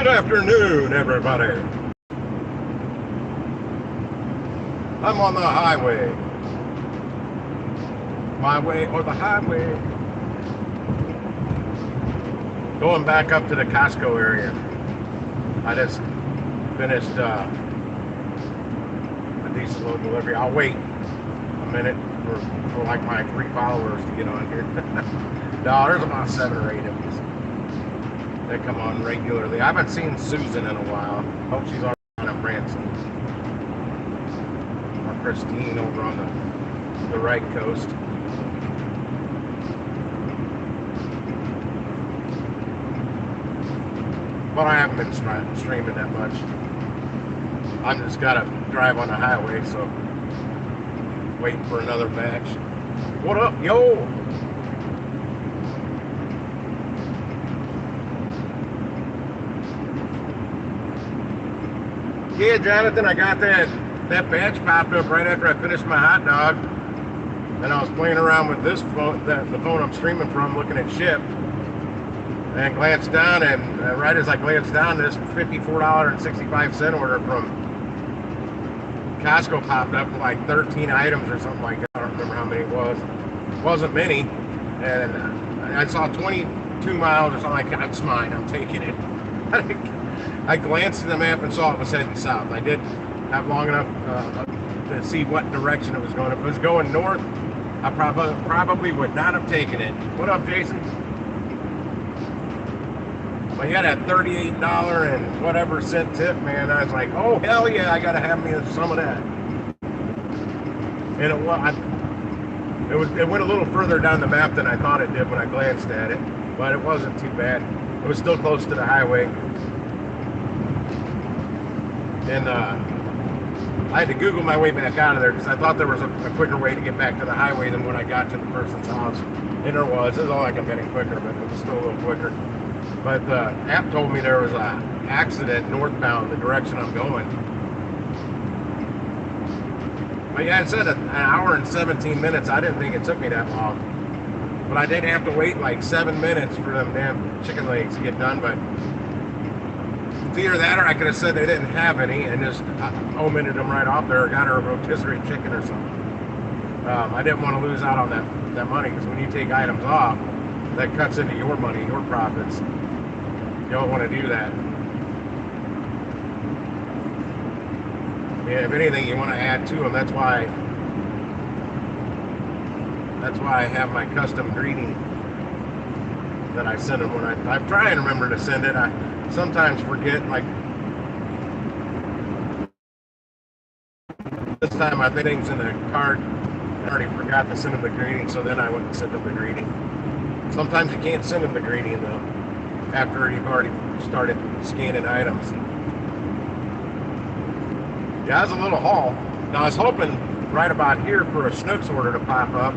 Good afternoon, everybody. I'm on the highway. My way or the highway. Going back up to the Costco area. I just finished a decent little delivery. I'll wait a minute for like my 3 followers to get on here. No, there's about 7 or 8 of these that come on regularly. I haven't seen Susan in a while. Hope she's already on Branson. Or Christine over on the right coast. But I haven't been streaming that much. I'm just gotta drive on the highway, so waiting for another batch. What up, yo? Yeah, Jonathan, I got that batch popped up right after I finished my hot dog. And I was playing around with this phone, the phone I'm streaming from, looking at ship. And glanced down, and right as I glanced down, this $54.65 order from Costco popped up with like 13 items or something like that. I don't remember how many it was. It wasn't many. And I saw 22 miles or something like that. That's mine. I'm taking it. I glanced at the map and saw it was heading south. I did have long enough to see what direction it was going. If it was going north, I probably would not have taken it. What up, Jason? But yeah, that $38 and whatever cent tip, man, I was like, oh, hell yeah, I got to have me some of that. And it went a little further down the map than I thought it did when I glanced at it, but it wasn't too bad. It was still close to the highway. And I had to Google my way back out of there because I thought there was a quicker way to get back to the highway than when I got to the person's house. And there was. It was all like a bit quicker, but it was still a little quicker. But the app told me there was an accident northbound the direction I'm going. But yeah, it said an hour and 17 minutes. I didn't think it took me that long. But I did have to wait like 7 minutes for them damn chicken legs to get done. But it's either that or I could have said they didn't have any and just omitted them right off there or got her a rotisserie chicken or something. I didn't want to lose out on that money because when you take items off, that cuts into your money, your profits. You don't want to do that. Yeah, if anything, you want to add to them. That's why I have my custom greeting that I send them when I try and remember to send it. I sometimes forget. Like this time, I think things in the cart. I already forgot to send them the greeting, so then I went and sent them the greeting. Sometimes you can't send them the greeting though, after you've already started scanning items. Yeah, it was a little haul. Now I was hoping right about here for a Snooks order to pop up,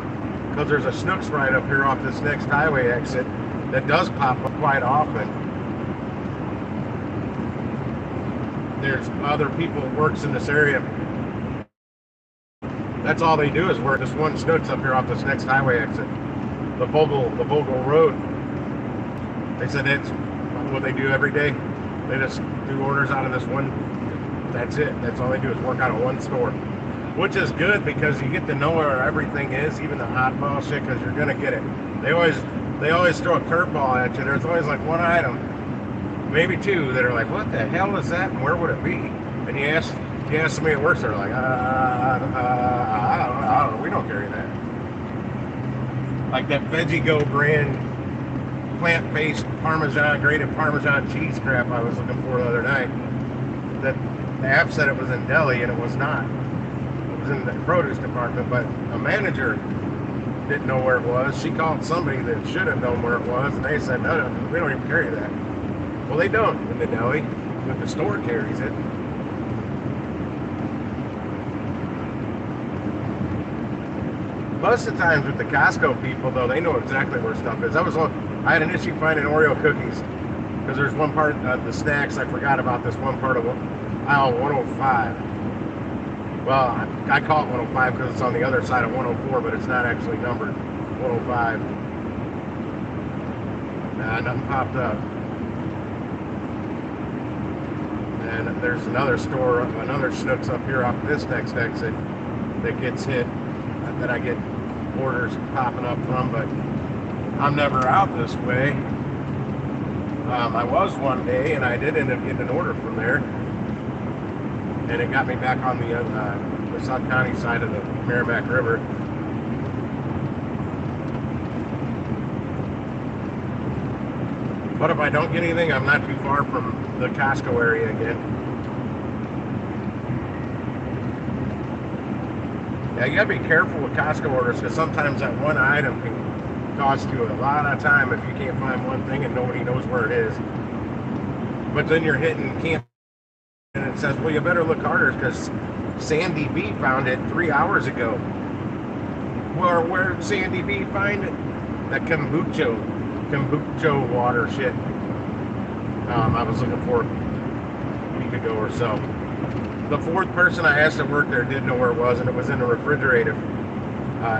because there's a Snooks right up here off this next highway exit that does pop up quite often. There's other people that works in this area. That's all they do is work this one Snooks up here off this next highway exit. The Vogel Road. They said that's what they do every day. They just do orders out of this one. That's it. That's all they do is work out of one store, which is good because you get to know where everything is, even the oddball shit, because you're gonna get it. They always throw a curveball at you. There's always like one item, maybe 2, that are like, what the hell is that, and where would it be? And you ask somebody that works there, like, I don't know. We don't carry that. Like that Veggie Go brand plant-based grated Parmesan cheese crap I was looking for the other night. That the app said it was in Delhi, and it was not. It was in the produce department, but a manager didn't know where it was. She called somebody that should have known where it was, and they said, no, we don't even carry that. Well, they don't in the Delhi, but the store carries it. Most of the times with the Costco people, though, they know exactly where stuff is. I had an issue finding Oreo cookies because there's one part of the snacks. I forgot about this one part of aisle 105. Well, I call it 105 because it's on the other side of 104, but it's not actually numbered 105. Nah, nothing popped up. then there's another store, another Schnucks up here off this next exit that gets hit, that I get orders popping up from, but I'm never out this way. I was one day, and I did end up getting an order from there, and it got me back on the South County side of the Merrimack River. But if I don't get anything, I'm not too far from the Costco area again. Yeah, you gotta be careful with Costco orders, because sometimes that one item can cost you a lot of time if you can't find one thing and nobody knows where it is. But then you're hitting camp, and it says, well, you better look harder because Sandy B found it 3 hours ago. Well, where did Sandy B find it? That kombucha water shit. I was looking for a week ago or so. The fourth person I asked to work there did know where it was, and it was in the refrigerator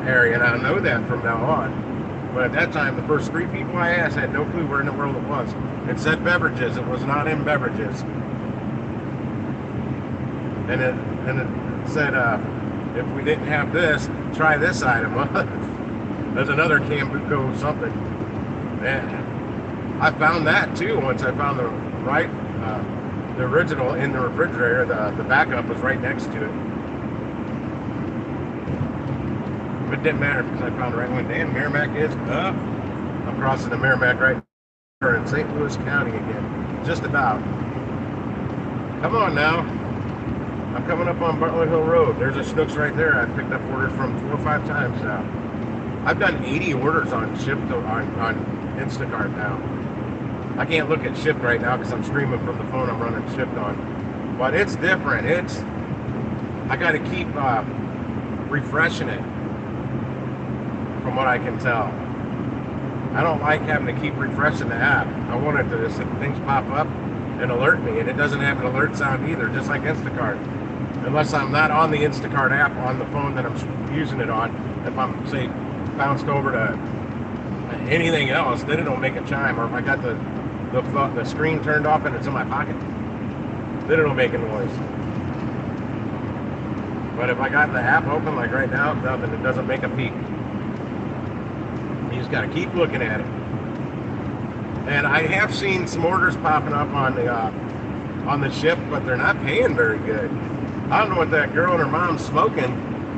area, and I know that from now on. But at that time, the first 3 people I asked had no clue where in the world it was. It said beverages. It was not in beverages. And it said, if we didn't have this, try this item. There's another kombucha something. And I found that too once I found the right, the original in the refrigerator. The backup was right next to it. But it didn't matter because I found the right one. Damn, Merrimack is up. I'm crossing the Merrimack right now in St. Louis County again. Just about. Come on now. I'm coming up on Butler Hill Road. There's a Schnucks right there. I've picked up orders from 4 or 5 times now. I've done 80 orders on Shipt on Instacart now. I can't look at Shipt right now because I'm streaming from the phone I'm running Shipt on. But it's different. I got to keep refreshing it, from what I can tell. I don't like having to keep refreshing the app. I want it to, things pop up and alert me, and it doesn't have an alert sound either, just like Instacart. Unless I'm not on the Instacart app on the phone that I'm using it on. If I'm, say, bounced over to anything else, then it'll make a chime. Or if I got the screen turned off and it's in my pocket, then it'll make a noise. But if I got the app open, like right now, nothing, it doesn't make a peep. You just got to keep looking at it. And I have seen some orders popping up on the Shipt, but they're not paying very good. I don't know what that girl and her mom's smoking,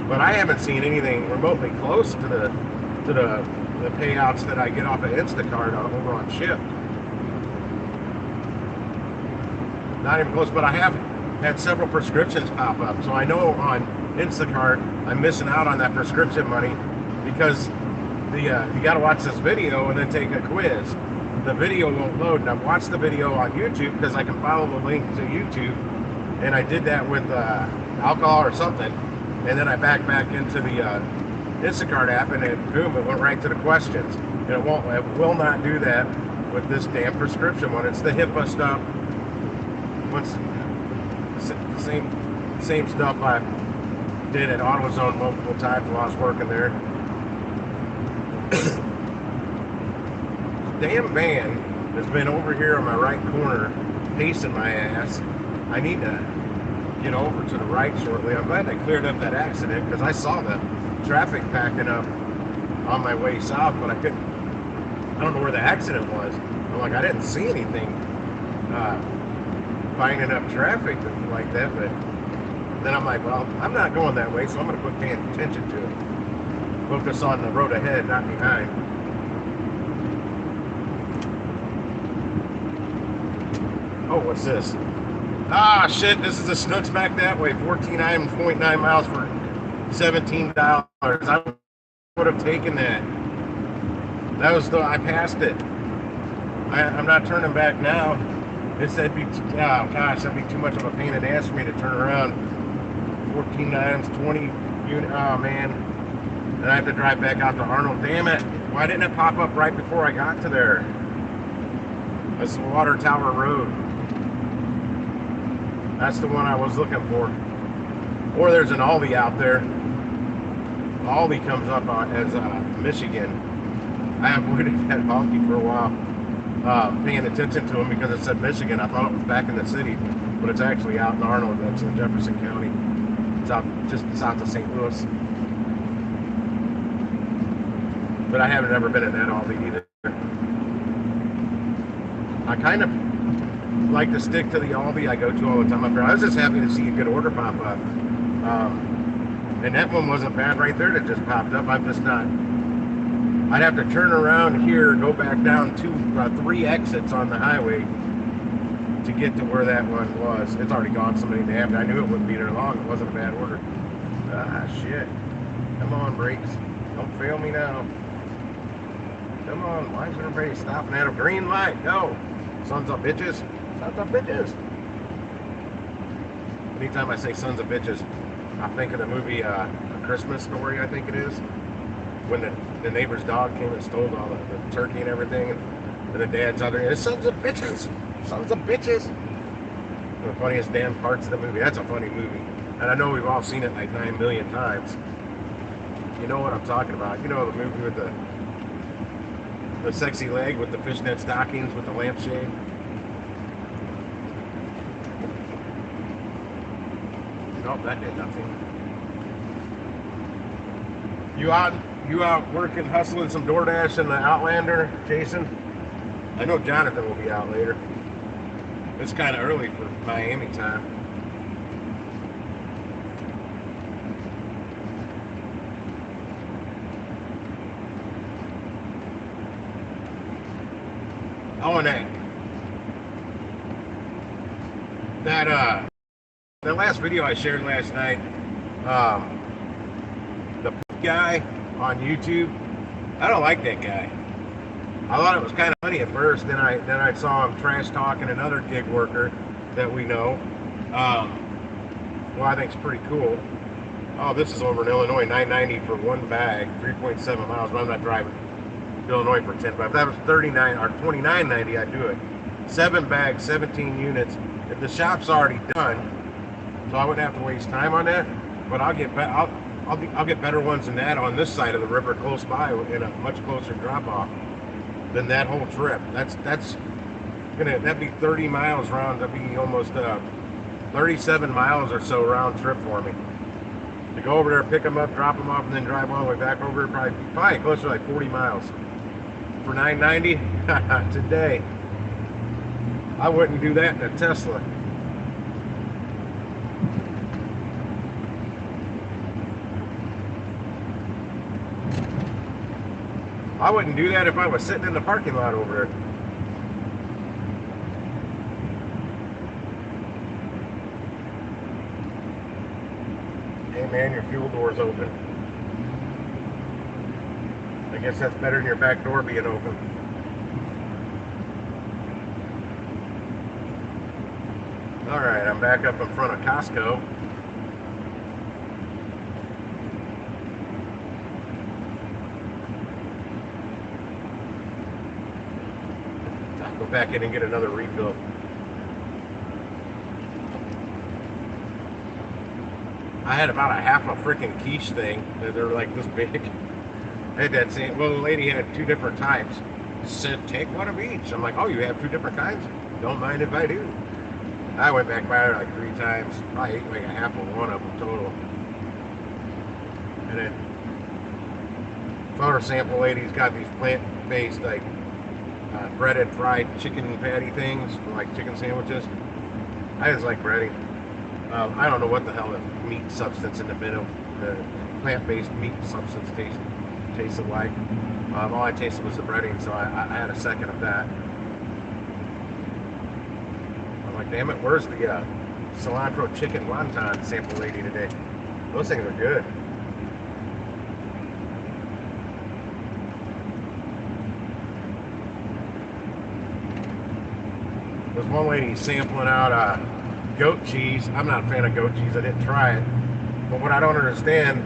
but I haven't seen anything remotely close to the payouts that I get off of Instacart over on Shipt. Not even close, but I have had several prescriptions pop up, so I know on Instacart I'm missing out on that prescription money because you got to watch this video and then take a quiz. The video won't load, and I've watched the video on YouTube because I can follow the link to YouTube, and I did that with alcohol or something, and then I back into the Instacart app, and it boom, it went right to the questions. And it will not do that with this damn prescription one. It's the HIPAA stuff. Once the same stuff I did at AutoZone multiple times while I was working there. Damn van has been over here on my right corner pacing my ass. I need to get over to the right shortly. I'm glad I cleared up that accident because I saw the traffic packing up on my way south, but I don't know where the accident was. I'm like, I didn't see anything binding up traffic like that, but then I'm like, well, I'm not going that way, so I'm going to quit paying attention to it. Focus on the road ahead, not behind. Oh, what's this? Ah, shit, this is a Schnucks back that way. 14.9 miles for $17. I would have taken that. That was I passed it. I'm not turning back now. It said, oh gosh, that'd be too much of a pain in the ass for me to turn around. 14.9, 20 unit, oh man. And I have to drive back out to Arnold. Damn it. Why didn't it pop up right before I got to there? That's Water Tower Road. That's the one I was looking for. Or there's an Aldi out there. Aldi comes up as Michigan. I avoided that Aldi for a while, paying attention to them because it said Michigan. I thought it was back in the city. but it's actually out in Arnold. That's in Jefferson County. It's out just south of St. Louis. But I haven't ever been in that Aldi either. I kind of like to stick to the Aldi I go to all the time up here. I was just happy to see a good order pop up. And that one wasn't bad right there that just popped up. I'm just not. I'd have to turn around here, go back down 3 exits on the highway to get to where that one was. It's already gone. Somebody nabbed it. I knew it wouldn't be there long. It wasn't a bad order. Ah, shit. Come on, brakes. Don't fail me now. Come on. Why is everybody stopping at a green light? Go. Sons of bitches. Sons of bitches. Anytime I say sons of bitches, I think of the movie A Christmas Story, I think it is. When the neighbor's dog came and stole all the turkey and everything, and the dad's out there, sons of bitches, sons of bitches. The funniest damn parts of the movie. That's a funny movie, and I know we've all seen it like 9 million times. You know what I'm talking about. You know the movie with the sexy leg with the fishnet stockings with the lampshade. Nope, that did nothing. You out working, hustling some DoorDash in the Outlander, Jason? I know Jonathan will be out later. It's kind of early for Miami time. Oh, and that last video I shared last night, the guy on YouTube, I don't like that guy. I thought it was kind of funny at first. Then I saw him trash talking another gig worker that we know. Well, I think it's pretty cool. Oh, this is over in Illinois, $9.90 for one bag, 3.7 miles. But I'm not driving to Illinois for 10 bucks. If that was $39 or $29.90, I'd do it. 7 bags, 17 units. If the shop's already done, so I wouldn't have to waste time on that. But I'll get better ones than that on this side of the river, close by, in a much closer drop off than that whole trip. That'd be 30 miles round. That'd be almost 37 miles or so round trip for me. To go over there, pick them up, drop them off, and then drive all the way back over, probably closer to like 40 miles. For $9.90 today, I wouldn't do that in a Tesla. I wouldn't do that if I was sitting in the parking lot over there. Hey man, your fuel door's open. I guess that's better than your back door being open. Alright, I'm back up in front of Costco. I'll go back in and get another refill. I had about a half a freaking quiche thing. They're like this big. I had that same, well, the lady had 2 different types. Said, take one of each. I'm like, oh, you have 2 different kinds? Don't mind if I do. I went back by there like 3 times. I ate like a half of one of them total. And then photo sample lady's got these plant-based, like breaded fried chicken patty things, like chicken sandwiches. I just like breading. I don't know what the hell the meat substance in the middle, the plant-based meat substance tasted like. All I tasted was the breading, so I had a second of that. I'm like, damn it, where's the cilantro chicken wonton sample lady today? Those things are good. There's one lady sampling out goat cheese. I'm not a fan of goat cheese. I didn't try it. But what I don't understand,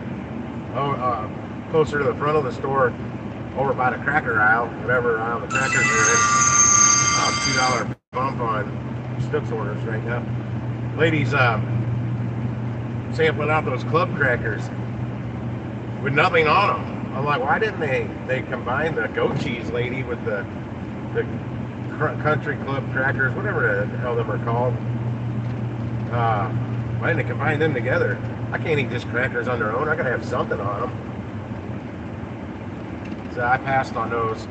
closer to the front of the store, over by the cracker aisle, whatever aisle the crackers are in, $2 bump on Stooks orders right now. Ladies sampling out those club crackers with nothing on them. I'm like, why didn't they combine the goat cheese lady with the country club crackers, whatever the hell them are called? Why didn't they combine them together? I can't eat just crackers on their own. I gotta have something on them. So I passed on those.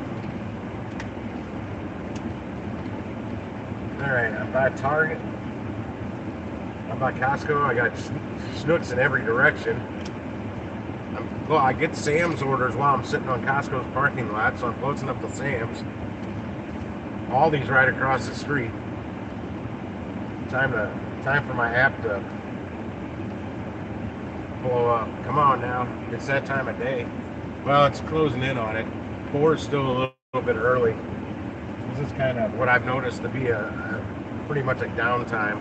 All right, I'm by Target. I'm by Costco. I got snooks in every direction. Well, I get Sam's orders while I'm sitting on Costco's parking lot, so I'm closing up to Sam's. Aldi's right across the street. Time for my app to blow up. Come on now, it's that time of day. Well, it's closing in on it. 4 is still a little bit early. This is kind of what I've noticed to be a pretty much a downtime.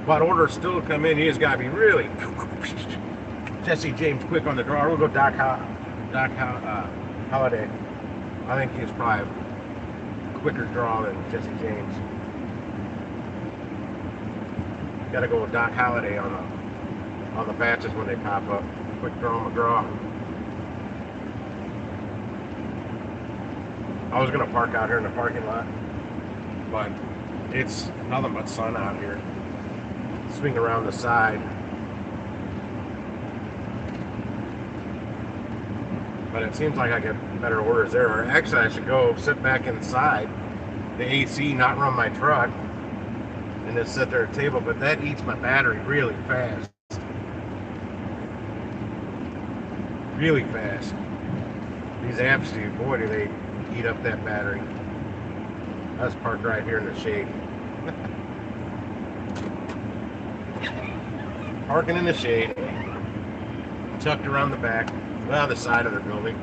But orders still come in. He has got to be really Jesse James quick on the draw. We'll go Doc Holiday. I think he's probably a quicker draw than Jesse James. Got to go with Doc Holiday on the batches when they pop up. Quick draw McGraw. I was gonna park out here in the parking lot, but it's nothing but sun out here. Swing around the side. But it seems like I get better orders there. Or actually, I should go sit back inside the AC, not run my truck, and just sit there at the table. But that eats my battery really fast. Really fast. These apps do, boy, do they eat up that battery. I was parked right here in the shade. Parking in the shade, tucked around the back, well, the side of the building.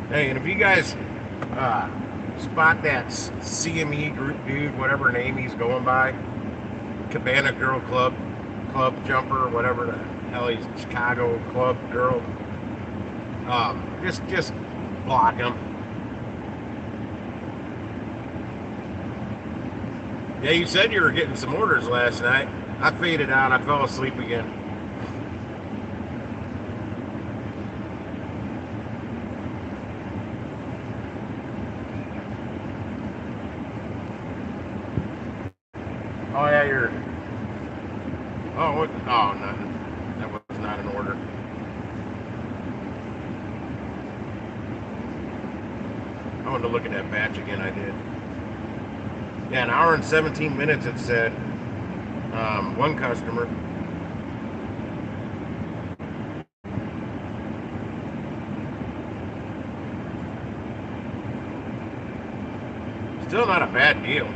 Hey, and if you guys spot that CME group dude, whatever name he's going by, Cabana Girl Club Jumper, whatever the hell he's, Chicago Club Girl, just block him. Yeah, you said you were getting some orders last night. I faded out. I fell asleep again. Oh, yeah, you're... Oh, what? Oh, nothing. That was not an order. I wanted to look at that batch again. I did. Yeah, an hour and 17 minutes it said. One customer. Still not a bad deal.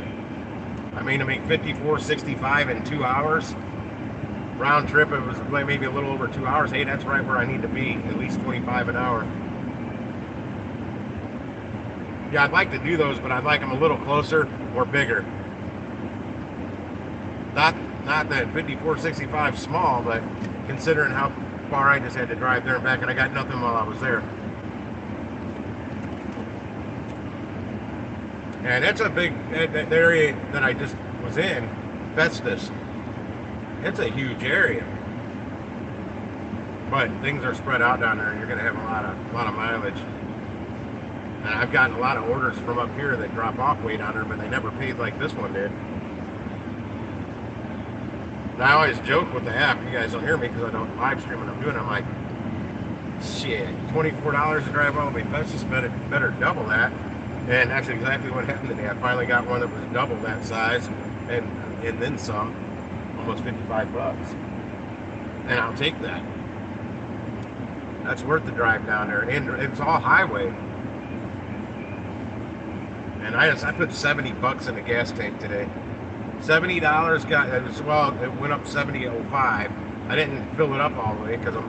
I mean, to make $54.65 in 2 hours. Round trip, it was maybe a little over 2 hours. Hey, that's right where I need to be. At least $25 an hour. Yeah, I'd like to do those, but I'd like them a little closer or bigger. Not that $54.65 small, but considering how far I just had to drive there and back, and I got nothing while I was there. And that's a big, that area that I just was in, Festus. It's a huge area. But things are spread out down there, and you're going to have a lot of mileage. And I've gotten a lot of orders from up here that drop off way down there, but they never paid like this one did. And I always joke with the app. You guys don't hear me because I don't live stream what I'm doing. I'm like, shit, $24 to drive all the way Festus, better double that. And that's exactly what happened today. I finally got one that was double that size, and then some, almost $55. And I'll take that. That's worth the drive down there, and it's all highway. And I put $70 in the gas tank today. $70 it went up $70.05. I didn't fill it up all the way because I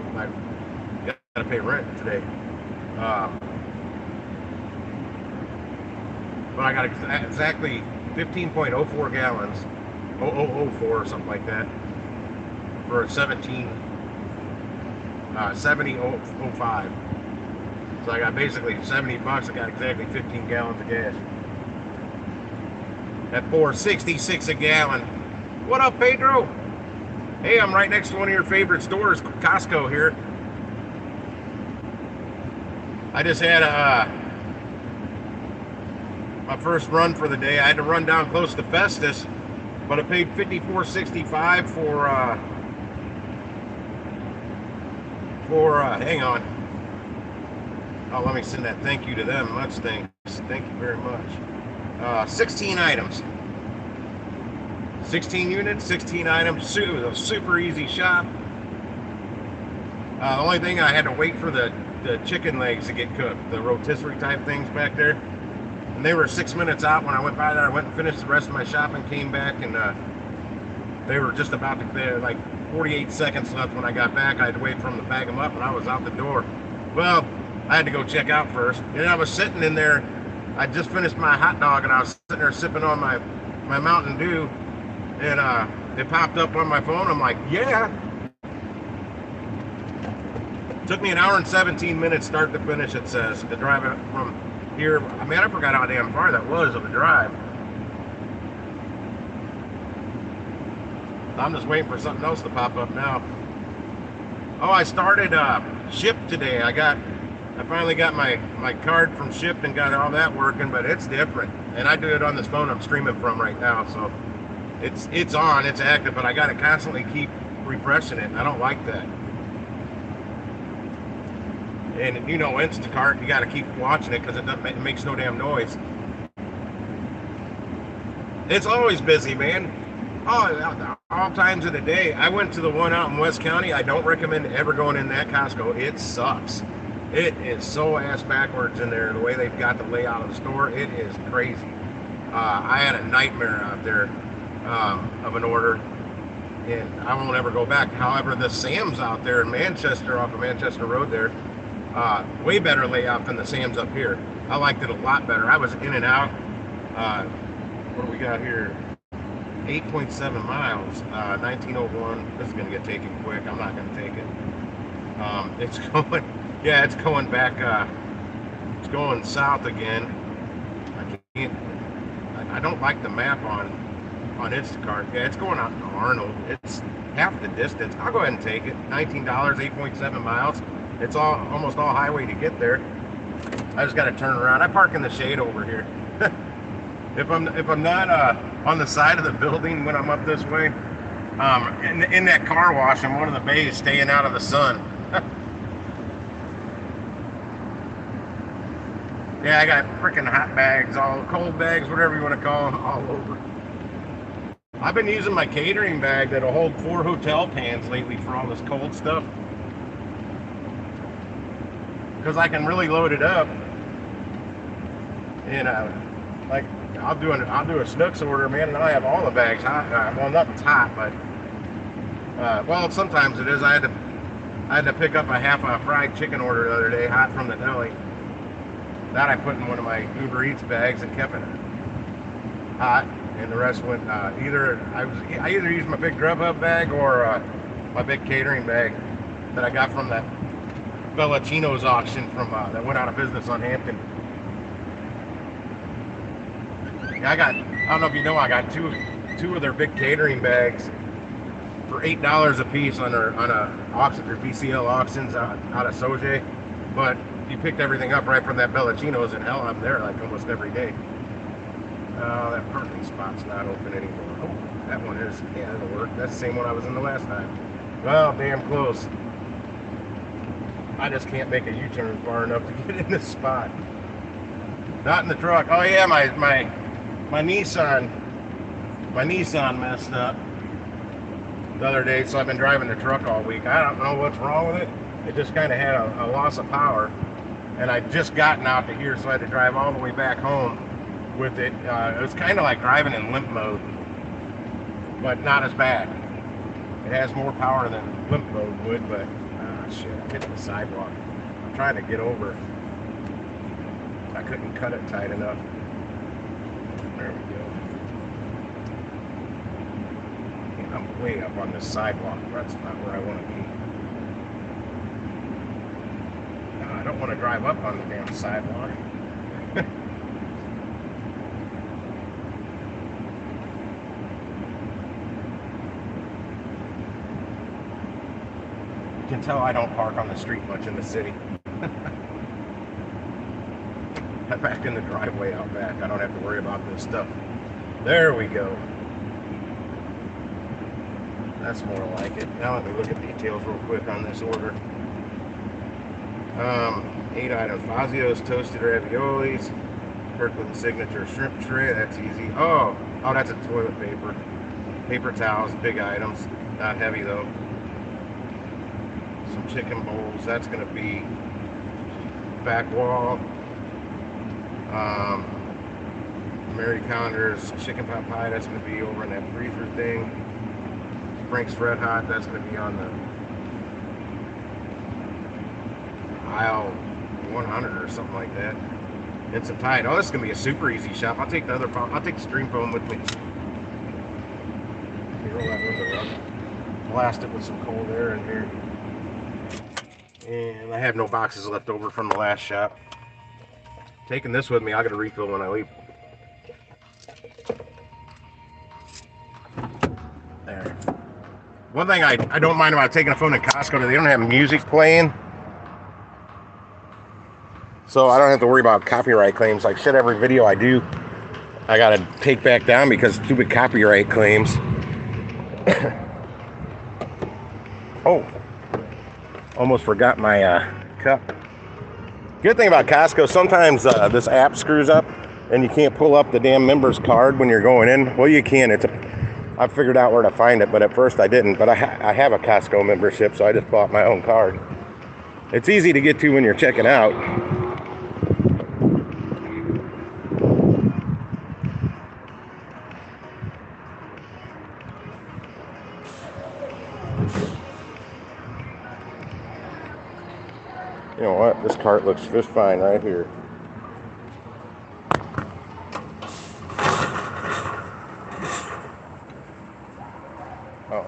gotta pay rent today. But I got exactly 15.04 gallons, 0004 or something like that, for $70.05. So I got basically $70. I got exactly 15 gallons of gas. At $4.66 a gallon. What up, Pedro? Hey, I'm right next to one of your favorite stores, Costco here. I just had my first run for the day. I had to run down close to Festus, but I paid $54.65 for hang on. Oh, let me send that thank you to them. Much thanks. Thank you very much. 16 items. 16 units, 16 items. It was a super easy shop. The only thing, I had to wait for the chicken legs to get cooked, the rotisserie type things back there. And they were 6 minutes out when I went by there. I went and finished the rest of my shopping, came back, and they were just about to, they like 48 seconds left when I got back. I had to wait for them to bag them up, and I was out the door. Well, I had to go check out first. And I was sitting in there. I just finished my hot dog, and I was sitting there sipping on my Mountain Dew, and it popped up on my phone. I'm like, yeah. It took me an hour and 17 minutes start to finish, it says, to drive it from here. I mean, I forgot how damn far that was of a drive. I'm just waiting for something else to pop up now. Oh, I started Ship today. I finally got my card from Ship and got all that working, but it's different. And I do it on this phone I'm streaming from right now, so it's on, it's active, but I got to constantly keep refreshing it. I don't like that. And you know, Instacart, you got to keep watching it because it makes no damn noise. It's always busy, man. All times of the day. I went to the one out in West County. I don't recommend ever going in that Costco. It sucks. It is so ass backwards in there. The way they've got the layout of the store, it is crazy. I had a nightmare out there of an order, and I won't ever go back. However, the Sam's out there in Manchester, off of Manchester Road there, way better layout than the Sam's up here. I liked it a lot better. I was in and out. What do we got here? 8.7 miles, 1901. This is going to get taken quick. I'm not going to take it. It's going, yeah, it's going back, it's going south again. I don't like the map on Instacart. Yeah, it's going out to Arnold. It's half the distance. I'll go ahead and take it. $19, 8.7 miles. It's almost all highway to get there. I just got to turn around. I park in the shade over here. If I'm not on the side of the building when I'm up this way, in that car wash in one of the bays, staying out of the sun. Yeah, I got freaking hot bags, all cold bags, whatever you want to call them, all over. I've been using my catering bag that'll hold 4 hotel pans lately for all this cold stuff, because I can really load it up. And like I'll do a Snooks order, man, and I have all the bags hot. Well, nothing's hot, but well, sometimes it is. I had to pick up a half a fried chicken order the other day, hot from the deli. That I put in one of my Uber Eats bags and kept it hot, and the rest went I either used my big Grubhub bag or my big catering bag that I got from that Bellacino's auction from that went out of business on Hampton. Yeah, I don't know if you know, I got two of their big catering bags for $8 a piece on a auction, their BCL auctions out of Soje, but you picked everything up right from that Bellacino's, and hell, I'm there like almost every day. That parking spot's not open anymore. Oh, that one is. Yeah, that'll work. That's the same one I was in the last time. Well, damn close. I just can't make a U-turn far enough to get in this spot. Not in the truck. Oh yeah, my Nissan messed up the other day, so I've been driving the truck all week. I don't know what's wrong with it. It just kind of had a loss of power, and I'd just gotten out to here, so I had to drive all the way back home with it. It was kind of like driving in limp mode, but not as bad. It has more power than limp mode would, but shit, I hit the sidewalk. I'm trying to get over. I couldn't cut it tight enough. There we go. And I'm way up on this sidewalk. That's not where I want to be. I don't want to drive up on the damn sidewalk. You can tell I don't park on the street much in the city. back in the driveway out back. I don't have to worry about this stuff. There we go. That's more like it. Now let me look at details real quick on this order. 8 items: Fazio's toasted raviolis, Kirkland signature shrimp tray. That's easy. Oh, that's a toilet paper. Paper towels, big items, not heavy though. Some chicken bowls. That's gonna be back wall. Mary Connor's chicken pot pie. That's gonna be over in that freezer thing. Frank's Red Hot. That's gonna be on the aisle 100 or something like that. And some Tide. Oh, this is gonna be a super easy shop. I'll take the stream foam with me. Roll that window up. Blast it with some cold air in here. And I have no boxes left over from the last shop. Taking this with me. I'll get a refill when I leave. There. One thing I don't mind about taking a phone to Costco, they don't have music playing. So I don't have to worry about copyright claims. Like shit, every video I do, I gotta take back down because stupid copyright claims. Oh, almost forgot my cup. Good thing about Costco, sometimes this app screws up and you can't pull up the damn member's card when you're going in. Well, you can. I figured out where to find it, but at first I didn't. But I have a Costco membership, so I just bought my own card. It's easy to get to when you're checking out. You know what? This cart looks just fine right here. Oh.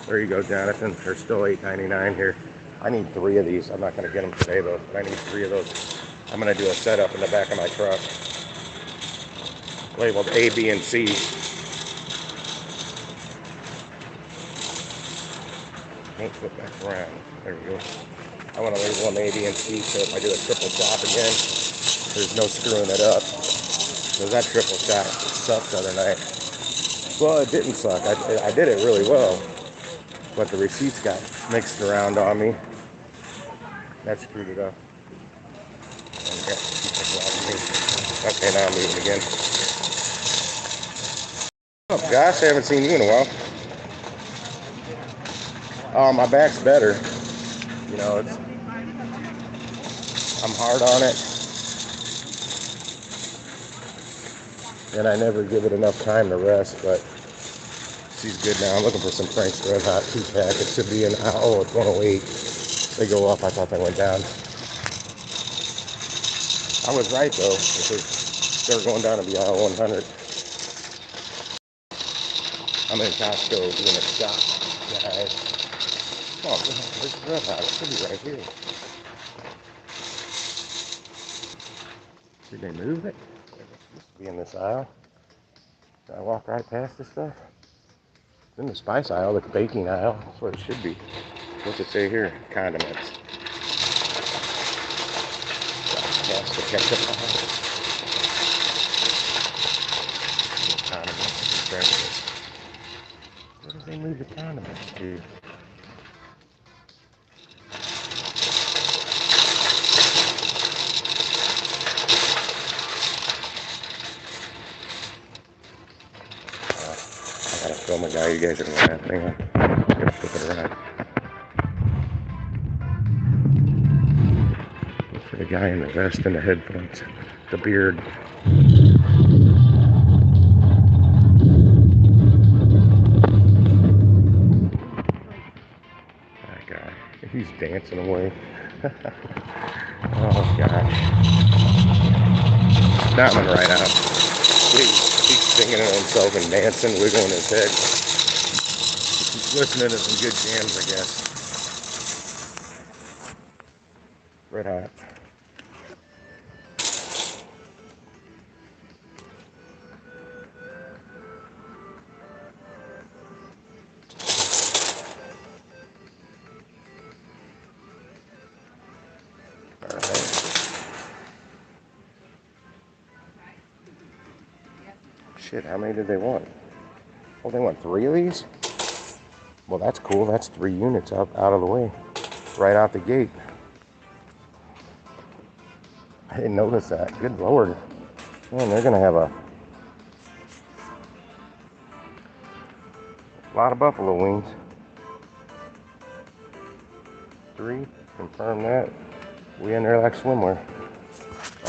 There you go, Jonathan. There's still $8.99 here. I need 3 of these. I'm not going to get them today, though, but I need 3 of those. I'm going to do a setup in the back of my truck. Labeled A, B, and C. Don't flip back around. There we go. I want to label them A, B, and C, so if I do a triple chop again, there's no screwing it up. Because that triple chop sucked the other night. Well, it didn't suck. I did it really well. But the receipts got mixed around on me. That screwed it up. Okay, now I'm moving again. What's up, Josh? I haven't seen you in a while. My back's better. You know, I'm hard on it. And I never give it enough time to rest, but she's good now. I'm looking for some Frank's Red Hot 2-pack. It should be it's 108. They go up. I thought they went down. I was right, though, because they were going down to be aisle 100. I'm in Costco doing a shop, guys. Oh, there's Red Hot. It should be right here. Did they move it? It's supposed to be in this aisle. Did I walk right past this stuff? In the spice aisle, the baking aisle. That's where it should be. What's it say here? Condiments. ketchup on it. Condiments. Where do they move the condiments to? I gotta film a guy. You guys are gonna laugh. Hang on. I'm gonna flip it around. Look for the guy in the vest and the headphones. The beard. That guy. He's dancing away. Oh gosh. That one right out. He's singing to himself and dancing, wiggling his head. He's listening to some good jams, I guess. Red hot. Shit, how many did they want? Oh, they want 3 of these? Well, that's cool. That's 3 units out of the way. Right out the gate. I didn't notice that. Good Lord. Man, they're going to have a lot of buffalo wings. 3. Confirm that. We in there like swimwear.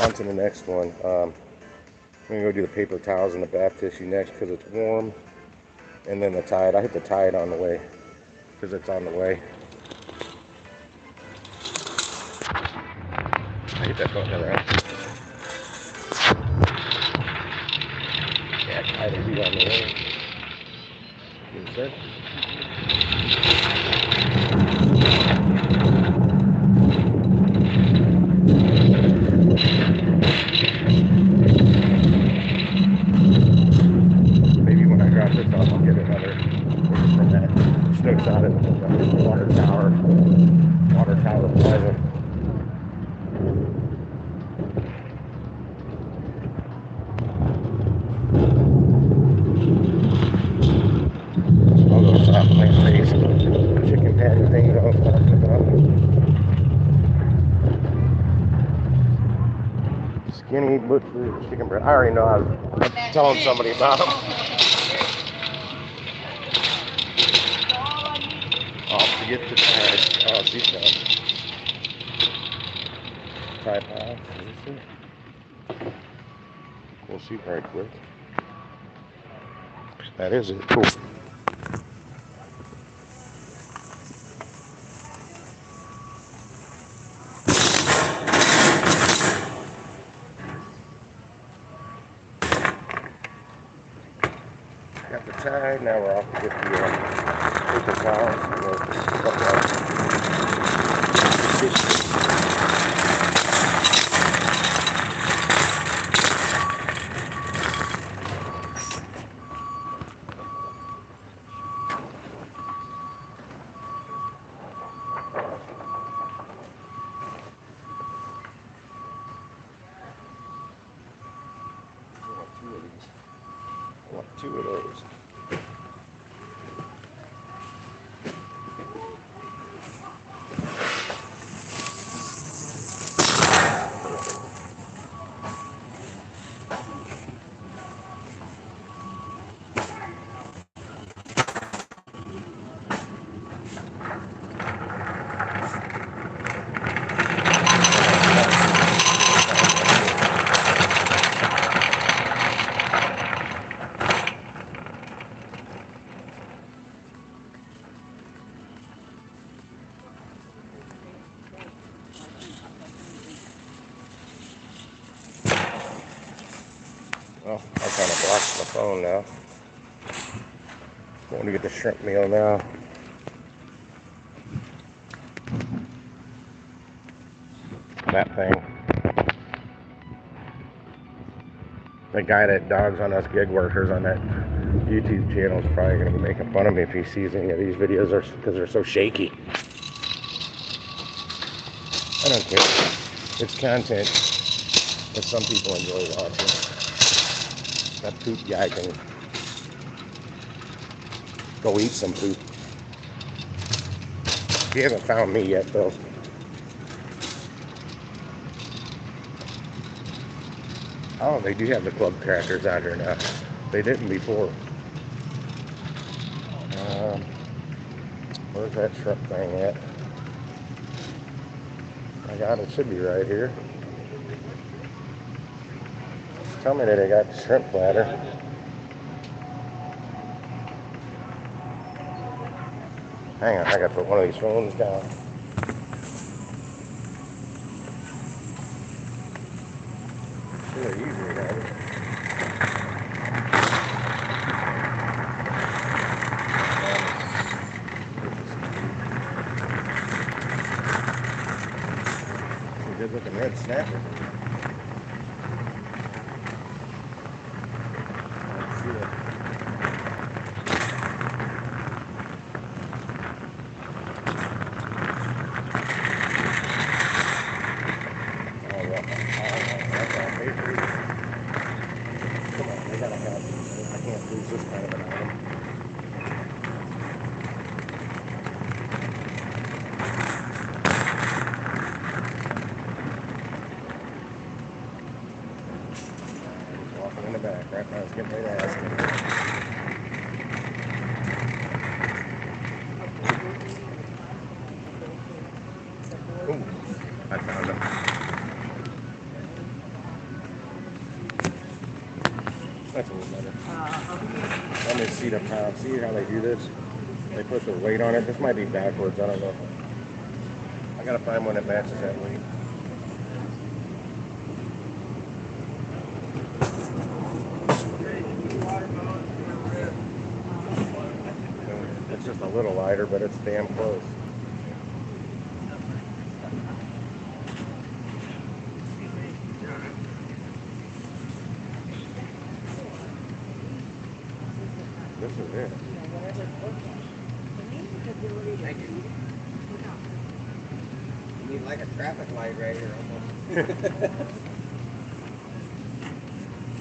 On to the next one. I'm going to go do the paper towels and the bath tissue next because it's warm. And then the Tide. I hit the Tide on the way because it's on the way. I hit that button around. Yeah, Tide will be on the way. Yes, sir. I'll get another from that Snooks out at the water tower plaza. All those plant-based chicken patty things I was talking about. Skinny butcher chicken breast. I already know. I was telling somebody about them. Get the Tide. Oh, she's done. Tide pile. We'll see very quick. That is it. Cool. Got the Tide. Now we're off to get the paper towels. I want 2 of those. Well, I kind of blocked the phone now. Going to get the shrimp meal now. That thing. The guy that dogs on us gig workers on that YouTube channel is probably going to be making fun of me if he sees any of these videos because they're so shaky. I don't care. It's content. But some people enjoy watching. That poop guy can go eat some poop. He hasn't found me yet, though. Oh, they do have the club crackers out here now. They didn't before. Where's that shrimp thing at? I got it. Should be right here. Tell me that they got the shrimp platter. Hang on, I gotta put one of these phones down. See, they usually have it. Good looking red snapper. Let's see that. Oh, yeah. That's all paper. Come on, they gotta have it. I can't lose this kind of an item. Walking in the back right now. I was getting ready to ask him. Ooh, I found him. That's a little better. Let me see the pound. See how they do this? They put the weight on it. This might be backwards. I don't know. I gotta find one that matches that weight. It's just a little lighter, but it's damn close. This is it. Thank you. You need like a traffic light right here almost.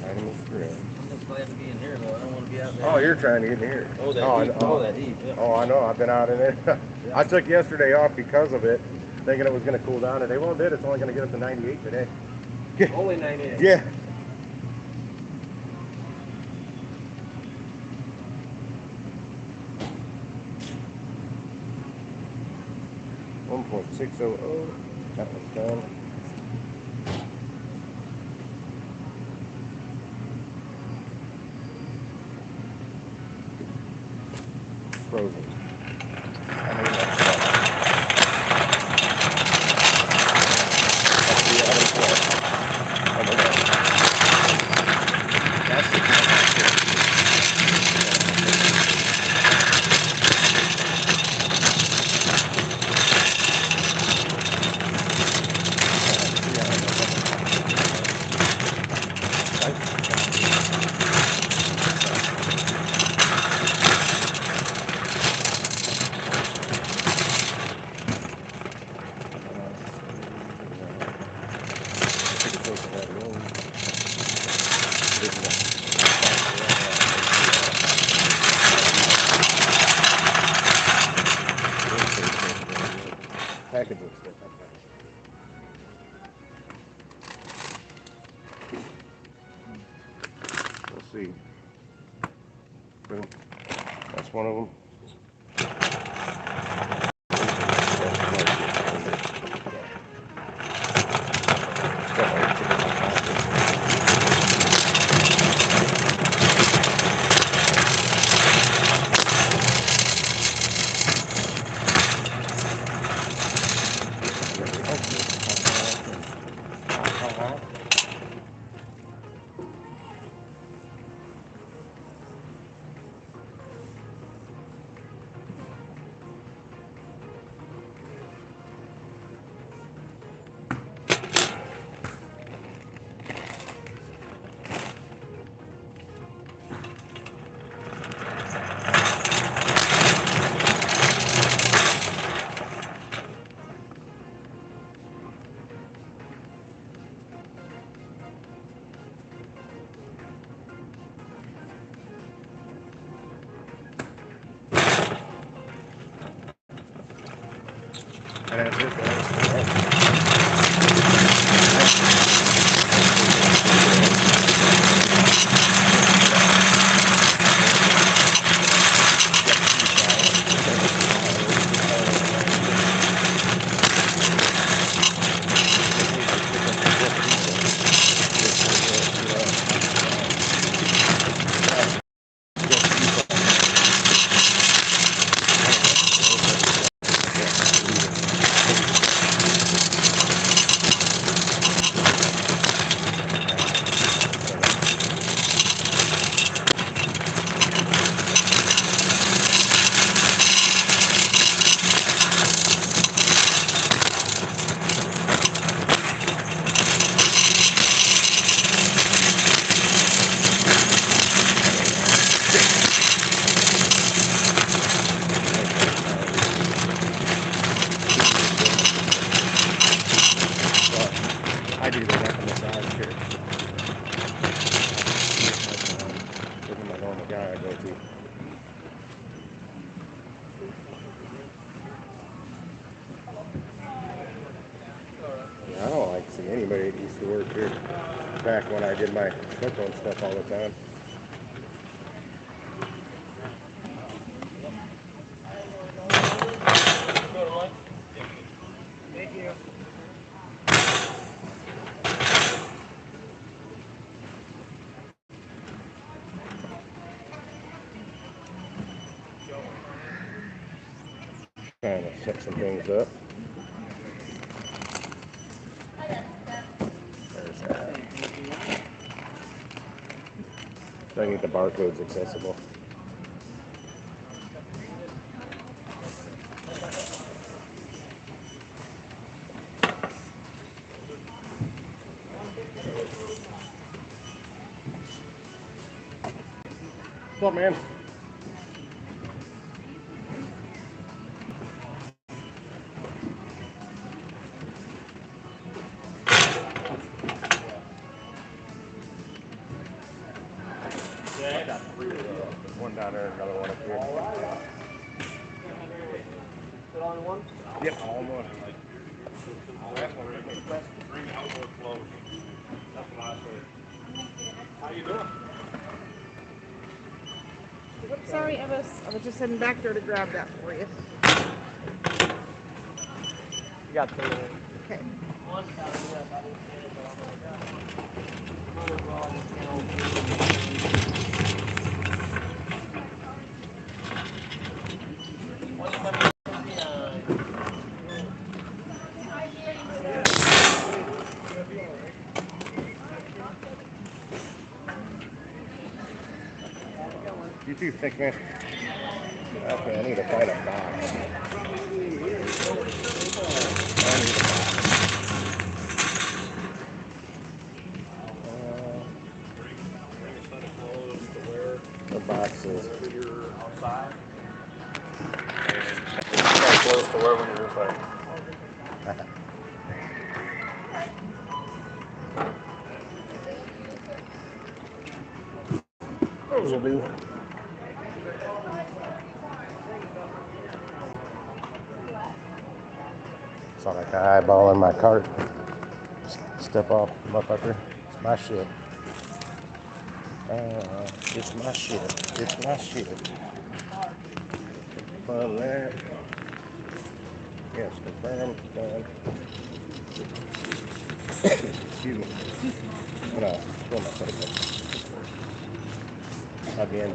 Item is correct. I'm just glad to be in here though. I don't want to be out there. Oh, you're trying to get in here. Oh, that heat. Oh, that heat. Yeah. Oh, I know. I've been out in it. I took yesterday off because of it, thinking it was going to cool down today. Well, it did. It's only going to get up to 98 today. Only 98. Yeah. $1.600. That one's done. Frozen. I mean, that's the other floor. Oh my God. That's the package looks good. We'll see. Boom. That's one of them. I do the neck and massage here. This is my normal guy I go to. Yeah, I don't like to see anybody that used to work here back when I did my smoke stuff all the time. Thank you. Trying to set some things up. There's that. So I can get the barcodes accessible. What's up, man? Yeah, I got 3 of those. There's one down there, another one up here. Put on one? Yep, all in one. How you doing? Whoops, sorry, I was just heading back there to grab that for you. You got 3 of them. Okay. One down here, I didn't get it, but I'm You too thick, man. Okay, I need to find a box. I need a box. The boxes. you're outside. Very close to where when you're this way. Those will do. Saw that guy eyeballing my cart. Step off, motherfucker. It's my shit. It's my shit. It's my shit. Confirm that. Yes, confirm. Done. Excuse me. I'm gonna throw my plate again.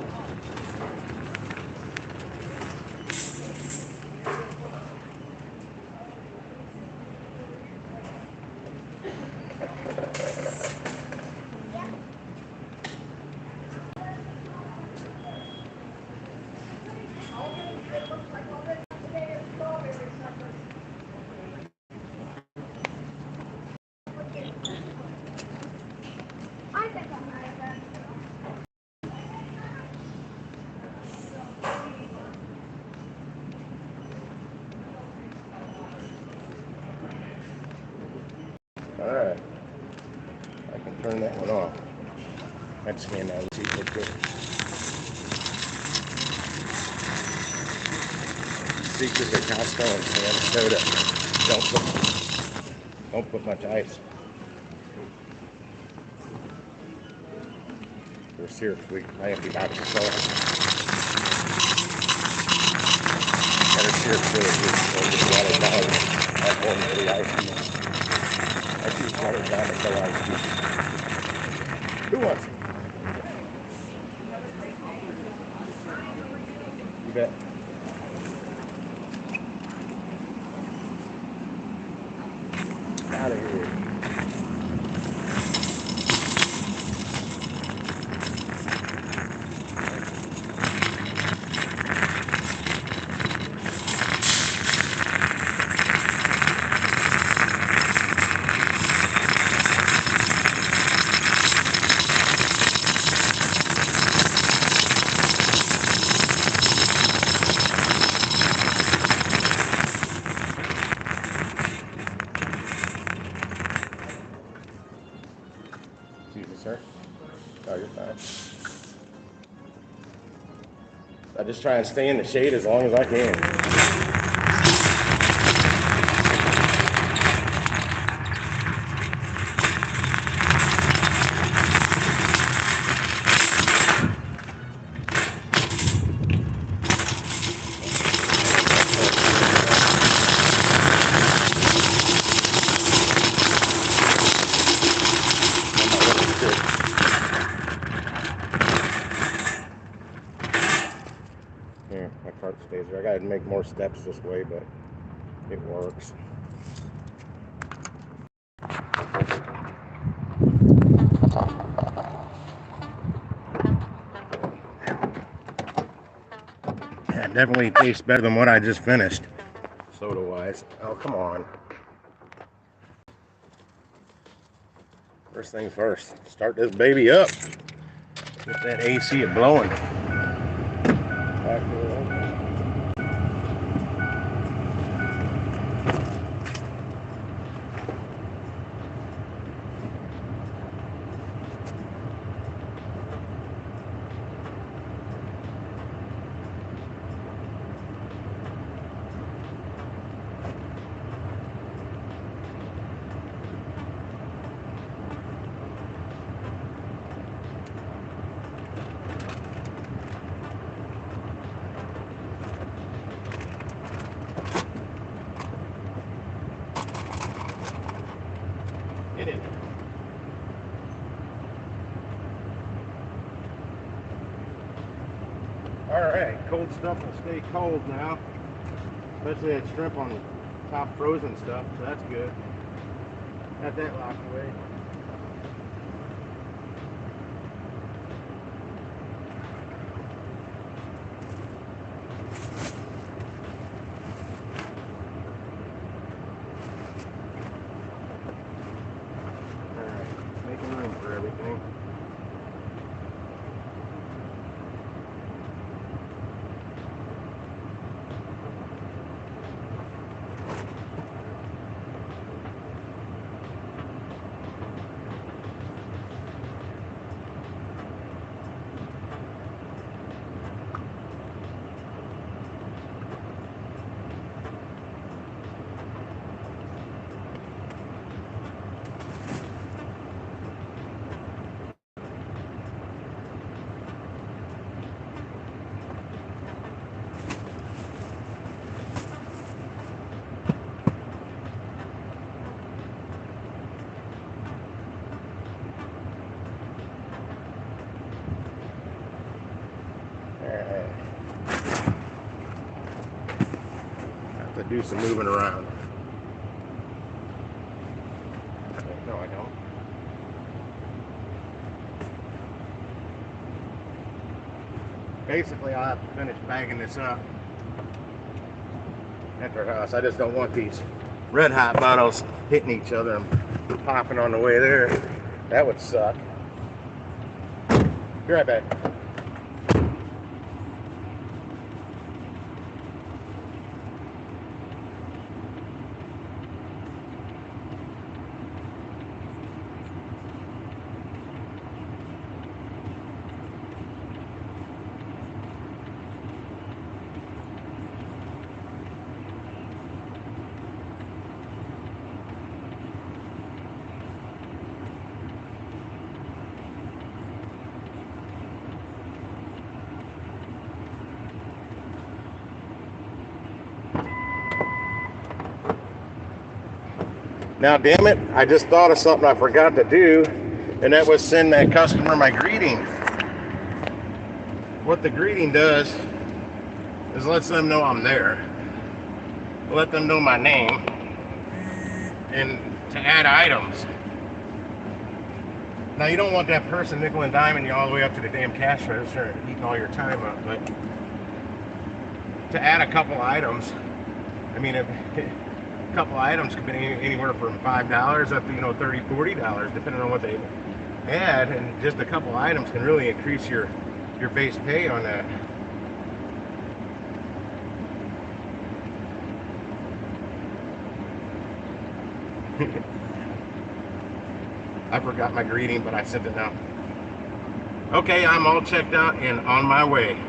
Alright. I can turn that one off. I'd scan that receipt real quick. Secret to Costco and Sam soda. Don't put much ice. Or syrup, my empty box of soda. Better syrup really good. Or just watered down. At home for the ice. I choose watered down to fill ice. Who wants it? You bet. Out of here. Oh, you're fine. I just try and stay in the shade as long as I can. Here, my cart stays there. I gotta make more steps this way, but it works. Yeah, it definitely tastes better than what I just finished, soda-wise. Oh, come on. First things first, start this baby up. Get that AC blowing. Get in. Alright, cold stuff will stay cold now. Especially that shrimp on top frozen stuff, so that's good. Got that locked away. Alright, making room for everything. Have to do some moving around. No, I don't. Basically, I'll have to finish bagging this up at their house. I just don't want these red hot bottles hitting each other and popping on the way there. That would suck. Be right back. Now, damn it, I just thought of something I forgot to do, and that was send that customer my greeting. What the greeting does is lets them know I'm there. Let them know my name, and to add items. Now, you don't want that person nickel and diming you all the way up to the damn cash register and eating all your time up, but to add a couple items, I mean, if a couple items could be anywhere from $5 up to, $30, $40, depending on what they add, and just a couple items can really increase your base pay on that. I forgot my greeting, but I sent it now. Okay, I'm all checked out and on my way.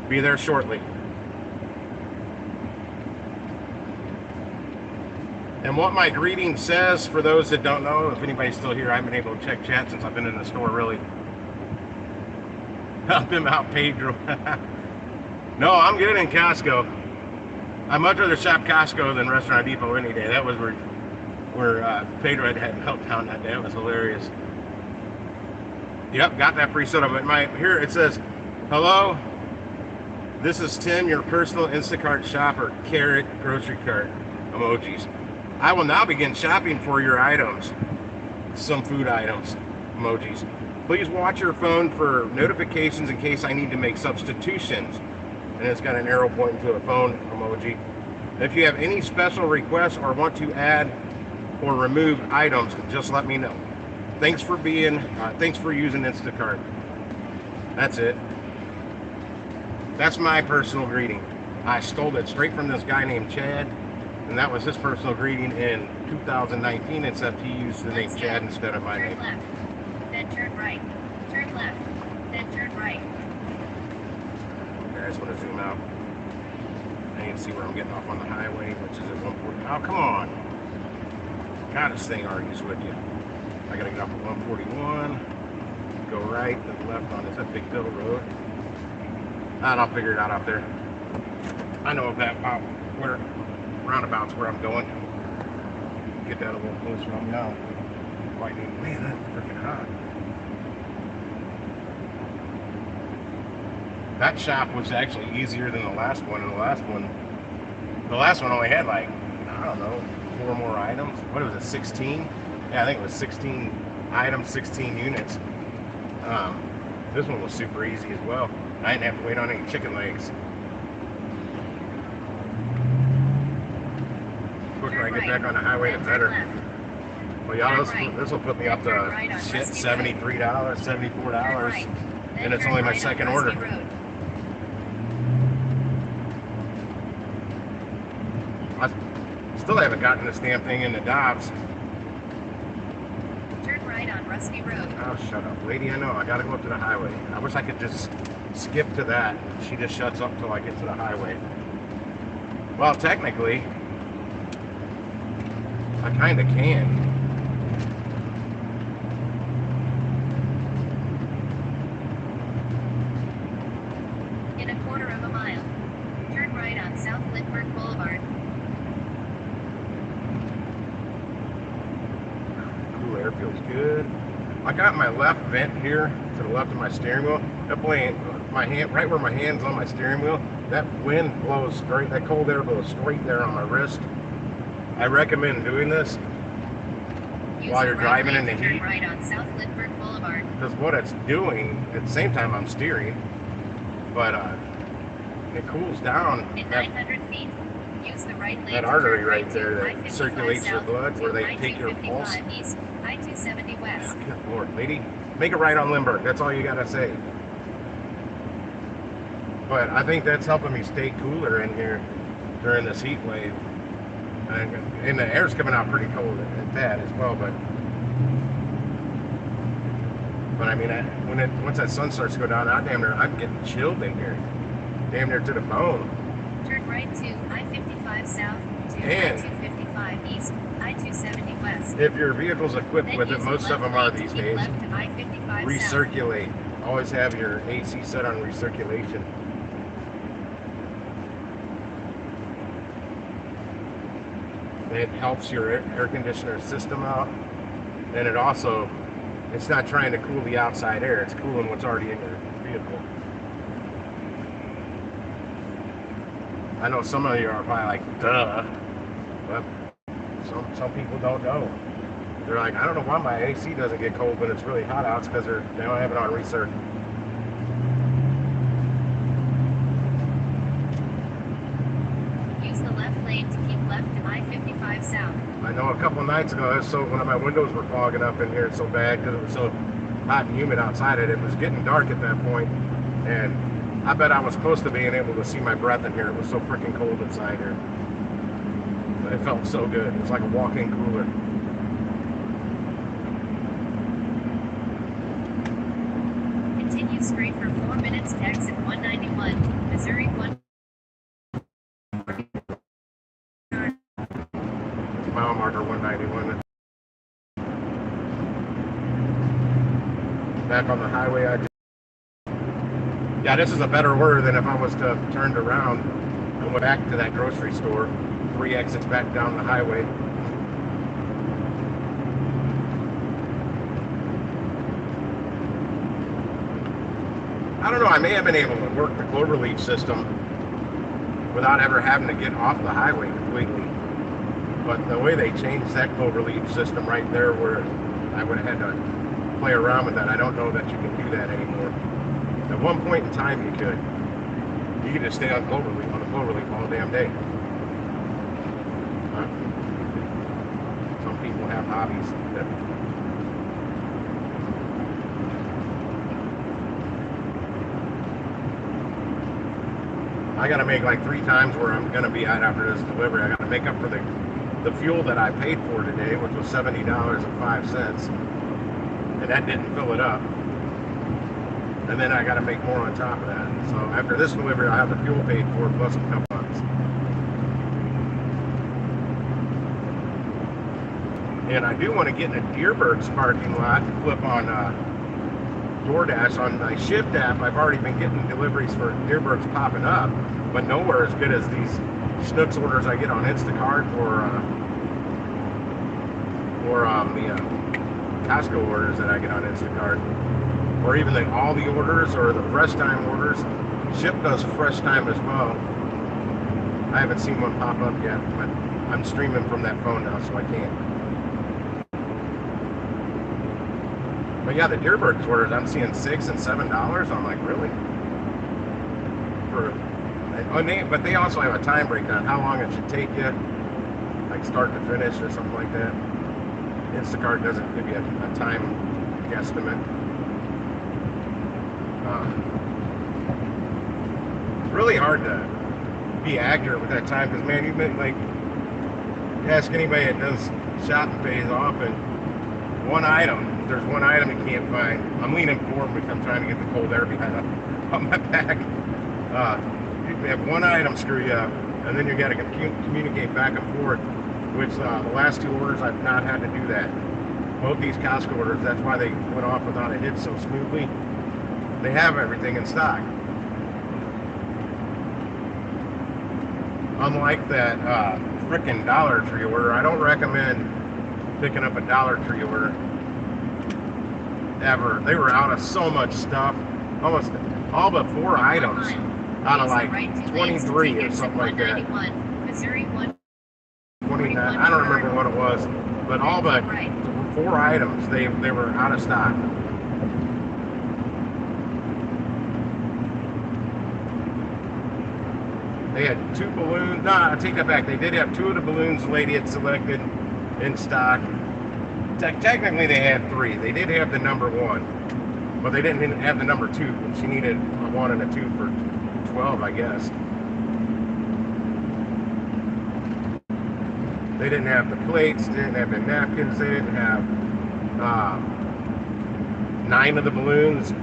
Be there shortly. And what my greeting says, for those that don't know, if anybody's still here, I haven't been able to check chat since I've been in the store, really. Help him out, Pedro. No, I'm good in Costco. I'd much rather shop Costco than Restaurant Depot any day. That was where Pedro had meltdown that day. It was hilarious. Yep, got that free soda. But here it says, hello, this is Tim, your personal Instacart shopper, carrot grocery cart emojis. I will now begin shopping for your items, some food items, emojis. Please watch your phone for notifications in case I need to make substitutions. And it's got an arrow pointing to a phone emoji. If you have any special requests or want to add or remove items, just let me know. Thanks for using Instacart. That's it. That's my personal greeting. I stole it straight from this guy named Chad, and that was his personal greeting in 2019, except he used the name Chad instead of my name. Turn left, then turn right. Turn left, then turn right. Okay, I just want to zoom out. I can see where I'm getting off on the highway, which is at 140. Oh, come on. God, this thing argues with you. I gotta get off at 141, go right, then left on this Big Hill Road. And I'll figure it out out there. I know about where roundabouts where I'm going. Get that a little closer on me now. Man, that's freaking hot. That shop was actually easier than the last one. And the last one only had like, I don't know, 4 more items. What was it, 16? Yeah, I think it was 16 items, 16 units. This one was super easy as well. I didn't have to wait on any chicken legs. The quicker I get back on the highway, the better. Well, y'all, this will put me up to shit, $73, $74, and it's only my second order. I still haven't gotten this damn thing into Dobbs. Turn right on Rusty Road. Oh, shut up, lady. I know. I gotta go up to the highway. I wish I could just skip to that. She just shuts up till I get to the highway. Well, technically, I kind of can. In a quarter of a mile, turn right on South Lindbergh Boulevard. Cool air feels good. I got my left vent here to the left of my steering wheel. That blade, my hand, right where my hand's on my steering wheel, that wind blows straight, that cold air blows straight there on my wrist. I recommend doing this while you're driving in the heat. Right on South Lindbergh Boulevard. Because what it's doing, at the same time I'm steering, but it cools down. In 900 feet, use the right lane. That artery right there that circulates your blood, where they take your pulse. East, I-270 West. Good Lord, lady. Make it right on Lindbergh. That's all you gotta say. But I think that's helping me stay cooler in here during this heat wave. And the air's coming out pretty cold at that as well. But I mean, once that sun starts to go down, I'm getting chilled in here, damn near to the bone. Turn right to I-55 South to I-255 East, I-270 West. If your vehicle's equipped Then with it, most of them are these days. Left to I-55 Recirculate. Always have your AC set on recirculation. It helps your air conditioner system out, and it's not trying to cool the outside air, it's cooling what's already in your vehicle. I know some of you are probably like, duh, but some people don't know. They're like, I don't know why my AC doesn't get cold when it's really hot out. It's because they don't have it on recirc. Use the left lane to keep left to I-55 South. I know a couple nights ago, so one of my windows were fogging up in here so bad because it was so hot and humid outside. It was getting dark at that point, and I bet I was close to being able to see my breath in here. It was so freaking cold inside here. But it felt so good. It was like a walk-in cooler. Continue straight for 4 minutes to exit 191, Missouri 1. Mile marker 191. Back on the highway, yeah, this is a better order than if I was to have turned around and went back to that grocery store. 3 exits back down the highway. I don't know, I may have been able to work the cloverleaf system without ever having to get off the highway completely. But the way they changed that cloverleaf system right there where I would have had to play around with that, I don't know that you can do that anymore. At one point in time you could. You could just stay on the cloverleaf all damn day. Some people have hobbies. I got to make like 3 times where I'm going to be at after this delivery. I got to make up for the fuel that I paid for today, which was $70.05, and that didn't fill it up. And then I got to make more on top of that. So after this delivery, I'll have the fuel paid for plus a couple bucks. And I do want to get in a Deerberg's parking lot to flip on DoorDash on my Shift app. I've already been getting deliveries for Deerberg's popping up, but nowhere as good as these Schnucks orders I get on Instacart or the Costco orders that I get on Instacart, or even the Aldi orders or the Fresh Time orders. Shipt does Fresh Time as well. I haven't seen one pop up yet, but I'm streaming from that phone now, so I can't. But yeah, the Deerberg's orders, I'm seeing $6 and $7. I'm like, really? But they also have a time breakdown, how long it should take you, like start to finish or something like that. Instacart doesn't give you a time guesstimate. It's really hard to be accurate with that time because, man, you've been like, ask anybody that does shopping pays off, and there's one item you can't find. I'm leaning forward because I'm trying to get the cold air behind on my back. You have one item screw you up, and then you got to communicate back and forth, which the last 2 orders I've not had to do that. Both these Costco orders, that's why they went off without a hit so smoothly. They have everything in stock. Unlike that frickin' Dollar Tree order, I don't recommend picking up a Dollar Tree order ever. They were out of so much stuff, almost all but 4 items out of like 23 or something like that. 29, I don't remember what it was, but all but 4 items they were out of stock. They had 2 balloons. No, I take that back. They did have 2 of the balloons the lady had selected in stock. Technically, they had 3. They did have the number 1, but they didn't have the number 2. She needed a 1 and a 2 for 12, I guess. They didn't have the plates. They didn't have the napkins. They didn't have 9 of the balloons.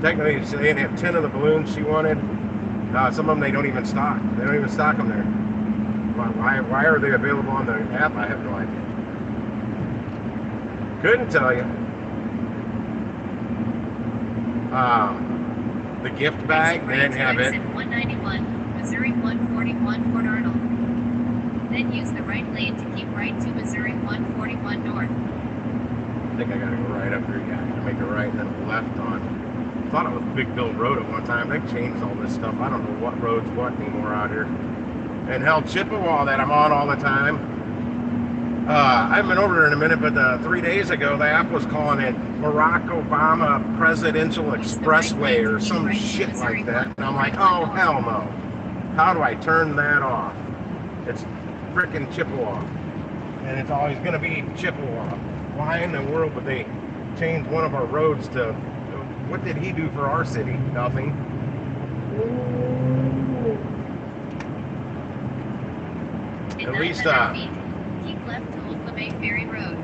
Technically, they didn't have 10 of the balloons she wanted. Some of them they don't even stock. They don't even stock them there. Why are they available on the app? I have no idea. Couldn't tell you. The gift bag, they didn't have it. 191, Missouri 141, Port Arnold. Then use the right lane to keep right to Missouri 141 North. I think I gotta go right up here. Yeah, I gotta make a right and then a left on. I thought it was Big Bill Road at one time. They've changed all this stuff. I don't know what road's what anymore out here. And hell, Chippewa that I'm on all the time. I haven't been over there in a minute, but 3 days ago, the app was calling it Barack Obama Presidential Expressway or some shit like that. And I'm like, oh, hell no. How do I turn that off? It's frickin' Chippewa. And it's always going to be Chippewa. Why in the world would they change one of our roads to... What did he do for our city? Nothing. At least, keep left to Old LeMay Ferry Road.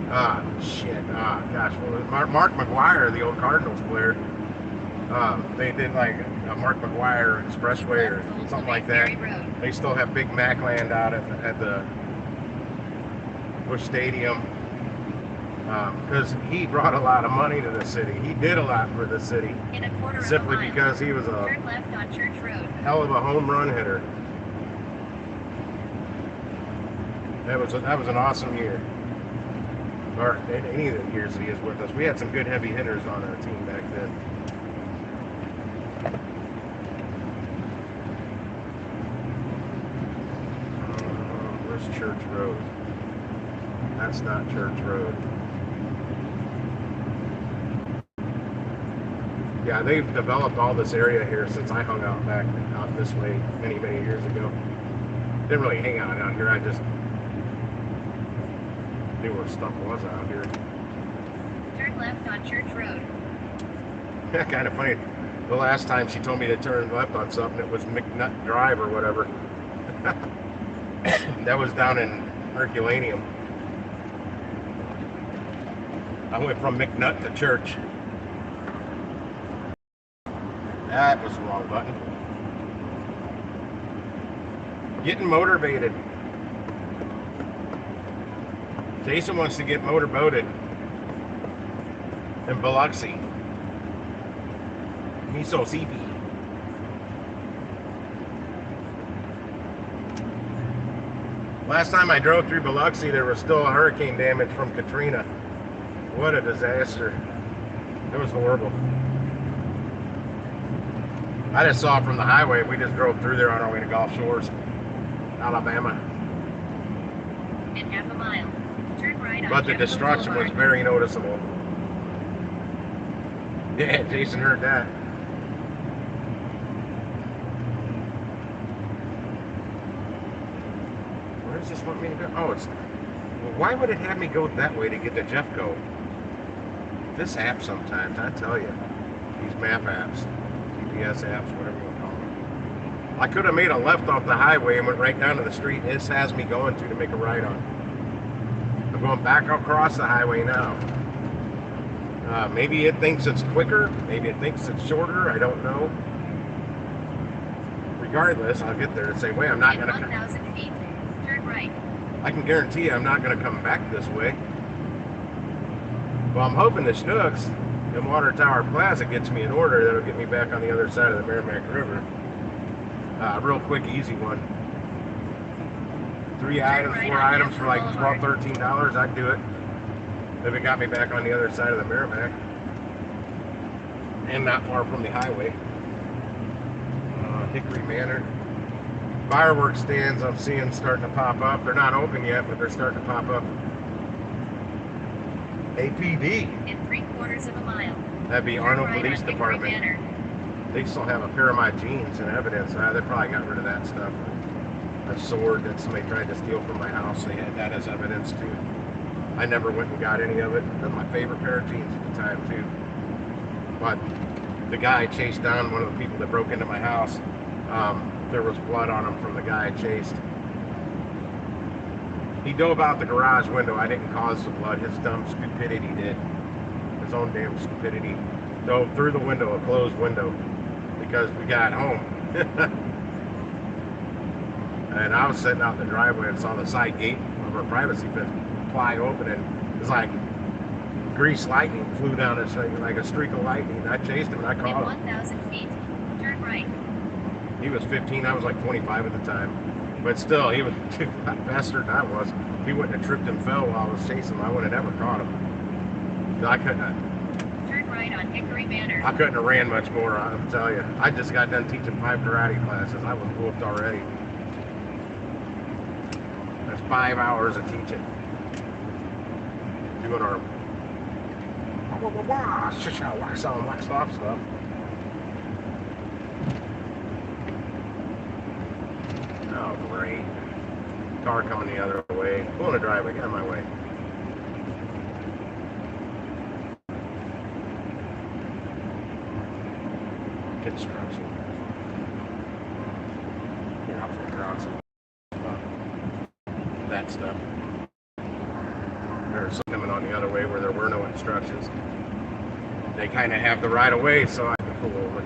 Shit. Gosh. Well, Mark McGuire, the old Cardinals player, They did like a Mark McGuire Expressway or something like that. They still have big Mac land out at the Busch Stadium because he brought a lot of money to the city. He did a lot for the city simply because he was a Turn left on Church Road. hell of a home run hitter. That was an awesome year. Or any of the years that he was with us. We had some good heavy hitters on our team back then. Where's Church Road? That's not Church Road. Yeah, they've developed all this area here since I hung out back out this way many, many years ago. Didn't really hang out here. I just knew where stuff was out here. Turn left on Church Road. Yeah, kind of funny. The last time she told me to turn left on something, it was McNutt Drive or whatever. That was down in Herculaneum. I went from McNutt to church. That was the wrong button. Getting motivated. Jason wants to get motorboated in Biloxi. He's so sleepy. Last time I drove through Biloxi, there was still hurricane damage from Katrina. What a disaster. It was horrible. I just saw it from the highway. We just drove through there on our way to Gulf Shores, Alabama. In half a mile, turn right on But the Jefferson destruction was Boulevard. very noticeable. Yeah, Jason heard that. Where does this want me to go? Oh, it's... Well, why would it have me go that way to get to Jeffco? This app sometimes, I tell you. These map apps, GPS apps, whatever you want to call them. I could have made a left off the highway and went right down to the street this has me going to make a right on. I'm going back across the highway now. Maybe it thinks it's quicker. Maybe it thinks it's shorter. I don't know. Regardless, I'll get there and say, wait, I'm not going to... 1,000 feet, turn right. I can guarantee you I'm not going to come back this way. Well, I'm hoping the Schnucks and Water Tower Plaza gets me in order. That'll get me back on the other side of the Merrimack River. Real quick, easy one. 3 items, 4 items for like $12, $13. I'd do it. If it got me back on the other side of the Merrimack. And not far from the highway. Hickory Manor. Fireworks stands I'm seeing starting to pop up. They're not open yet, but they're starting to pop up. APD. In 3/4 of a mile. That'd be Turn Arnold right Police on Hickory Department. Manor. They still have a pair of my jeans and evidence. They probably got rid of that stuff. A sword that somebody tried to steal from my house. They had that as evidence too. I never went and got any of it. That was my favorite pair of jeans at the time too. But the guy chased down one of the people that broke into my house. There was blood on him from the guy I chased. He dove out the garage window. I didn't cause the blood. His dumb stupidity did. His own damn stupidity. Dove through the window, a closed window, because we got home. And I was sitting out in the driveway and saw the side gate of our privacy fence fly open, and it was like grease lightning flew down it like a streak of lightning. I chased him and I In caught him. 1,000 feet, turn right. He was 15, I was like 25 at the time. But still, he was faster than I was. He wouldn't have tripped and fell while I was chasing him. I wouldn't have ever caught him. I couldn't have, Turn right on Hickory Manor. I couldn't have ran much more, I'll tell you. I just got done teaching 5 karate classes. I was whooped already. That's 5 hours of teaching. Doing our wax on, wax off stuff. Oh, great. Car coming the other way. Pulling the driveway, get out of my way. Construction. Here, I'll figure out some that stuff. There's some coming on the other way where there were no instructions. They kind of have the right of way, so I can pull over.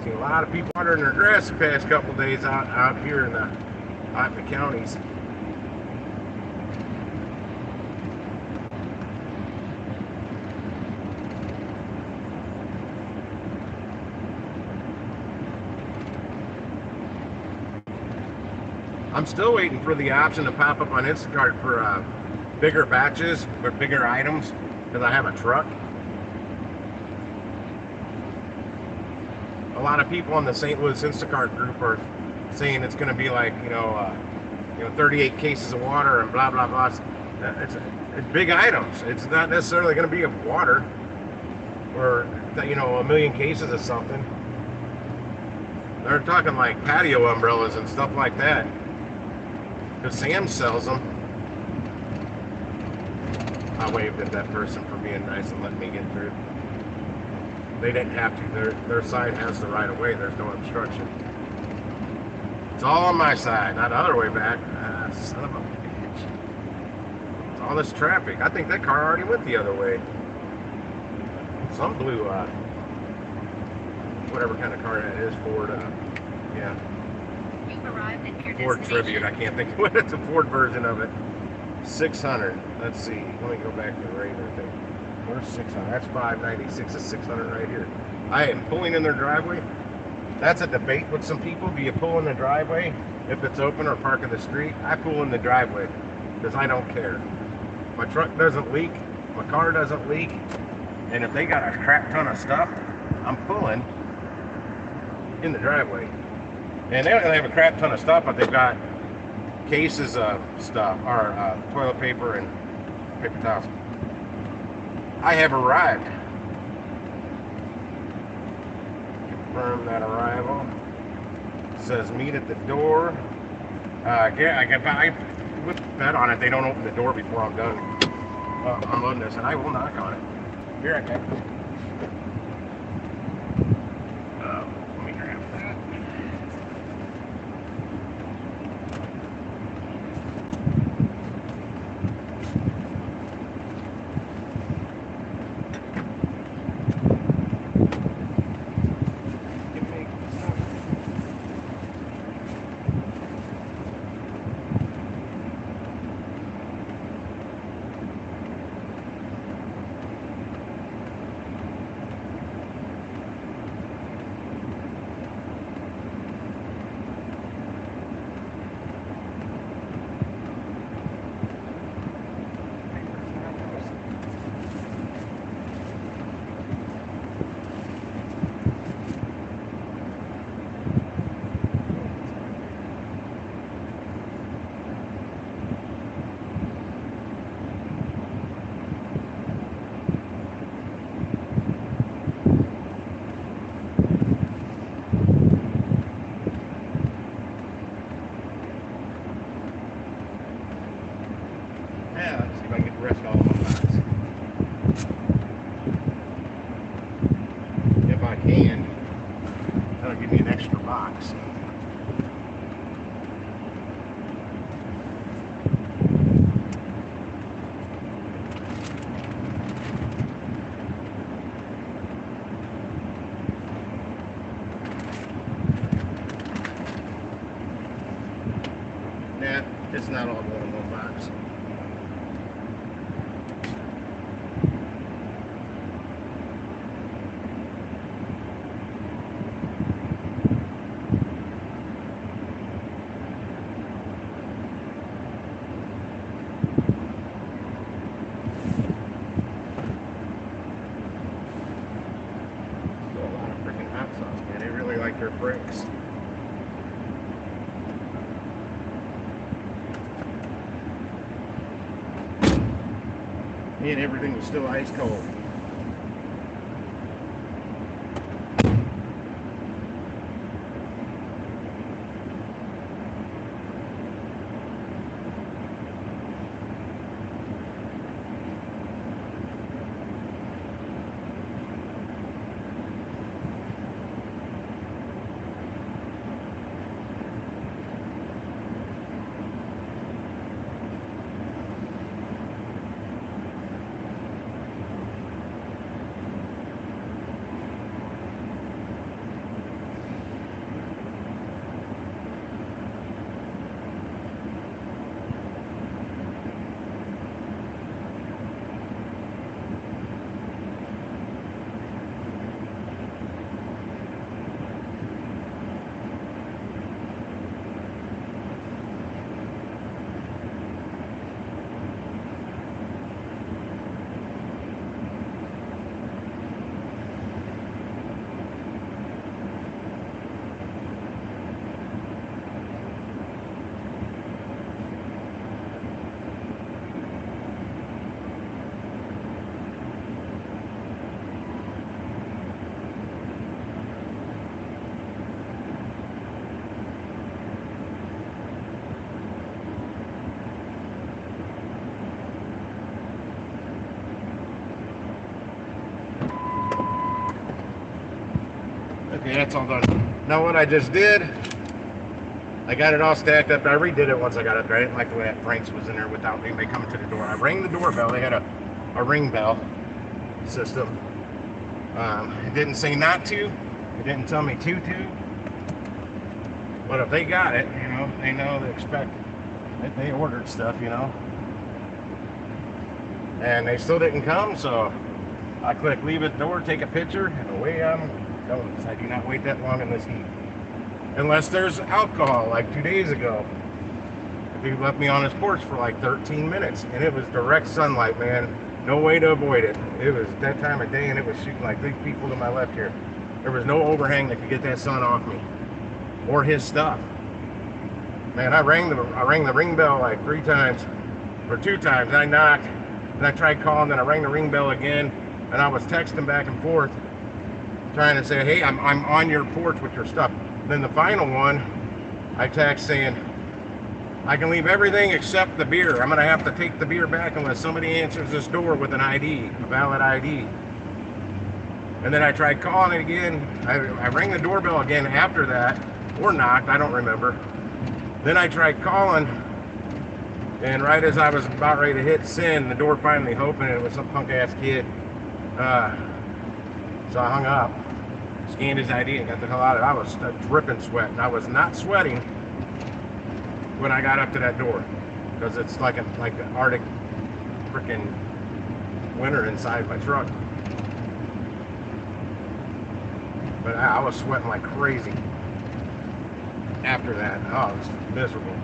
Seen a lot of people watering their grass the past couple days out here in the counties. I'm still waiting for the option to pop up on Instacart for bigger batches or bigger items because I have a truck. A lot of people on the St. Louis Instacart group are saying it's going to be like, 38 cases of water and blah, blah, blah. It's big items. It's not necessarily going to be of water or, a million cases of something. They're talking like patio umbrellas and stuff like that. Because Sam sells them. I waved at that person for being nice and letting me get through. They didn't have to. Their side has the right of way. There's no obstruction. It's all on my side, not the other way back. Son of a bitch. It's all this traffic. I think that car already went the other way. Some blue, whatever kind of car that is, Ford, yeah. You've arrived at your Ford destination. Tribute. I can't think of what it's a Ford version of it. 600. Let's see. Let me go back to the radar thing. Where's 600? That's 596. Is 600 right here. I am pulling in their driveway. That's a debate with some people. Do you pull in the driveway if it's open or park in the street? I pull in the driveway because I don't care. My truck doesn't leak. My car doesn't leak. And if they got a crap ton of stuff, I'm pulling in the driveway. And they don't have a crap ton of stuff, but they've got cases of stuff, or toilet paper and paper towels. I have arrived. Confirm that arrival. It says meet at the door. With bet on it, they don't open the door before I'm done unloading this, and I will knock on it. Here I go. Let me grab that. Yeah, let's see if I can get the rest of all of my box. If I can, that'll give me an extra box. Nah, it's not all going in one box. They really like their bricks. And everything was still ice cold. Okay, that's all done. Now what I just did, I got it all stacked up. I redid it once I got up there. I didn't like the way that Frank's was in there without anybody coming to the door. I rang the doorbell. They had a ring bell system. It didn't say not to. It didn't tell me to. But if they got it, you know, they know they expect it. They ordered stuff, you know. And they still didn't come, so I click leave at the door, take a picture, and away I'm going. I do not wait that long in this heat. Unless there's alcohol, like 2 days ago. He left me on his porch for like 13 minutes, and it was direct sunlight, man. No way to avoid it. It was that time of day, and it was shooting like 3 people to my left here. There was no overhang that could get that sun off me, or his stuff. Man, I rang the ring bell like 3 times, or 2 times. I knocked, and I tried calling, then I rang the ring bell again, and I was texting back and forth, trying to say, hey, I'm on your porch with your stuff. Then the final one, I text saying, I can leave everything except the beer. I'm going to have to take the beer back unless somebody answers this door with an ID, a valid ID. And then I tried calling it again. I rang the doorbell again after that, or knocked, I don't remember. Then I tried calling, and right as I was about ready to hit send, the door finally opened, and it was some punk-ass kid. So I hung up, scanned his ID, and got the hell out of it. I was dripping sweat, and I was not sweating when I got up to that door, because it's like an Arctic freaking winter inside my truck. But I was sweating like crazy after that. Oh, it was miserable.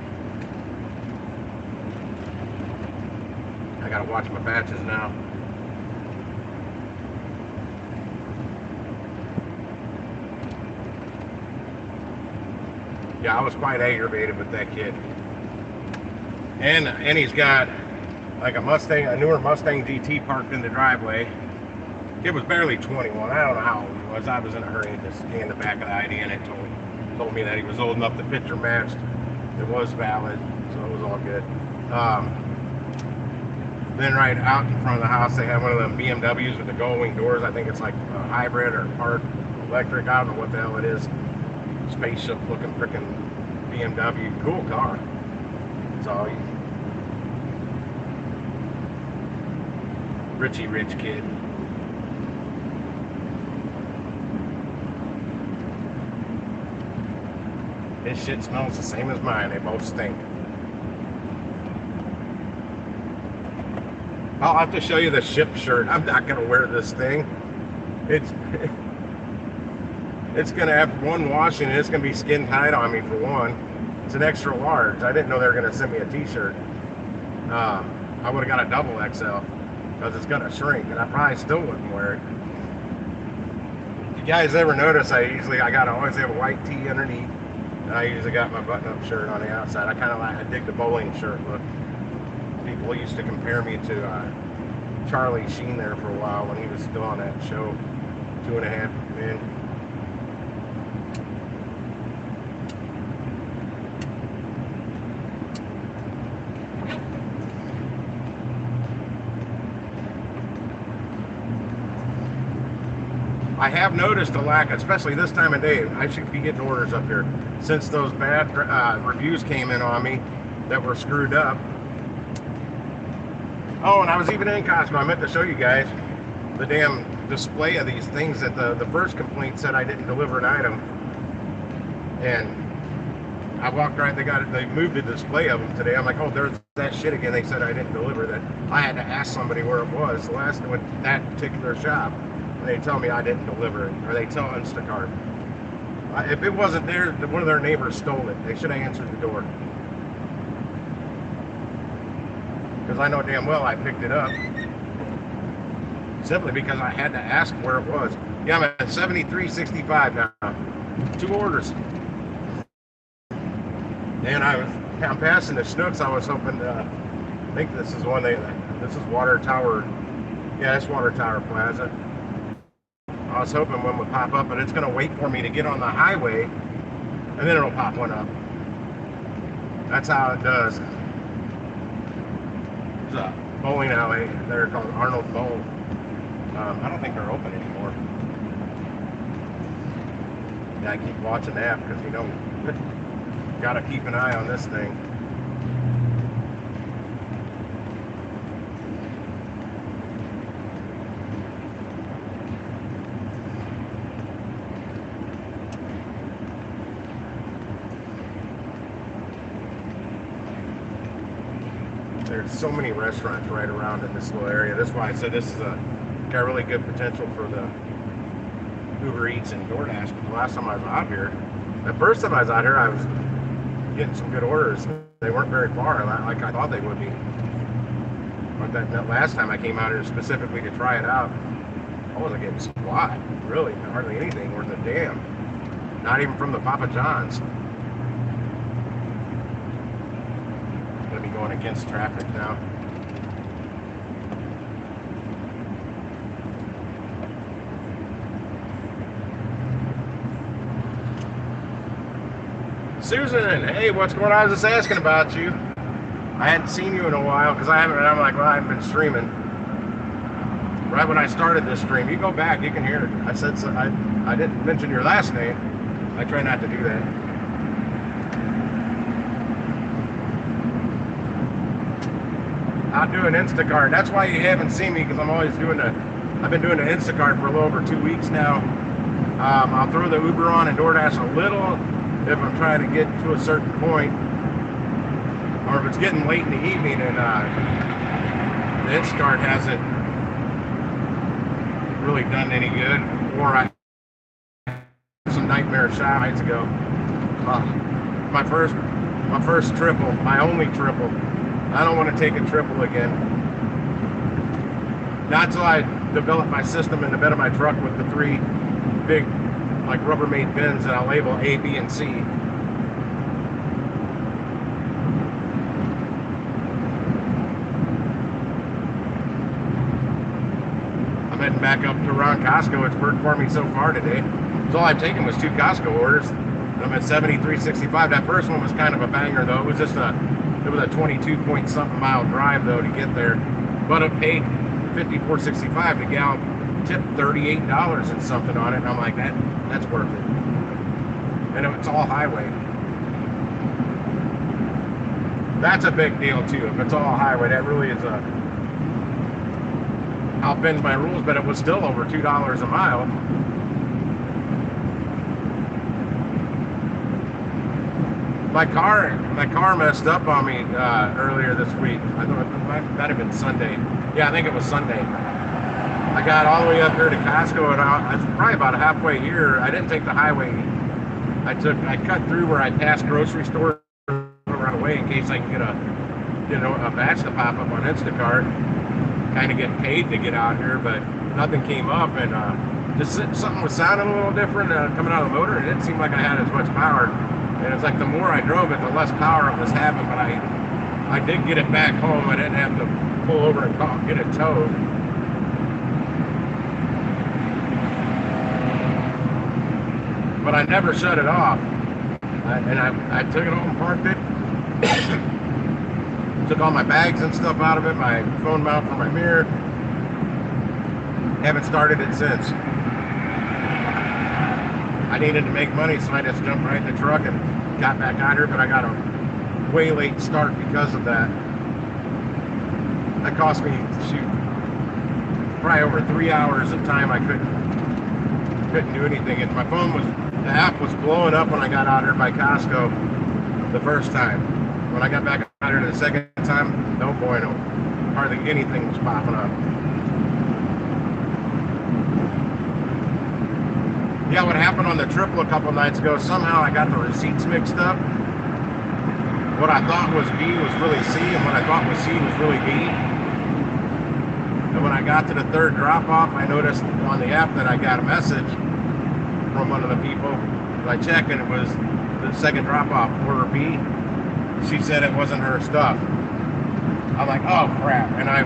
I gotta watch my batches now. Yeah, I was quite aggravated with that kid. And he's got like a newer Mustang GT parked in the driveway. Kid was barely 21. I don't know how old he was. I was in a hurry to scan the back of the ID, and it told me that he was old enough to picture matched. It was valid, so it was all good. Then right out in front of the house, they have one of them BMWs with the gull-wing doors. I think it's like a hybrid or part electric. I don't know what the hell it is. Spaceship looking freaking BMW. Cool car. So Richie rich kid. His shit smells the same as mine. They both stink. I'll have to show you the ship shirt. I'm not gonna wear this thing. It's gonna have one wash and it's gonna be skin tight on me for one. It's an extra large. I didn't know they were gonna send me a t-shirt. I would have got a double XL because it's gonna shrink, and I probably still wouldn't wear it. If you guys ever notice, I always have a white tee underneath. And I usually got my button-up shirt on the outside. I dig the bowling shirt look. People used to compare me to Charlie Sheen there for a while when he was still on that show, 2.5 Men. I have noticed a lack, especially this time of day. I should be getting orders up here since those bad reviews came in on me that were screwed up. Oh, and I was even in Costco. I meant to show you guys the damn display of these things that the first complaint said I didn't deliver an item. And I walked right, they moved the display of them today. I'm like, oh, there's that shit again. They said I didn't deliver that. I had to ask somebody where it was. The last one, that particular shop. They tell me I didn't deliver it, or they tell Instacart. If it wasn't there, one of their neighbors stole it. They should have answered the door. Because I know damn well I picked it up. Simply because I had to ask where it was. Yeah, I'm at 73.65 now. 2 orders. And I'm passing the Schnucks. I was hoping I think this is this is Water Tower. Yeah, it's Water Tower Plaza. I was hoping one would pop up, but it's going to wait for me to get on the highway, and then it'll pop one up. That's how it does. There's a bowling alley there called Arnold Bowl. I don't think they're open anymore. I keep watching that because you know, gotta keep an eye on this thing. There's so many restaurants right around in this little area. That's why I said this is got really good potential for the Uber Eats and DoorDash. But the last time I was out here, the first time I was out here, I was getting some good orders. They weren't very far, like I thought they would be. But that last time I came out here specifically to try it out, I wasn't getting squat, really, hardly anything worth a damn. Not even from the Papa John's. Gonna be going against traffic now. Susan, hey, what's going on? I was just asking about you. I hadn't seen you in a while because I'm like, well, I haven't been streaming. Right when I started this stream, you go back, you can hear it. I said so, I didn't mention your last name. I try not to do that. I'll do an Instacart. That's why you haven't seen me, because I'm always doing I've been doing an Instacart for a little over 2 weeks now. I'll throw the Uber on and DoorDash a little if I'm trying to get to a certain point, or if it's getting late in the evening and the Instacart hasn't really done any good, or I some nightmare shot nights ago. My first triple, my only triple. I don't want to take a triple again. Not till I develop my system in the bed of my truck with the 3 big, like Rubbermaid bins that I'll label A, B, and C. I'm heading back up to around Costco. It's worked for me so far today. So all I've taken was 2 Costco orders. I'm at 73.65. That first one was kind of a banger though. It was just a 22 point something mile drive though to get there. But it paid $54.65. The gal tipped $38 and something on it. And I'm like, that's worth it. And it's all highway. That's a big deal too. If it's all highway, that really is I'll bend my rules, but it was still over $2 a mile. My car messed up on me earlier this week. I thought it might have been Sunday. Yeah, I think it was Sunday. I got all the way up here to Costco, and I was probably about halfway here. I didn't take the highway. I cut through where I passed grocery stores around the way in case I can get a batch to pop up on Instacart. Kind of getting paid to get out here, but nothing came up, and just something was sounding a little different coming out of the motor. And it didn't seem like I had as much power. And it's like the more I drove it, the less power it was having. But I did get it back home. I didn't have to pull over and get it towed. But I never shut it off. I took it home, parked it, took all my bags and stuff out of it, my phone mount for my mirror. Haven't started it since. I needed to make money, so I just jumped right in the truck and got back out here, but I got a way late start because of that. That cost me, probably over 3 hours of time I couldn't do anything. And my phone the app was blowing up when I got out here by Costco the first time. When I got back out here the second time, no bueno. Hardly anything was popping up. Yeah, what happened on the triple a couple nights ago, somehow I got the receipts mixed up. What I thought was B was really C, and what I thought was C was really B. And when I got to the third drop-off, I noticed on the app that I got a message from one of the people. I checked, and it was the second drop-off, order B. She said it wasn't her stuff. I'm like, oh, crap. And I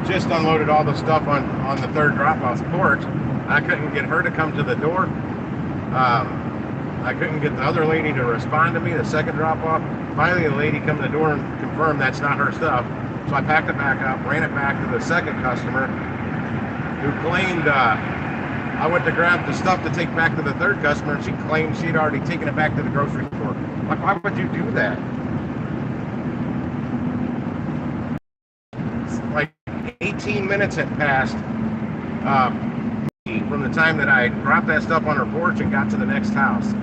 just unloaded all the stuff on the third drop-off porch. I couldn't get her to come to the door. I couldn't get the other lady to respond to me, the second drop-off. Finally, the lady come to the door and confirmed that's not her stuff. So I packed it back up, ran it back to the second customer who claimed I went to grab the stuff to take back to the third customer, and she claimed she'd already taken it back to the grocery store. Like, why would you do that? It's like 18 minutes had passed from the time that I dropped that stuff on her porch and got to the next house.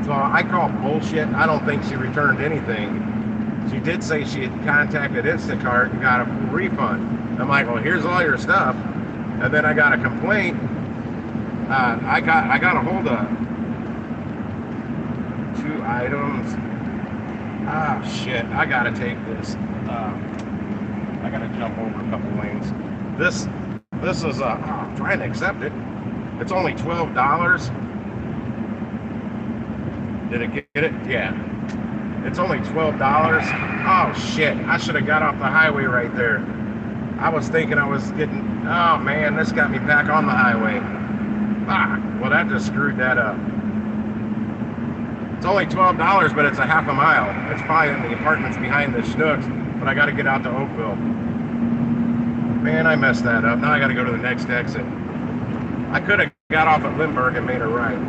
So I call bullshit. I don't think she returned anything. She did say she had contacted Instacart and got a refund. I'm like, well, here's all your stuff. And then I got a complaint. I got a hold of 2 items. Ah, shit. I gotta take this. I gotta jump over a couple lanes. This is I'm trying to accept it. It's only $12. Did it get it? Yeah. It's only $12. Oh shit! I should have got off the highway right there. I was thinking I was getting. Oh man, this got me back on the highway. Ah, well that just screwed that up. It's only $12, but it's a half a mile. It's probably in the apartments behind the Schnooks, but I got to get out to Oakville. Man, I messed that up. Now I got to go to the next exit. I could have got off at Lindbergh and made a right.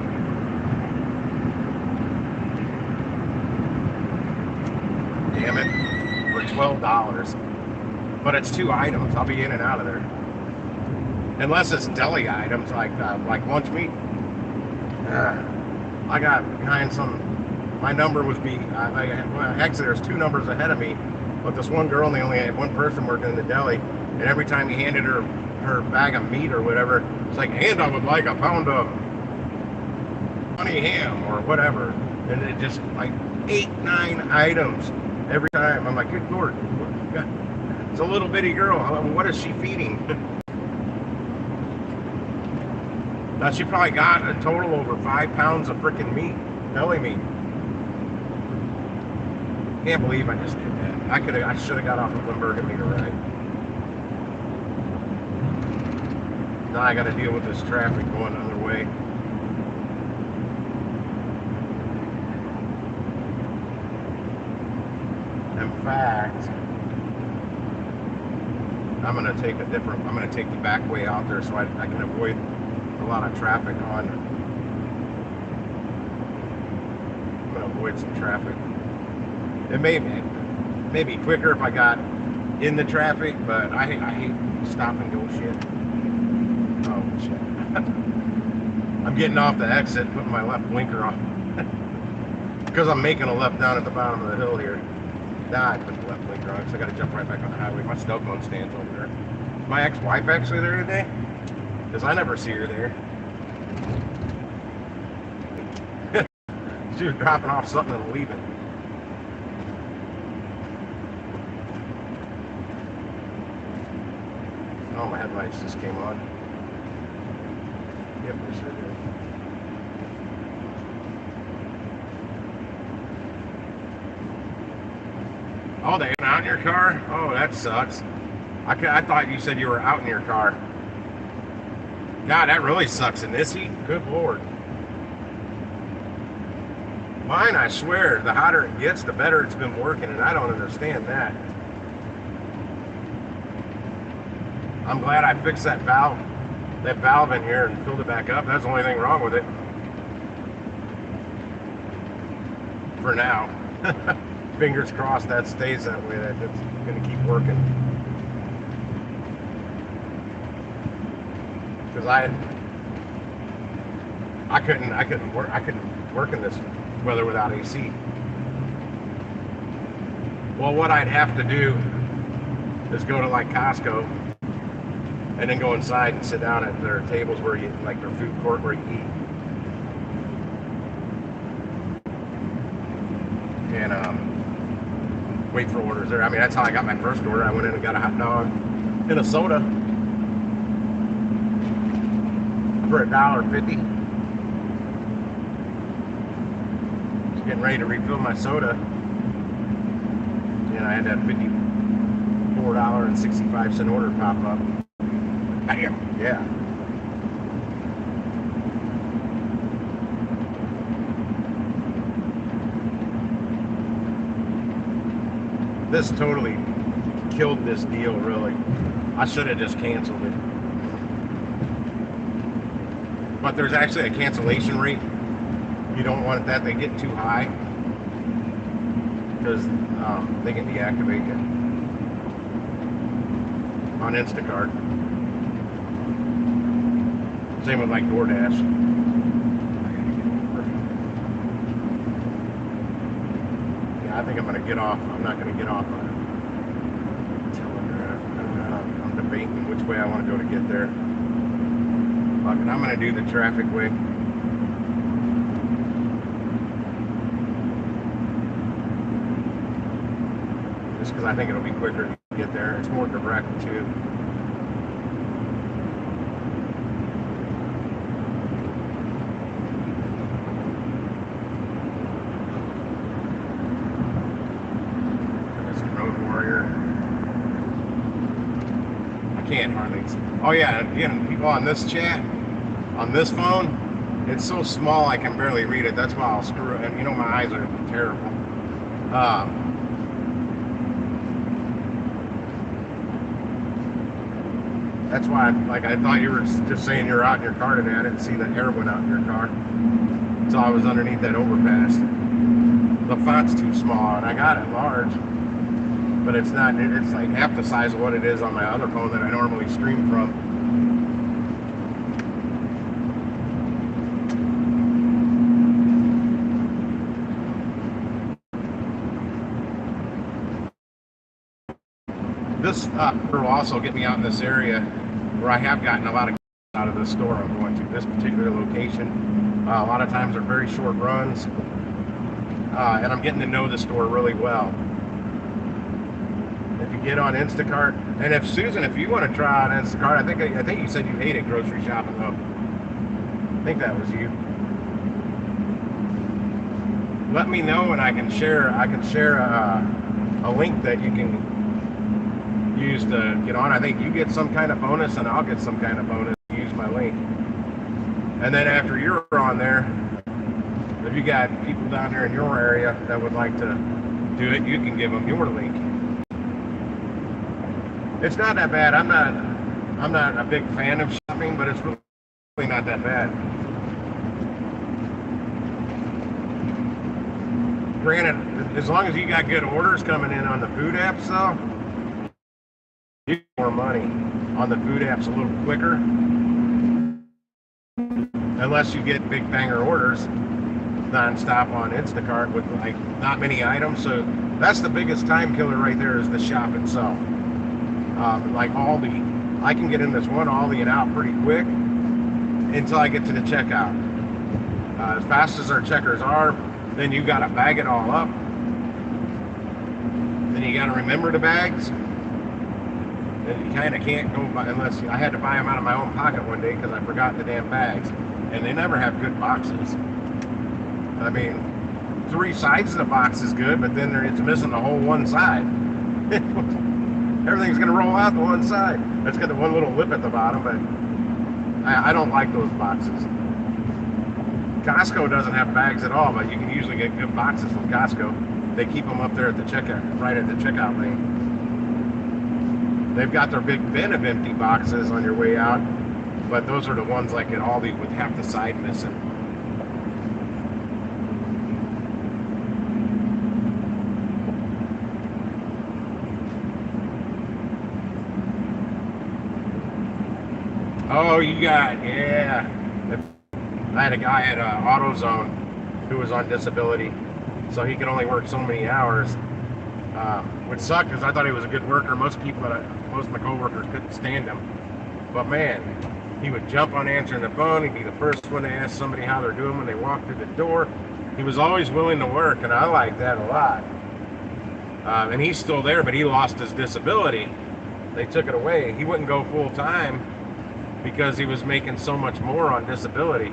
Damn it, for $12. But it's 2 items. I'll be in and out of there. Unless it's deli items like lunch meat. I got behind some. My number was actually there's 2 numbers ahead of me, but this one girl and they only had 1 person working in the deli, and every time he handed her her bag of meat or whatever, it's like, and I would like a pound of honey ham or whatever, and it just like 8, 9 items every time. I'm like, good Lord, it's a little bitty girl. What is she feeding? Now she probably got a total over 5 pounds of freaking meat, deli meat. Can't believe I just did that. I should have got off of Lindbergh and made a ride. Now I got to deal with this traffic going the other way. In fact, I'm going to take the back way out there so I can avoid a lot of traffic on. I'm going to avoid some traffic. It may be quicker if I got in the traffic, but I hate stop and go shit. Oh shit. I'm getting off the exit, putting my left blinker on. Because I'm making a left down at the bottom of the hill here. Nah, I put the left blinker on because I got to jump right back on the highway. My snow cone stands over there. Is my ex-wife actually there today? Because I never see her there. She was dropping off something and leaving. Oh, my headlights just came on. Yep, they sure did. Oh, they went out in your car? Oh, that sucks. I thought you said you were out in your car. God, that really sucks in this heat. Good Lord. Mine, I swear, the hotter it gets, the better it's been working, and I don't understand that. I'm glad I fixed that valve in here and filled it back up. That's the only thing wrong with it. For now. Fingers crossed that stays that way, that it's going to keep working. Because I couldn't work in this weather without AC. Well, what I'd have to do is go to like Costco and then go inside and sit down at their tables where you, like their food court where you eat. And wait for orders there. I mean, that's how I got my first order. I went in and got a hot dog and a soda for $1.50. Just getting ready to refill my soda. And I had that $54.65 order pop up. Bam! Yeah. This totally killed this deal, really. I should have just canceled it. but there's actually a cancellation rate. You don't want that to get too high because they can deactivate you on Instacart. Same with like DoorDash. Yeah, I think I'm gonna get off. I'm not gonna get off. I'm debating which way I want to go to get there. Fuck it, I'm gonna do the traffic way. Just because I think it'll be quicker to get there. It's more direct too. There's a road warrior. I can't hardly. Oh yeah, again, people on this chat, on this phone, it's so small I can barely read it. That's why I'll screw it. And you know my eyes are terrible. That's why, like, I thought you were just saying you're out in your car today. I didn't see the air went out in your car. So I was underneath that overpass. The font's too small, and I got it large, but it's not. It's like half the size of what it is on my other phone that I normally stream from. This will also get me out in this area where I have gotten a lot of out of the store I'm going to. This particular location, a lot of times are very short runs, and I'm getting to know the store really well. If you get on Instacart, and if Susan, if you want to try out Instacart, I think you said you hated grocery shopping though. I think that was you. Let me know, and I can share a link that you can use to get on. I think you get some kind of bonus and I'll get some kind of bonus to use my link. And then after you're on there, if you got people down there in your area that would like to do it, you can give them your link. It's not that bad. I'm not a big fan of shopping, but it's really not that bad. Granted, as long as you got good orders coming in on the food apps though, you get more money on the food apps a little quicker, unless you get big banger orders non-stop on Instacart with like not many items. So that's the biggest time killer right there, is the shop itself. Like Aldi, I can get in this one Aldi and out pretty quick until I get to the checkout. As fast as our checkers are, then you got to bag it all up. Then you got to remember the bags. And you kind of can't go by, unless I had to buy them out of my own pocket one day because I forgot the damn bags, and they never have good boxes. I mean, 3 sides of the box is good, but then it's missing the whole one side. Everything's gonna roll out the one side. It's got the one little lip at the bottom, but I don't like those boxes. Costco doesn't have bags at all, but you can usually get good boxes from Costco. They keep them up there at the checkout, right at the checkout lane. They've got their big bin of empty boxes on your way out, but those are the ones like at Aldi with half the side missing. Oh, you got, yeah. I had a guy at AutoZone who was on disability, so he could only work so many hours, which sucked because I thought he was a good worker. Most of my coworkers couldn't stand him, but man, he would jump on answering the phone. He'd be the first one to ask somebody how they're doing when they walk through the door. He was always willing to work, and I like that a lot. And he's still there, but he lost his disability. They took it away. He wouldn't go full time because he was making so much more on disability.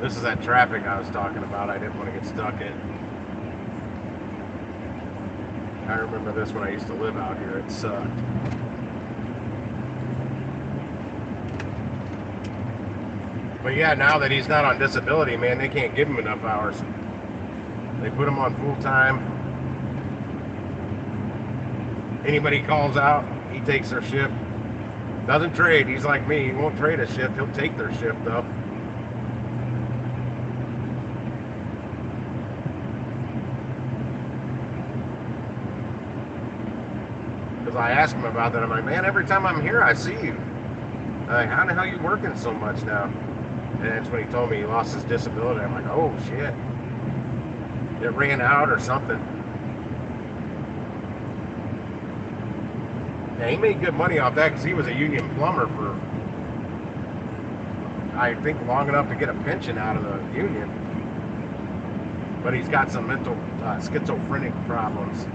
This is that traffic I was talking about. I didn't want to get stuck in. I remember this when I used to live out here. It sucked. But yeah, now that he's not on disability, man, they can't give him enough hours. They put him on full time. Anybody calls out, he takes their shift. Doesn't trade. He's like me. He won't trade a shift. He'll take their shift up. Because I asked him about that. I'm like, man, every time I'm here, I see you. Like, how the hell are you working so much now? And that's when he told me he lost his disability. I'm like, oh, shit. It ran out or something. Yeah, he made good money off that because he was a union plumber for, I think, long enough to get a pension out of the union. But he's got some mental schizophrenic problems.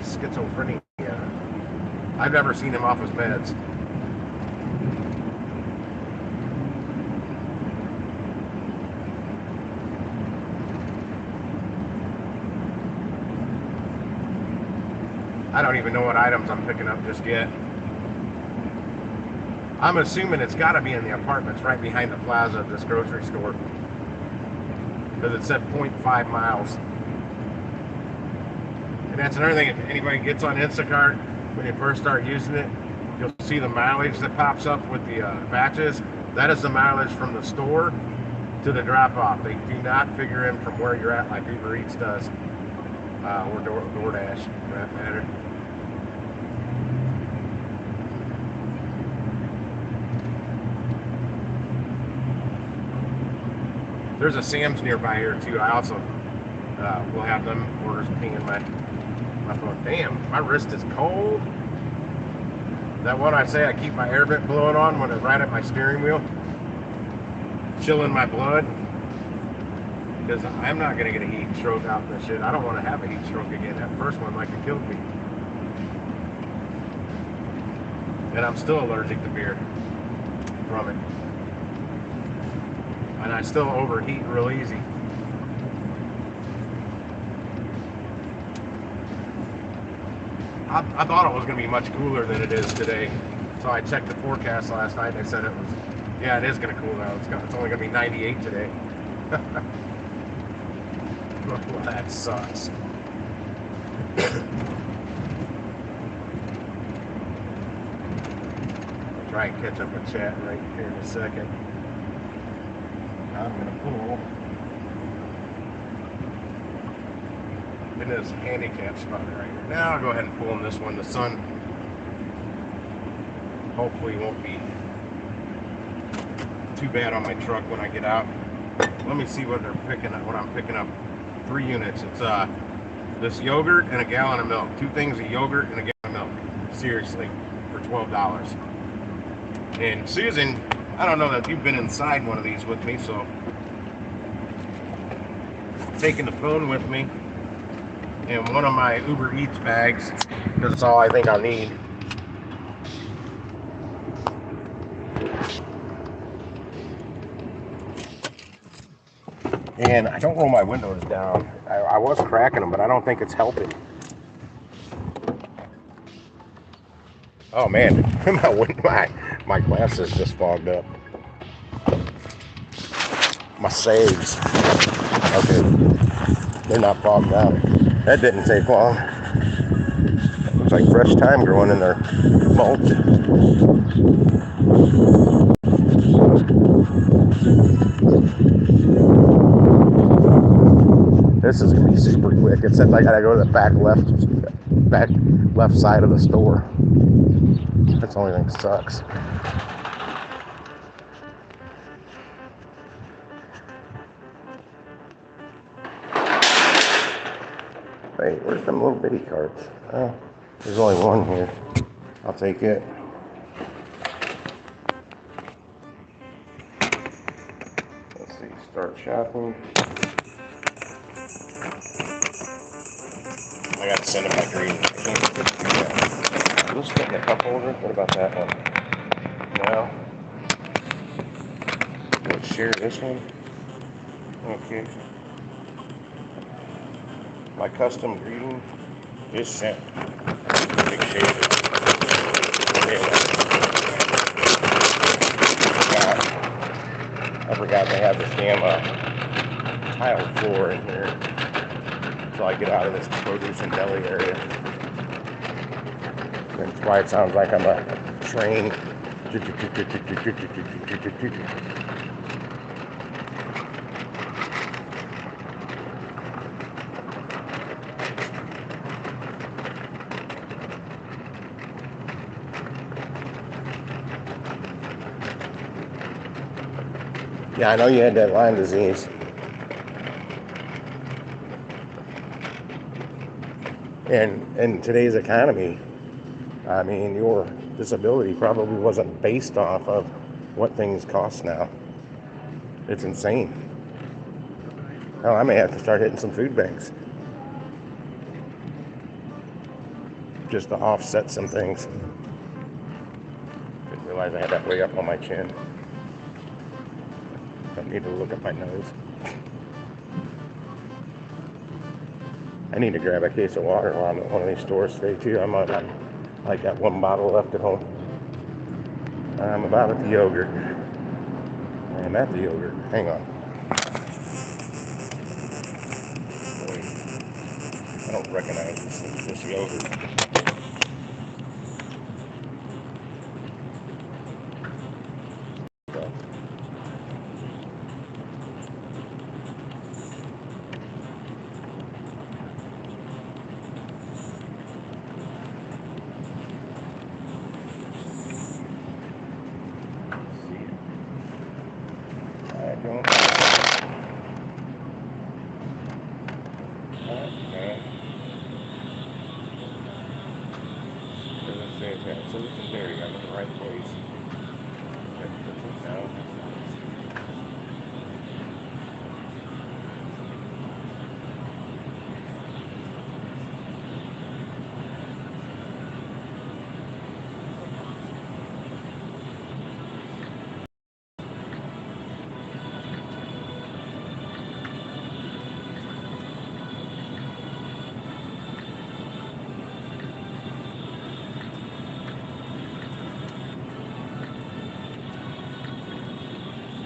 Schizophrenia. I've never seen him off his meds. I don't even know what items I'm picking up just yet. I'm assuming it's got to be in the apartments right behind the plaza of this grocery store. Because it said 0.5 miles. And that's another thing, if anybody gets on Instacart, when you first start using it, you'll see the mileage that pops up with the batches. That is the mileage from the store to the drop-off. They do not figure in from where you're at like Uber Eats does. Or DoorDash, for that matter. There's a Sam's nearby here too. I also will have them orders pinging my phone. Damn, my wrist is cold. That one I say I keep my air vent blowing on when I'm right at my steering wheel, chilling my blood. Because I'm not going to get a heat stroke out of this shit. I don't want to have a heat stroke again. That first one like it killed me. And I'm still allergic to beer from it. And I still overheat real easy. I thought it was going to be much cooler than it is today. So I checked the forecast last night and they said it was, yeah, it is going to cool down. It's only going to be 98 today. Well, that sucks. I'll try and catch up with chat right here in a second. I'm going to pull in this handicap spot right here. Now I'll go ahead and pull in this one. The sun hopefully won't be too bad on my truck when I get out. Let me see what they're picking up. What I'm picking up. 3 units. It's this yogurt and a gallon of milk. 2 things of yogurt and a gallon of milk. Seriously, for $12. And Susan, I don't know that you've been inside one of these with me, so taking the phone with me and one of my Uber Eats bags because it's all I think I'll need. And I don't roll my windows down. I was cracking them, but I don't think it's helping. Oh man, my glasses just fogged up. My saves. Okay, they're not fogged out. That didn't take long. Looks like fresh thyme growing in their mulch. This is gonna be super quick, except I gotta go to the back left side of the store. That's the only thing that sucks. Wait, where's them little bitty carts? Oh, there's only one here. I'll take it. Let's see, start shopping. I got to send him my green. I can't get this green out. Let's get in the cup holder. What about that one? No. Let's share this one. Okay. My custom greeting is sent. Big shaver. I forgot they have this damn tile floor in here. So I get out of this produce and deli area. That's why it sounds like I'm a train. Yeah, I know you had that Lyme disease. And in today's economy, I mean, your disability probably wasn't based off of what things cost now. It's insane. Hell, I may have to start hitting some food banks just to offset some things. Didn't realize I had that way up on my chin. I need to look at my nose. I need to grab a case of water while I'm at one of these stores today too. I'm on like got one bottle left at home. I'm about at the yogurt. I'm at the yogurt. Hang on. Wait. I don't recognize this yogurt. So. So this is there, I'm in the right place.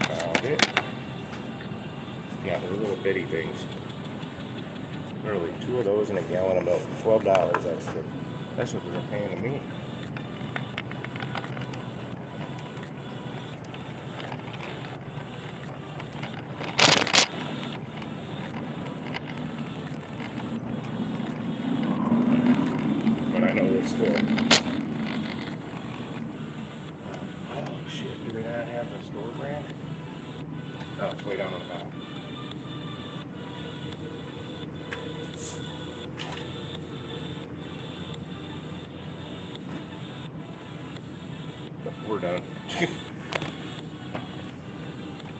Found it. Yeah, they're little bitty things. Literally 2 of those and a gallon of milk. $12. That's what they're paying to me. But I know they're still. Oh shit, do they not have the store brand? Oh, it's way down on the bottom. But we're done.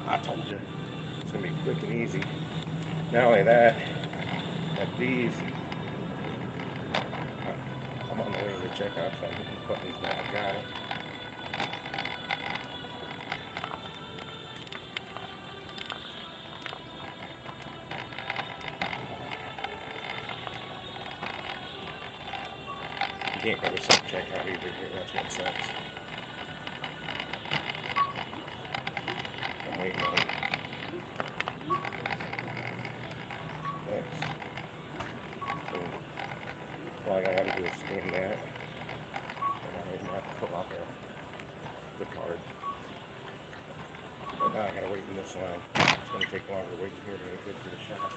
I told you. It's going to be quick and easy. Not only that, at these, I'm on the way to the checkout, so I'm hitting the buttons now. I got it. You can't go to self-checkout either here. That's what sucks. I'm waiting on it. Thanks. So, all I gotta do is scan that. And I didn't have to pull out the card. But now I gotta wait in this line. It's gonna take longer waiting here to get to the shop.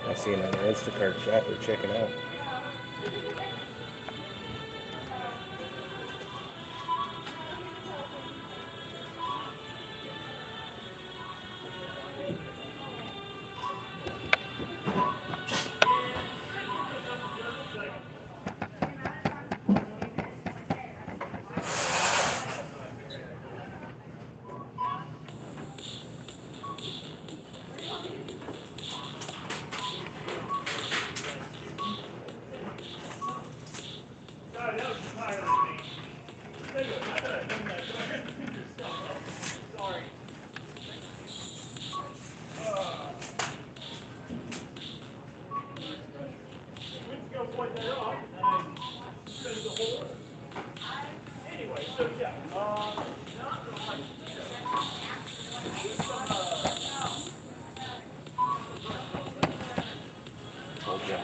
I see another Instacart shopper checking out. Told ya.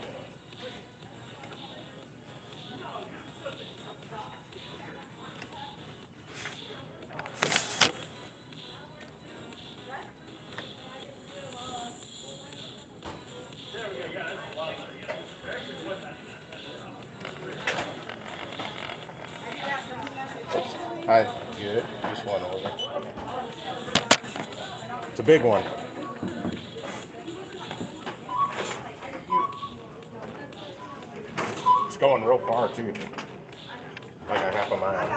I get it. Just one order. It's a big one. It's going real far too. Like a half a mile.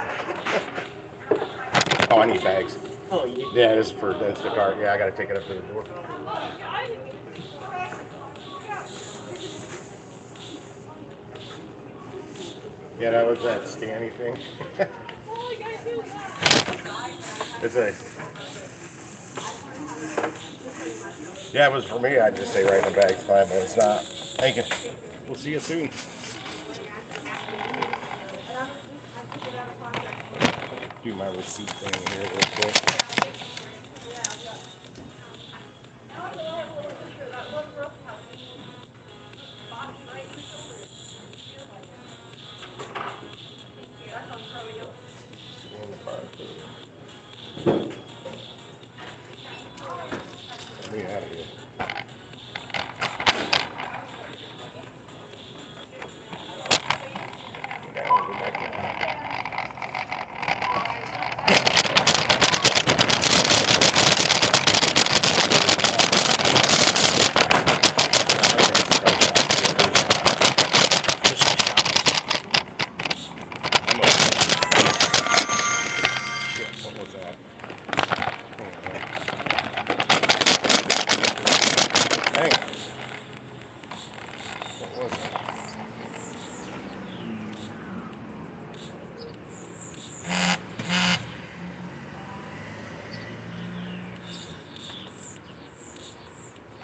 Oh, I need bags. Oh, you. Yeah, this is for the Instacart. Yeah, I gotta take it up to the door. Yeah, that was that Stanny thing. It's a. Yeah, it was for me. I'd just say right in the bag's fine, but it's not. Thank you. We'll see you soon. Do my receipt thing here real quick. In the barcode. Get me out of here. Down, go back down.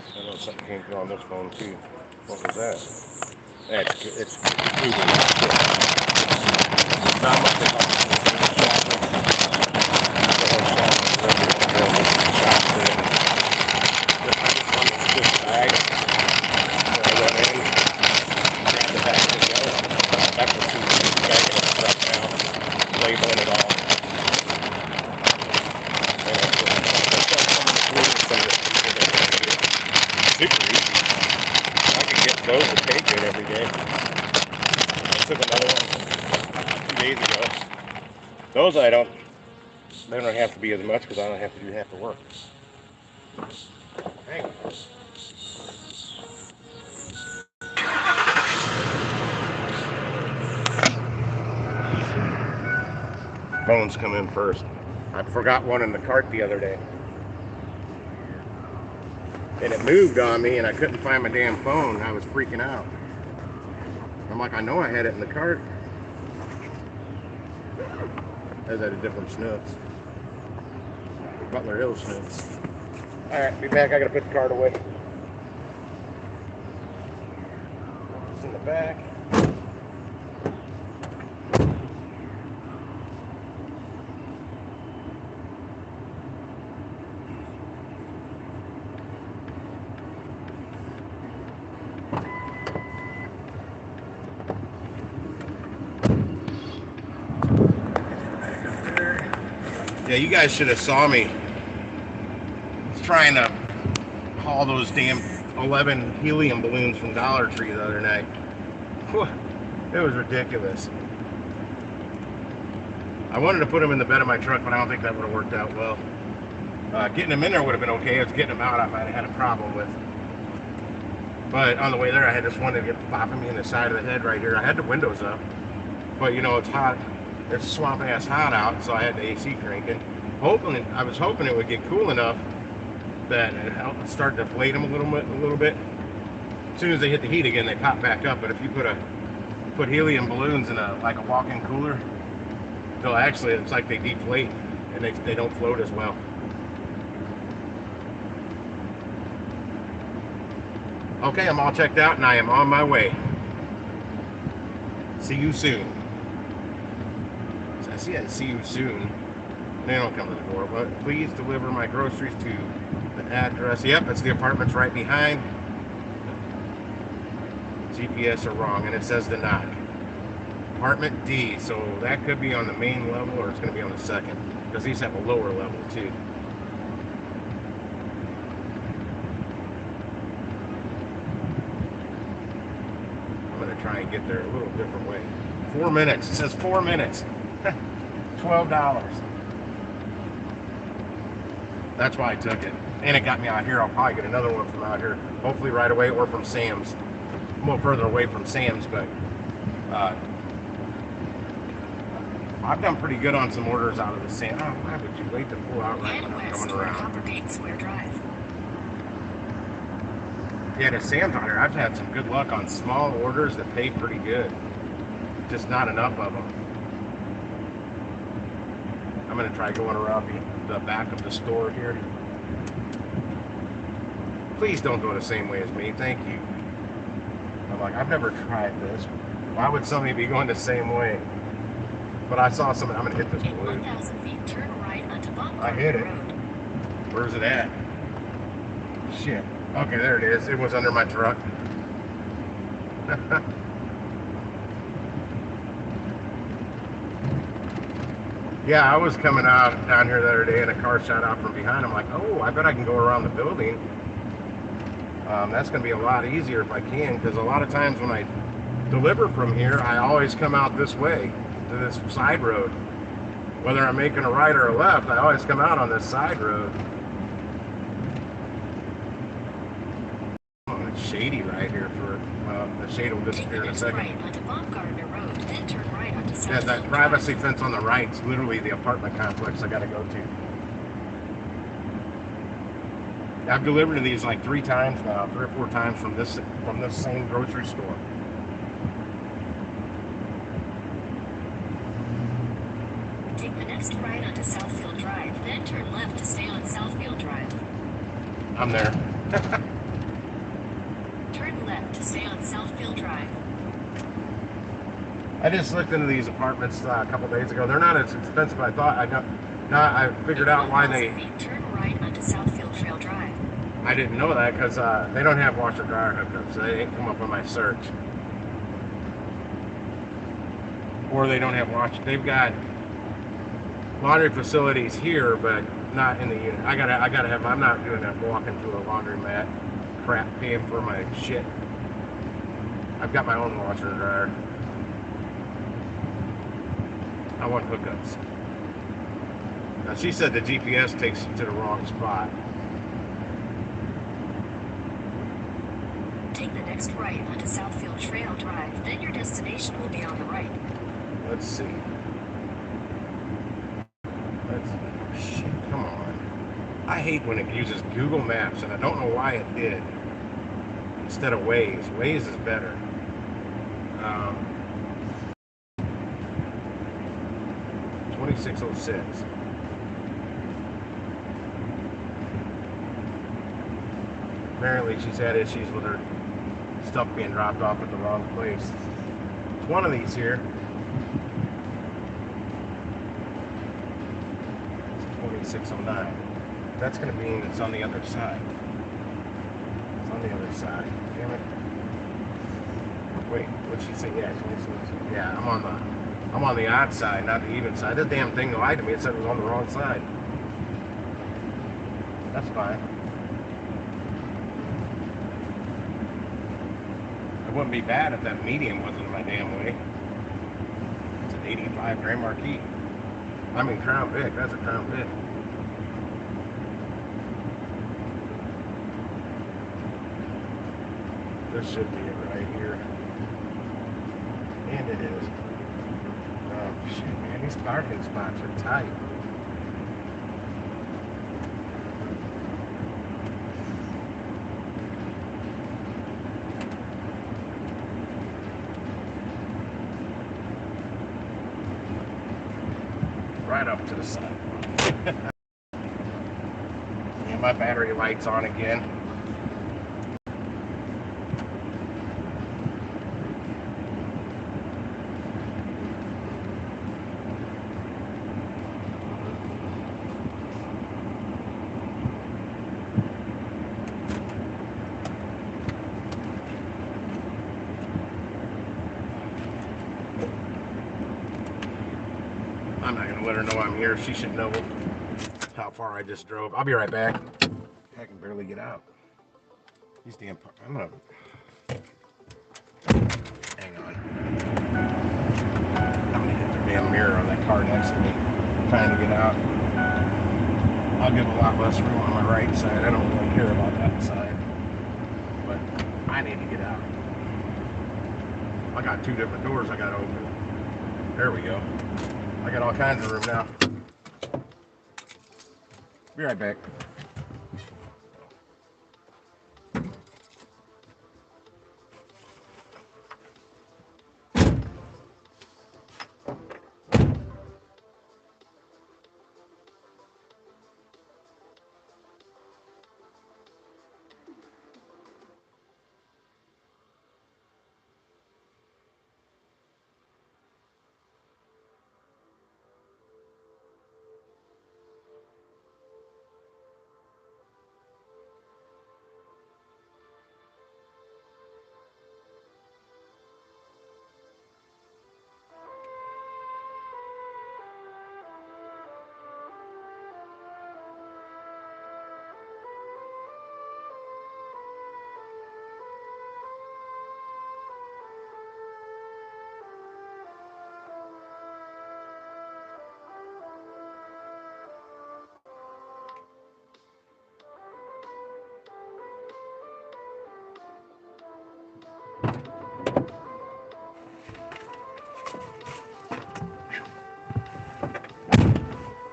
I know something came through on this phone too. What was that? It's Uber. Not much of a labeling it all. Super easy. I could get those to take it every day. I took another one 2 days ago. Those they don't have to be as much because I don't have to do half the work. Dang. Phones come in first. I forgot one in the cart the other day. And it moved on me and I couldn't find my damn phone. I was freaking out. I'm like, I know I had it in the cart. I was at a different Snooks. Butler Hill Snooks. Alright, be back. I gotta put the cart away. It's in the back. Yeah, you guys should have saw me trying to haul those damn 11 helium balloons from Dollar Tree the other night. Whew, it was ridiculous. I wanted to put them in the bed of my truck, but I don't think that would have worked out well. Getting them in there would have been okay. It's getting them out I might have had a problem with. But on the way there, I had this one that kept bopping me in the side of the head right here. I had the windows up, but you know, it's hot. It's swamp ass hot out, so I had the AC cranking. I was hoping it would get cool enough that it would start to deflate them a little bit. As soon as they hit the heat again, they pop back up. But if you put helium balloons in a walk-in cooler, they'll actually, it's like they deflate and they don't float as well. Okay, I'm all checked out and I am on my way. See you soon. I see you soon. They don't come to the door, but please deliver my groceries to the address. Yep, it's the apartments right behind. GPS are wrong, and it says the knock. Apartment D, so that could be on the main level or it's going to be on the second, because these have a lower level too. I'm going to try and get there a little different way. 4 minutes. It says 4 minutes. $12. That's why I took it. And it got me out here. I'll probably get another one from out here. Hopefully right away or from Sam's. I'm a little further away from Sam's, but I've done pretty good on some orders out of the Sam's. Oh, why would you wait to pull out right when I'm coming around? Square Drive. Yeah, the Sam's out here, I've had some good luck on small orders that pay pretty good. Just not enough of them. I'm going to try going around the back of the store here. Please don't go the same way as me. Thank you. I'm like, I've never tried this. Why would somebody be going the same way? But I saw somebody. I'm going to hit this In blue. 1,000 feet, turn right onto I hit it. Road. Where's it at? Shit. Okay, there it is. It was under my truck. Yeah, I was coming out down here the other day and a car shot out from behind. I'm like, oh, I bet I can go around the building. That's going to be a lot easier if I can, because a lot of times when I deliver from here, I always come out this way to this side road. Whether I'm making a right or a left, I always come out on this side road. Oh, it's shady right here for, the shade will disappear in a second. Right onto Baumgartner Road, then turn right onto South Yeah, that Field privacy Drive. fence on the right is literally the apartment complex I got to go to. I've delivered to these like 3 times now, 3 or 4 times from this same grocery store. Take the next right onto Southfield Drive, then turn left to stay on Southfield Drive. I'm there. Turn left to stay on Southfield Drive. I just looked into these apartments a couple days ago. They're not as expensive as I thought. I figured out why they. Turn right onto Southfield Trail Drive. I didn't know that because they don't have washer dryer hookups. So they didn't come up on my search. Or they don't have wash. They've got laundry facilities here, but not in the unit. I gotta have. I'm not doing that walking to a laundromat, crap, paying for my shit. I've got my own washer and dryer. I want hookups. Now she said the GPS takes you to the wrong spot. Take the next right onto Southfield Trail Drive, then your destination will be on the right. Let's see. Shit, come on. I hate when it uses Google Maps, and I don't know why it did. Instead of Waze. Waze is better. 2606. Apparently she's had issues with her stuff being dropped off at the wrong place. It's one of these here. 2609. That's going to mean it's on the other side. It's on the other side. Damn it. Wait, what'd she say? Yeah, 2609. Yeah, I'm on the odd side, not the even side. That damn thing lied to me. It said it was on the wrong side. That's fine. It wouldn't be bad if that medium wasn't in my damn way. It's an 85 Grand Marquis. I mean Crown Vic. That's a Crown Vic. This should be it right here. And it is. Oh shit, man. These parking spots are tight. Right up to the side. And my battery light's on again. let her know I'm here. She should know how far I just drove. I'll be right back. I can barely get out. These damn. I'm gonna hang on. I'm gonna hit the damn mirror on that car next to me, trying to get out. I'll give a lot less room on my right side. I don't really care about that side, but I need to get out. I got two different doors I gotta open. There we go. I got all kinds of room now. Be right back.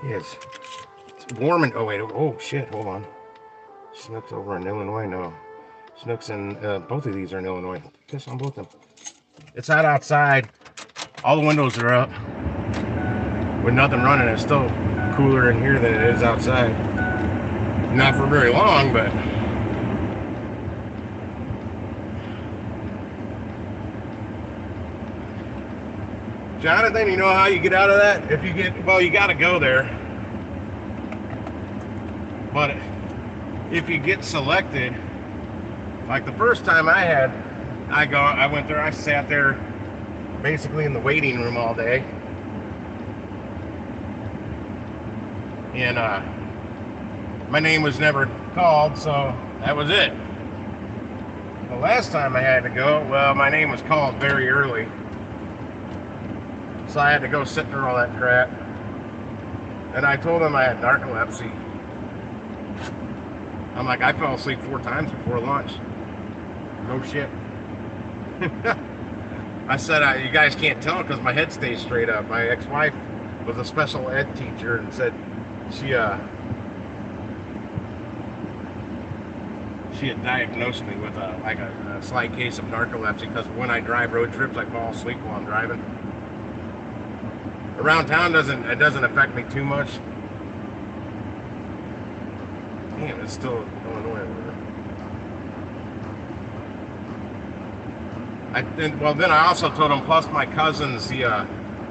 Yes. It's warm and, oh wait, oh shit, hold on. Snook's over in Illinois, no. Snook's in, both of these are in Illinois. Piss on both of them. It's hot outside. All the windows are up. With nothing running, it's still cooler in here than it is outside. Not for very long, but. Jonathan, you know how you get out of that? If you get, well, you got to go there. But if you get selected, like the first time I went there, I sat there basically in the waiting room all day. And my name was never called, so that was it. The last time I had to go, well, my name was called very early. So I had to go sit through all that crap. And I told them I had narcolepsy. I'm like, I fell asleep 4 times before lunch. No shit. I said, you guys can't tell because my head stays straight up. My ex-wife was a special ed teacher and said she had diagnosed me with a slight case of narcolepsy because when I drive road trips, I fall asleep while I'm driving. Around town it doesn't affect me too much. Damn, it's still Illinois over there. Well, then I also told him, plus my cousin's the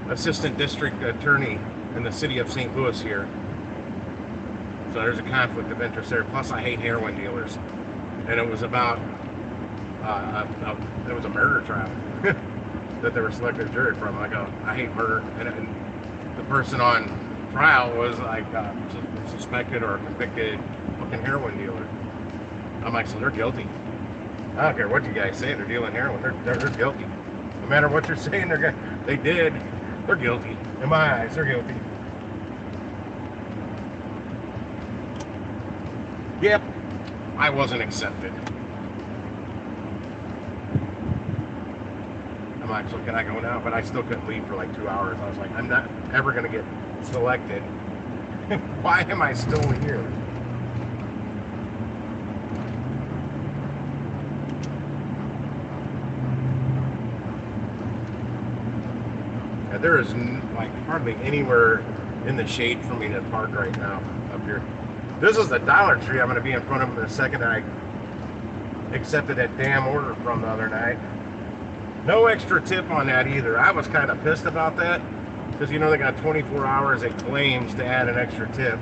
assistant district attorney in the city of St. Louis here. So there's a conflict of interest there. Plus I hate heroin dealers. And it was about, it was a murder trial that they were selected a jury from. I go, I hate murder. And the person on trial was like suspected or convicted fucking heroin dealer. I'm like, so they're guilty. I don't care what you guys say, they're dealing heroin. They're guilty. No matter what you're saying, they did. They're guilty. In my eyes, they're guilty. Yep, I wasn't accepted. I'm like, so can I go now? But I still couldn't leave for like 2 hours. I was like, I'm not ever gonna get selected. Why am I still here? There is like hardly anywhere in the shade for me to park right now up here. This is the Dollar Tree I'm going to be in front of in a second. I accepted that damn order from the other night. No extra tip on that either. I was kind of pissed about that because, you know, they got 24 hours it claims to add an extra tip.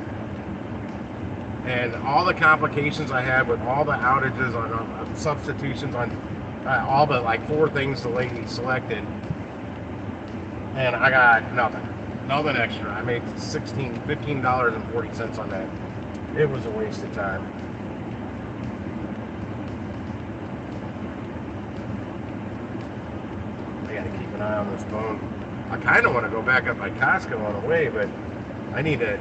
And all the complications I had with all the outages on substitutions on all but like 4 things the lady selected. And I got nothing. Nothing extra. I made $15.40 on that. It was a waste of time. I gotta keep an eye on this phone. I kind of want to go back up by Costco on the way, but I need to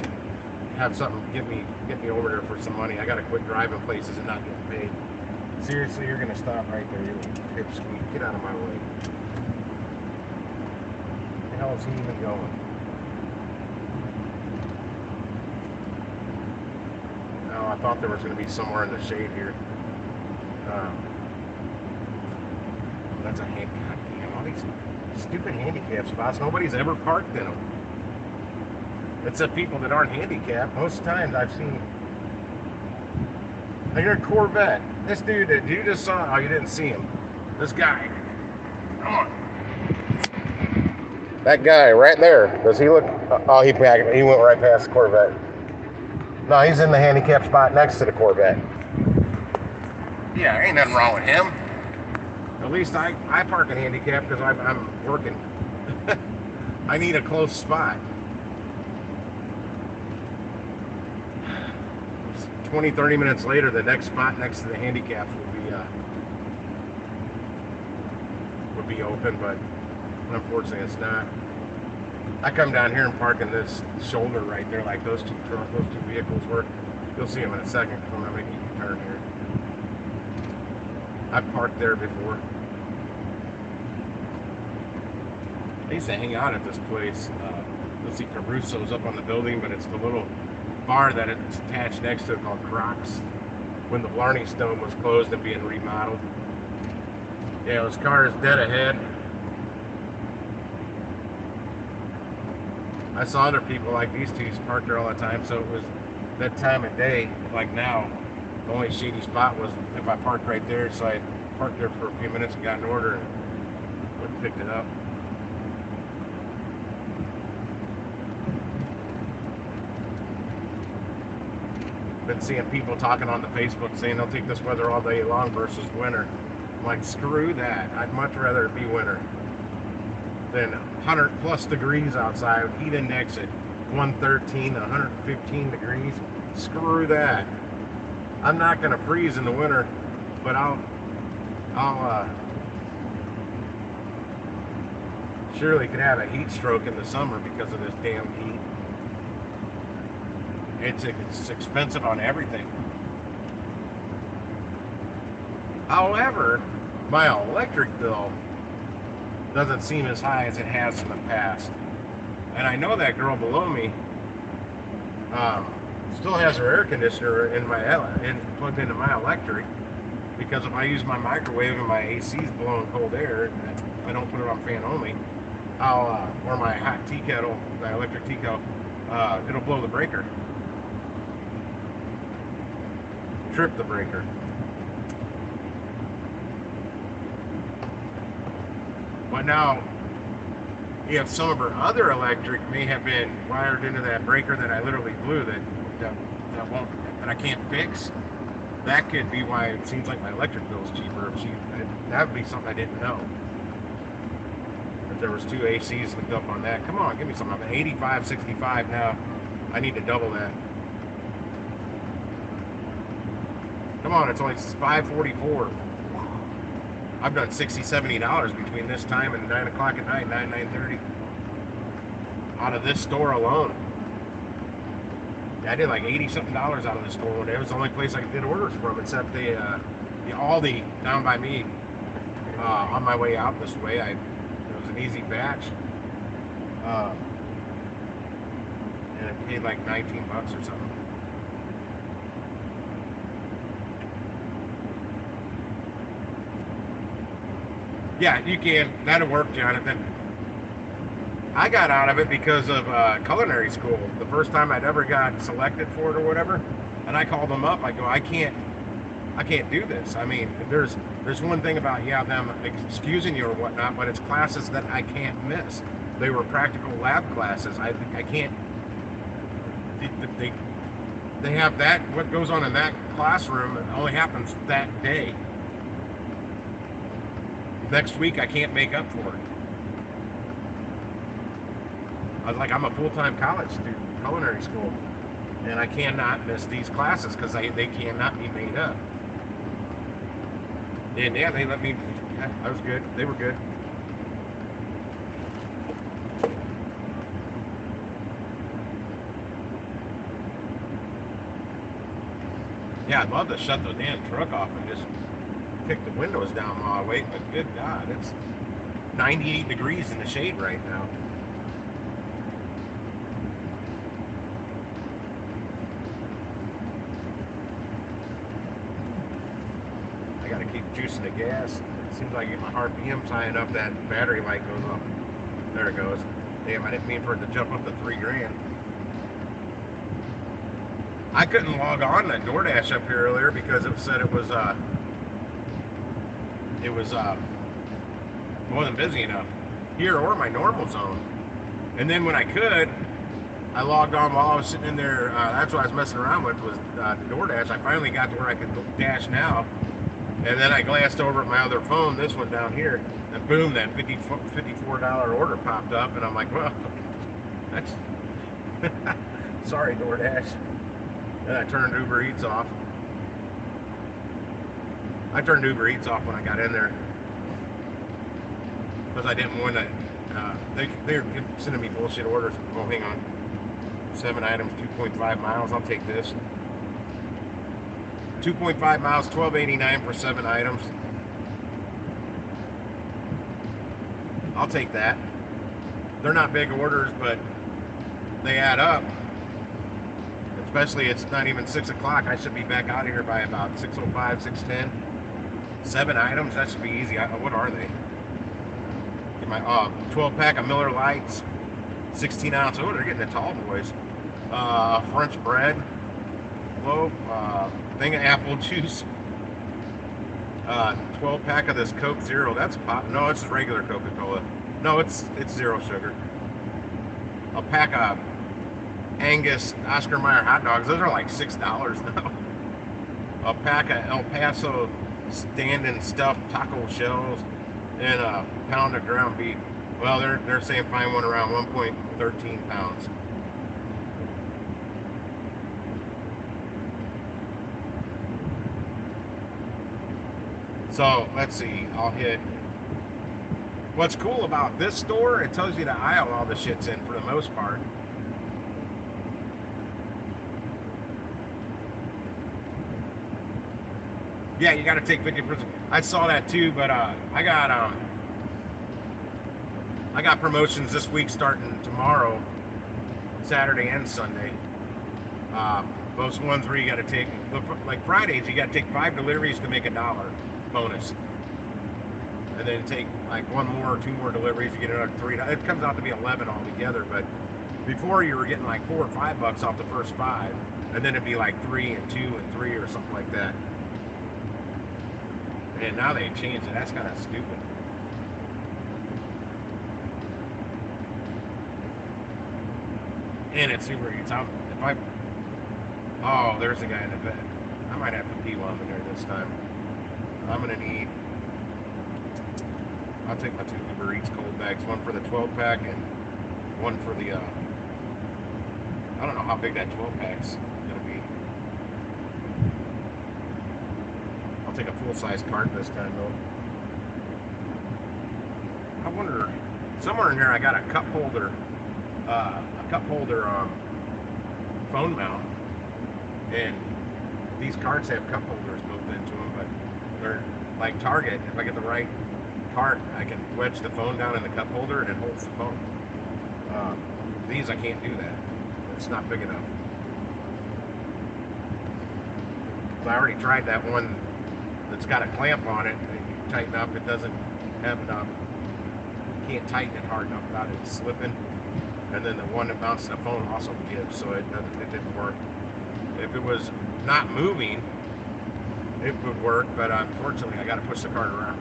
have something get me over there for some money. I gotta quit driving places and not getting paid. Seriously, you're gonna stop right there, you pipsqueak. Get out of my way. Where the hell is he even going? Oh, I thought there was gonna be somewhere in the shade here. That's a hand. God damn, all these stupid handicap spots. Nobody's ever parked in them. Except people that aren't handicapped. Most times I've seen. I hear a Corvette. This dude that you just saw. Oh, you didn't see him. This guy. Come on. That guy right there. Does he look? Oh, he went right past the Corvette. No, he's in the handicap spot next to the Corvette. Yeah, ain't nothing wrong with him. At least I park in handicap because I'm working. I need a close spot. 20-30 minutes later, the next spot next to the handicaps would be open, but unfortunately it's not. I come down here and park in this shoulder right there, like those two vehicles were. You'll see them in a second. I'm gonna make you turn here. I've parked there before. I used to hang out at this place. Let's see, Caruso's up on the building, but it's the little bar that it's attached next to it called Crocs. When the Blarney Stone was closed and being remodeled. Yeah, this car is dead ahead. I saw other people like these two parked there all the time, so it was that time of day, like now. The only shady spot was if I parked right there, so I parked there for a few minutes and got an order and went and picked it up. Been seeing people talking on the Facebook saying they'll take this weather all day long versus winter. I'm like, screw that. I'd much rather it be winter than 100 plus degrees outside, heat index at 113 to 115 degrees. Screw that. I'm not gonna freeze in the winter, but I'll surely could have a heat stroke in the summer because of this damn heat. It's expensive on everything. However, my electric bill doesn't seem as high as it has in the past. And I know that girl below me still has her air conditioner plugged into my electric, because if I use my microwave and my AC's blowing cold air, I don't put it on fan only, or my hot tea kettle, my electric tea kettle, it'll blow the breaker. Trip the breaker. But now, if some of her other electric may have been wired into that breaker that I literally blew that I can't fix, that could be why it seems like my electric bill is cheaper. That would be something I didn't know. If there was two ACs hooked up on that, come on, give me something. I'm at 85.65 now. I need to double that. Come on, it's only $5.44. I've done $60, $70 between this time and 9 o'clock at night, 9:30. Out of this store alone. I did like $80-something out of this store one day. It was the only place I did orders from, except the Aldi down by me. On my way out this way, it was an easy batch. And it paid like $19 or something. Yeah, you can. That'll work, Jonathan. I got out of it because of culinary school. The first time I'd ever got selected for it or whatever, and I called them up. I go, I can't do this. I mean, there's one thing about them excusing you or whatnot, but it's classes that I can't miss. They were practical lab classes. I can't. They have that. What goes on in that classroom only happens that day. Next week I can't make up for it. I was like, I'm a full-time college student, culinary school, and I cannot miss these classes because they cannot be made up. And yeah, they let me. Yeah, I was good. They were good. Yeah, I'd love to shut the damn truck off and just kick the windows down while I wait, but good God, it's 98 degrees in the shade right now. I gotta keep juicing the gas. It seems like I get my RPMs high enough that battery light goes off. There it goes. Damn, I didn't mean for it to jump up to $3,000. I couldn't log on to DoorDash up here earlier because it said it wasn't busy enough here or my normal zone. And then when I could, I logged on while I was sitting in there. That's what I was messing around with was DoorDash. I finally got to where I could dash now. And then I glanced over at my other phone, this one down here, and boom, that $54 order popped up, and I'm like, well, that's sorry, DoorDash. Then I turned Uber Eats off. I turned Uber Eats off when I got in there because I didn't want to. They're sending me bullshit orders. Oh, hang on. 7 items, 2.5 miles. I'll take this. 2.5 miles, $12.89 for 7 items. I'll take that. They're not big orders, but they add up. Especially it's not even 6 o'clock. I should be back out of here by about 6:05, 6:10. 7 items, that should be easy. What are they? Get my 12-pack of Miller Lights, 16-ounce. Oh, they're getting the tall boys. French bread, loaf, thing of apple juice. 12-pack of this Coke Zero. That's pop. No, it's regular Coca-Cola. No, it's zero sugar. A pack of Angus Oscar Mayer hot dogs. Those are like $6 now. A pack of El Paso standing stuffed taco shells and a pound of ground beef. Well, they're saying find one around 1.13 pounds. So let's see. I'll hit. What's cool about this store? It tells you the aisle all the shit's in for the most part. Yeah, you got to take 50%. I saw that too, but I got promotions this week starting tomorrow, Saturday and Sunday. Those ones where you got to take, like Fridays, you got to take 5 deliveries to make $1 bonus, and then take like 1 more or 2 more deliveries, you get another $3. It comes out to be 11 altogether. But before you were getting like $4 or $5 off the first 5, and then it'd be like 3 and 2 and 3 or something like that. And now they changed it. That's kind of stupid. And it's Uber Eats. Oh, there's a guy in the bed. I might have to pee while I'm in there this time. I'm gonna need. I'll take my 2 Uber Eats cold bags. One for the 12-pack and one for the. I don't know how big that 12-pack's gonna be. I'll take a full-size cart this time though. I wonder, somewhere in here I got a cup holder, phone mount, and these carts have cup holders built into them, but they're like Target. If I get the right cart, I can wedge the phone down in the cup holder and it holds the phone. These I can't do that. It's not big enough. So I already tried that one that's got a clamp on it. And you tighten up, it doesn't have enough. You can't tighten it hard enough without it slipping. And then the one that mounts the phone also gives, so it didn't work. If it was not moving, it would work, but unfortunately I got to push the cart around.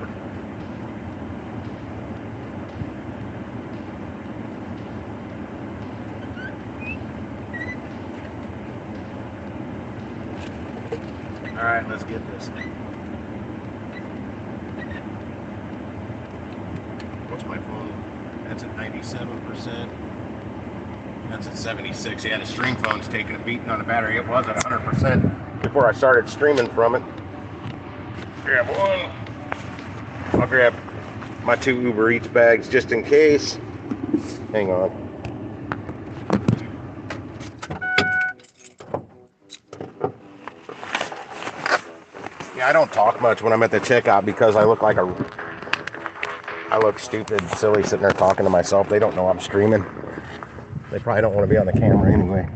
All right, let's get this. What's my phone? That's at 97%. That's at 76. Yeah, the stream phone's taking a beating on the battery. It was at 100% before I started streaming from it. Grab one. I'll grab my 2 Uber Eats bags just in case. Hang on. Yeah, I don't talk much when I'm at the checkout because I look stupid, silly sitting there talking to myself. They don't know I'm streaming. They probably don't want to be on the camera anyway.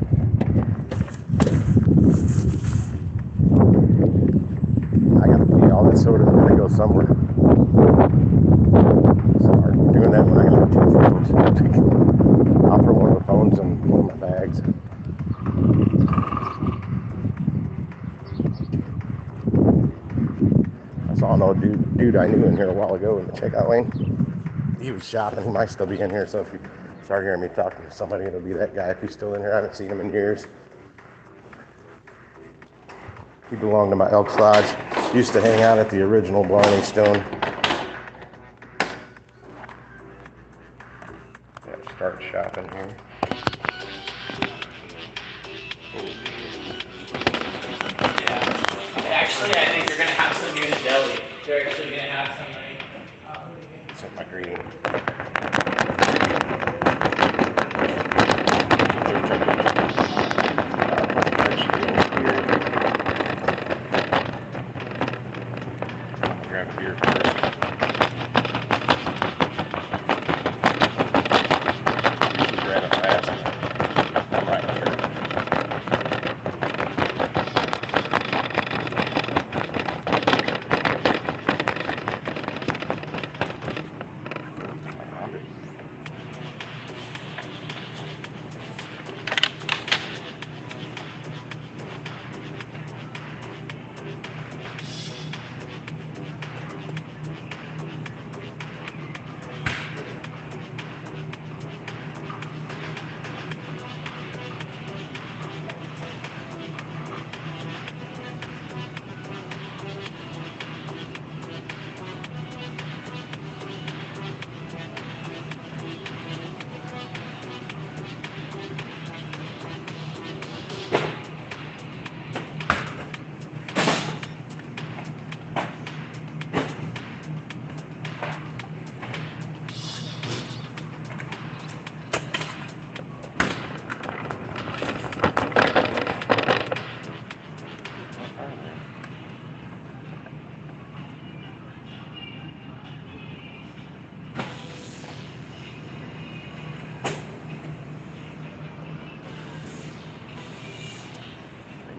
I gotta pee. All that soda's gonna go somewhere. Start doing that when I have 2 phones. I'll throw one of the phones in one of my bags. I saw an old dude I knew in here a while ago in the checkout lane. He was shopping. He might still be in here, so if you start hearing me talking to somebody, it'll be that guy if he's still in here. I haven't seen him in years. He belonged to my Elks Lodge. Used to hang out at the original Blarney Stone. Gotta start shopping here. Yeah. Actually, I think you're gonna have some new in deli. They're actually gonna have some like. Set my greeting. Grab a beer first. Usually grab it last. I'm right here.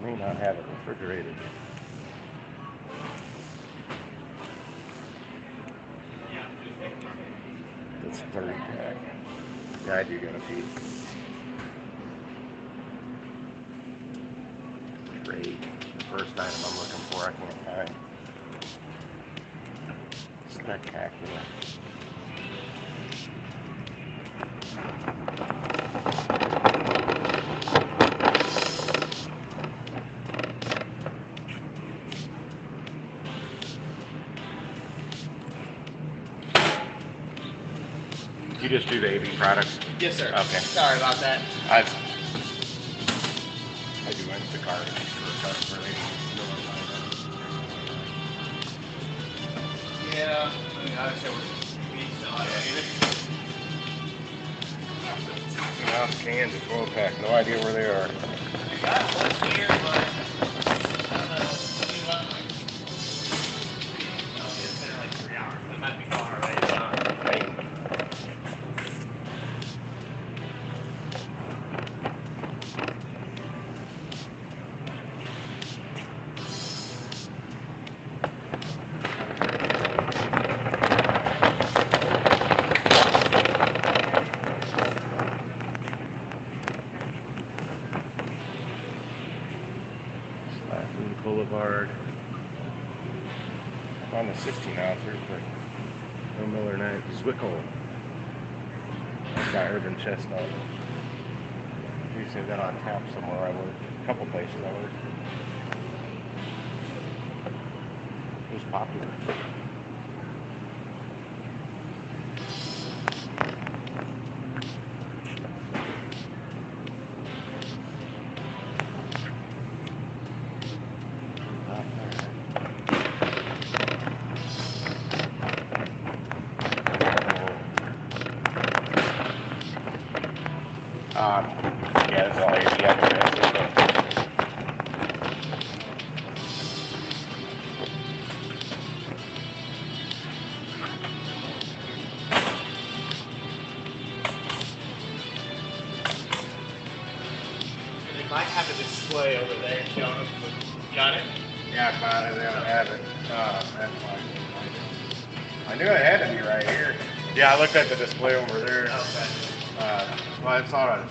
May not have it refrigerated. That's 30 pack. Yeah, I do gotta pee. Great. The first item I'm looking for, I can't find. Spectacular. You just do the AV products? Yes, sir. Okay. Sorry about that. I do Instacart for ladies. Yeah. I mean, obviously we still have it. 2-ounce cans of 12 pack. No idea where they are. We got one here, but I don't know. It's been like 3 hours. It might be gone already. Boulevard. On the 16 ounces, but no Miller Night. Zwickel. That's got urban chestnut. Usually that on tap somewhere I work. A couple places I work. It was popular. Yeah, finally they don't have it. That's fine. I knew it had to be right here. Yeah, I looked at the display over there. Okay. Well, I saw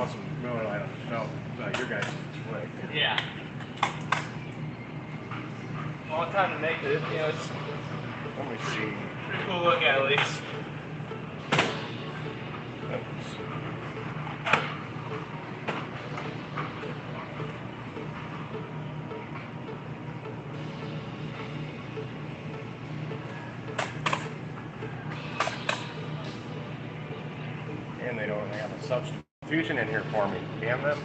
some Miller Lite on the shelf. Your guys' display. Yeah. Long time to make this, you know, it's Let me see. pretty cool look at least. And they don't have a substitution in here for me. Damn them.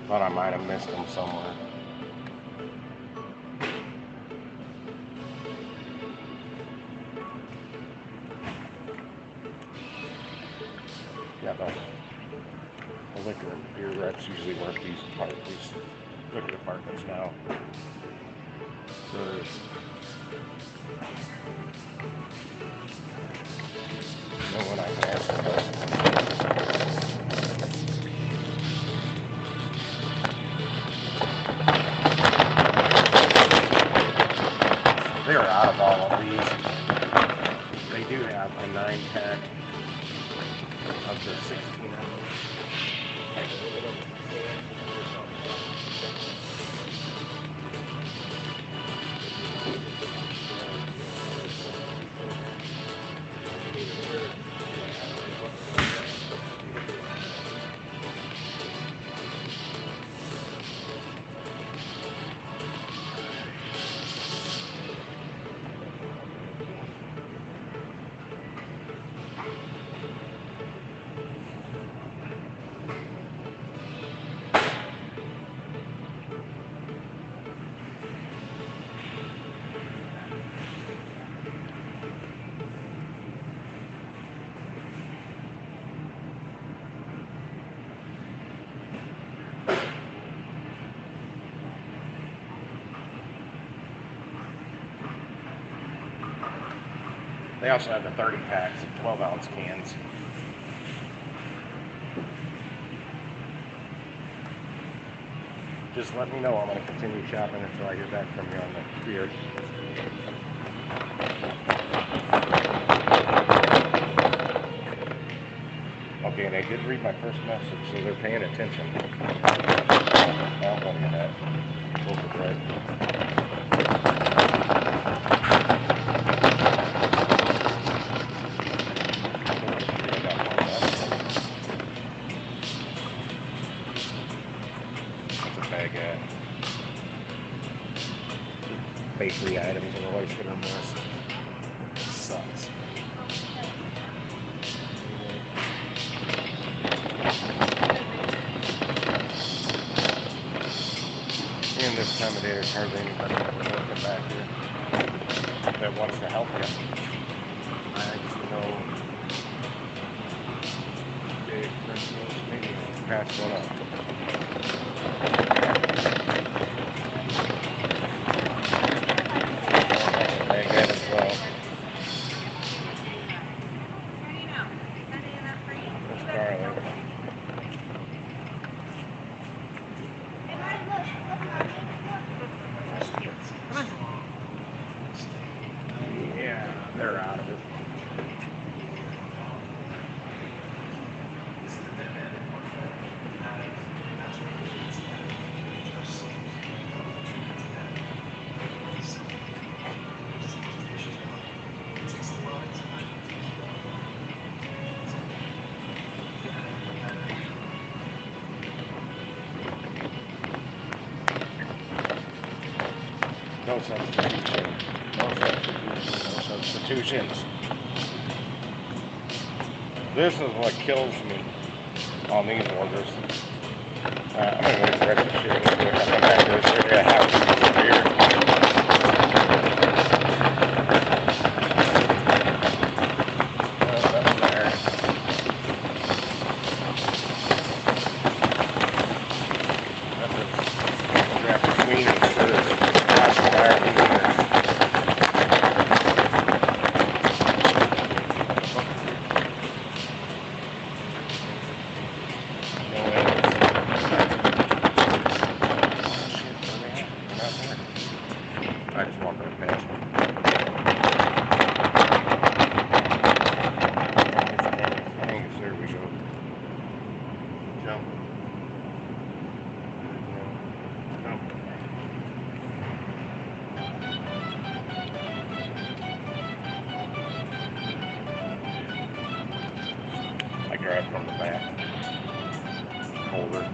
Thought I might have missed them somewhere. Yeah, the liquor and beer reps usually work these liquor departments now. So there's no one I can ask about. They are out of all of these. They do have a 9-pack of the 16 ounce. They also have the 30 packs of 12 ounce cans. Just let me know. I'm going to continue shopping until I hear back from you on the beer. Okay, they did read my first message, so they're paying attention. I'll look at that. Local bread. Bakery items are always hit or miss. It sucks. And this time of day, there's hardly anybody working back here that wants to help you. I actually know Dave, maybe pass one up. Come on. Yeah, they're out of it. No substitution. No substitutions. This is what kills me on these orders. I'm gonna go to the rest of the shit real quick. I'll come back to this area house over here. That's there. That's a grab the queen first. Watch the fire in there. I just walked right past them. There we go. Jump. Jump. I grabbed from the back. Holder.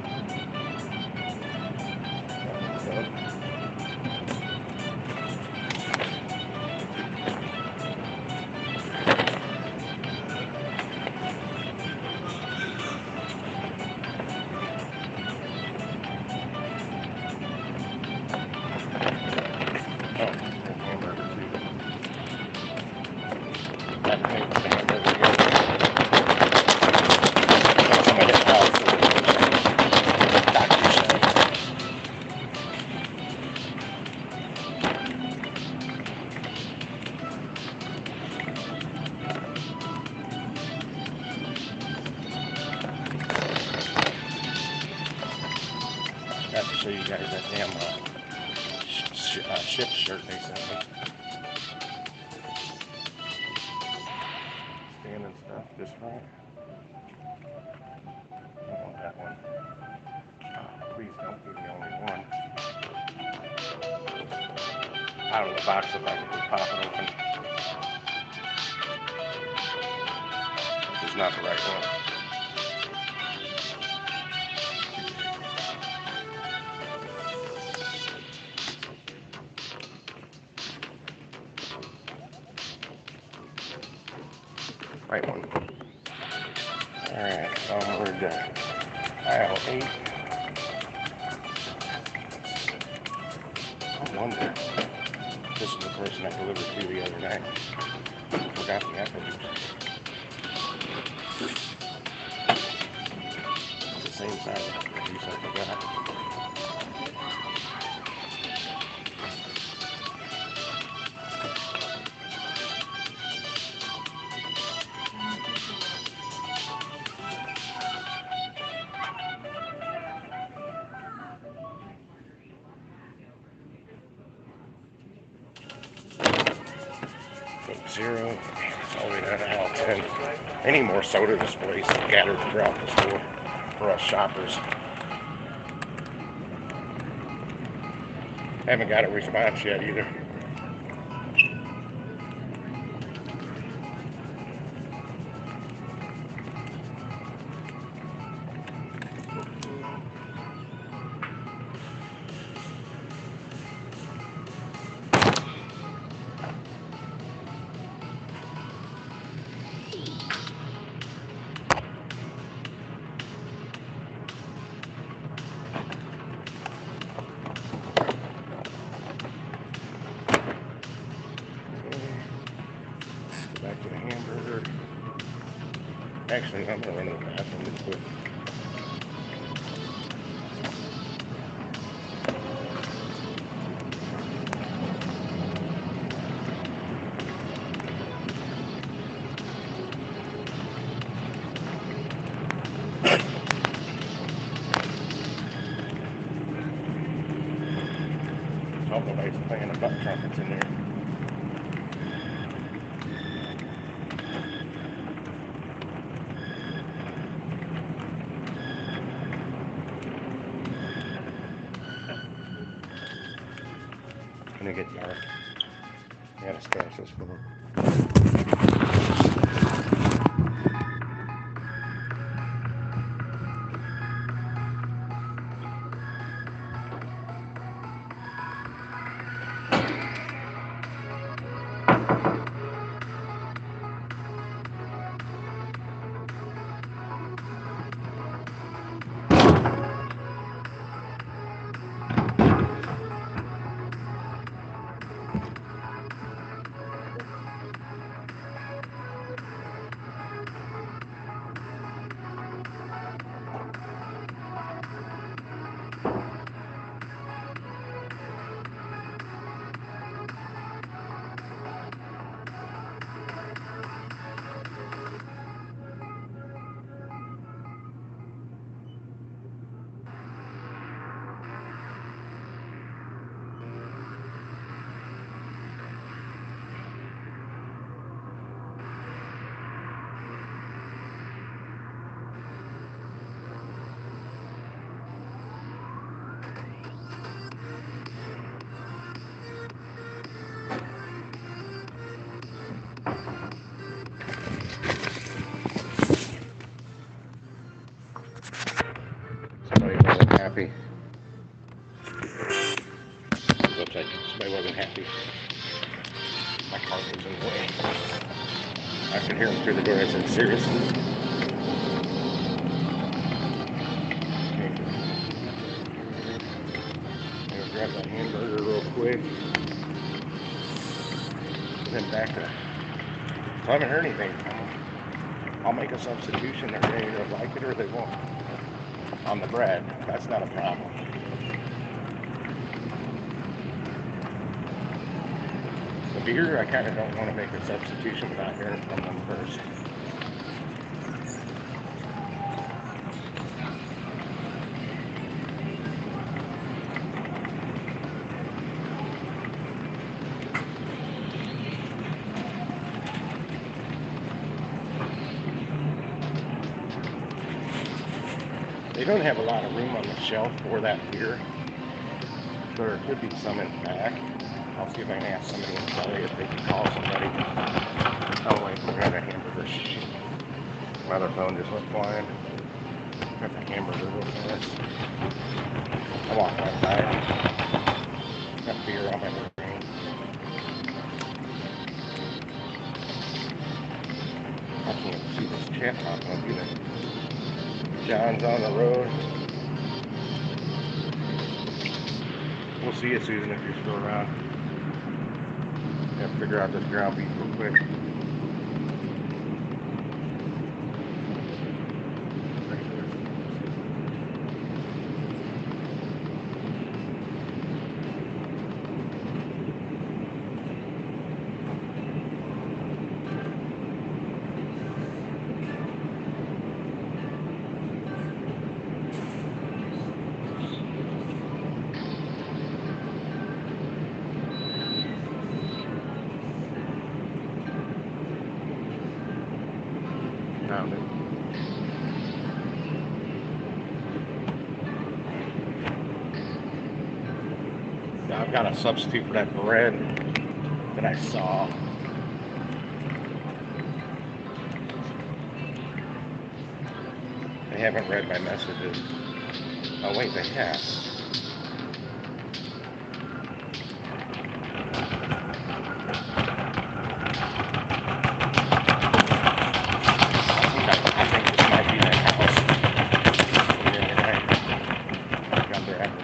I have to show you guys that damn ship shirt they sent me. Standing stuff just right. I want that one. Please don't give me only one. Out of the box if I can just pop it open. This is not the right one. Right one. Alright, so we're done. Aisle 8. I wonder. This is the person I delivered to the other night. Forgot the episodes. It's the same size as the piece I forgot. Coke Zero. It's only that aisle 10. Any more soda displays scattered throughout the store for us shoppers. Haven't got a response yet either. Back to the hamburger. Actually, I'm gonna run to the bathroom real quick. Hope nobody's playing butt trumpets in there. Gonna get dark. Gotta stash this phone. Somebody wasn't happy. Looks like somebody wasn't happy. My car was in the way. I could hear him through the door. I said, seriously? I'm gonna grab that hamburger real quick. And then back to. So I haven't heard anything from them. I'll make a substitution. They're either like it or they won't. On the bread, that's not a problem. The beer, I kind of don't want to make a substitution without hearing from them first. They don't have a lot of room on the shelf for that beer. There could be some in the back. I'll see if I can ask somebody in the belly if they can call somebody. Oh wait, we got a hamburger. My other phone just went flying. Got the hamburger real fast. I walked outside. Got beer on my brain. I can't see this chat popping up either. John's on the road. We'll see you, Susan, if you're still around. Have to figure out this ground beef real quick. Found it. Now I've got a substitute for that bread that I saw. They haven't read my messages. Oh wait, they have. I think this might be that house. Yeah, I got their apples.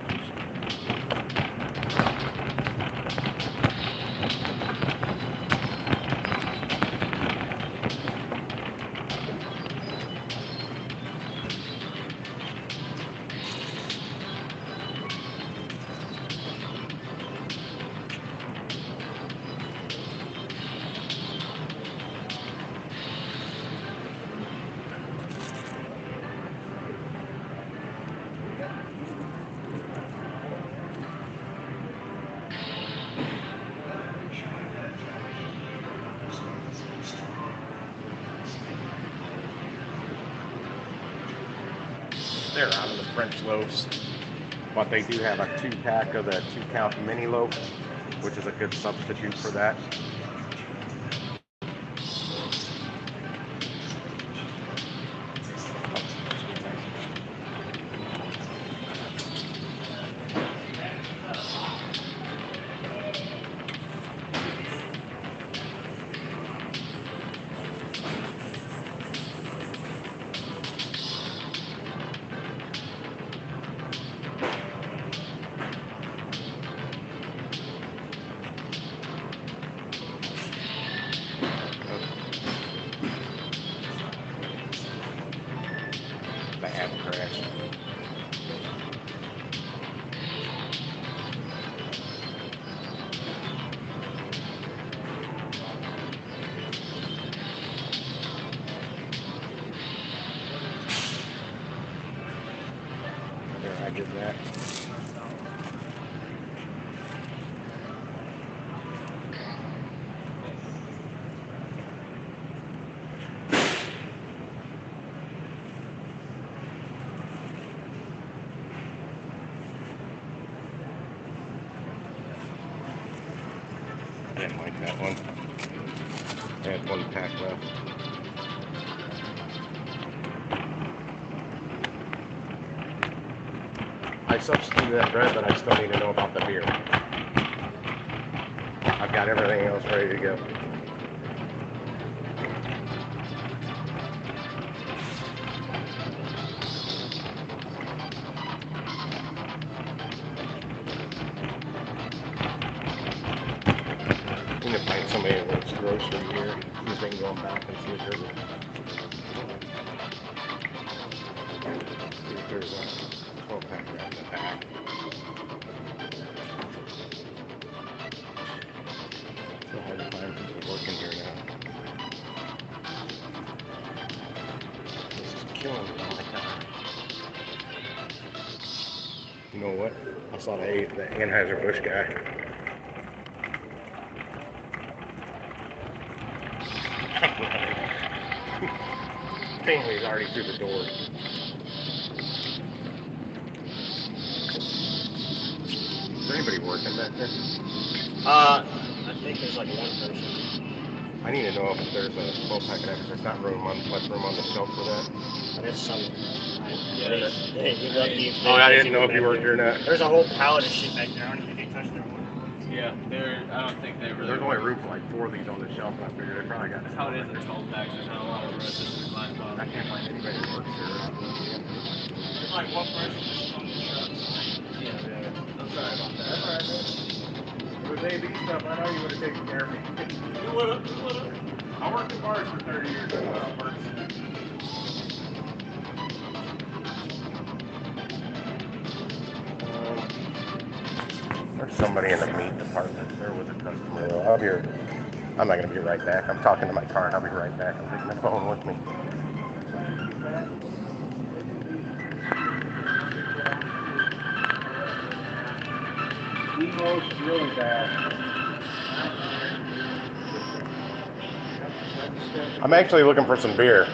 They're out of the French loaves, but they do have a 2-pack of the 2-count mini loaf, which is a good substitute for that. Bad crash. There, I did that. I didn't like that one. I had 1 pack left. I substituted that bread, but I still need to know about the beer. I've got everything else ready to go. I'm gonna find somebody that works grocery here. See if they can go back and see if there's a 12-pack right in the back. So hard to find people working here now. This is killing me all the time. You know what? I saw the Anheuser-Busch guy. Family's already through the door. Is there anybody working back there? I think there's like 1 person. I need to know if there's a 12-pack of that, because there's not much room on the shelf for that. There's some. Oh, I didn't know if you worked here or not. There's a whole pallet of shit back there. I don't even think they touched that one. Yeah, I don't think they really. There's only room for like 4 of these on the shelf, and I figured they probably got. That's how it is in 12 packs. There's not a lot of room. It's just a glass I bottle. can't find anybody that works here. There's like 1 person just on the trucks. Yeah. I'm sorry about that. That's alright, man. If it was AB stuff, I know you would have taken care of me. You would've. I worked in bars for 30 years. That's how it works. There's somebody in the meat department there with a customer. I'll be here. I'm not going to be right back. I'm talking to my car, and I'll be right back. I'm taking the phone with me. Emo's really bad. I'm actually looking for some beer.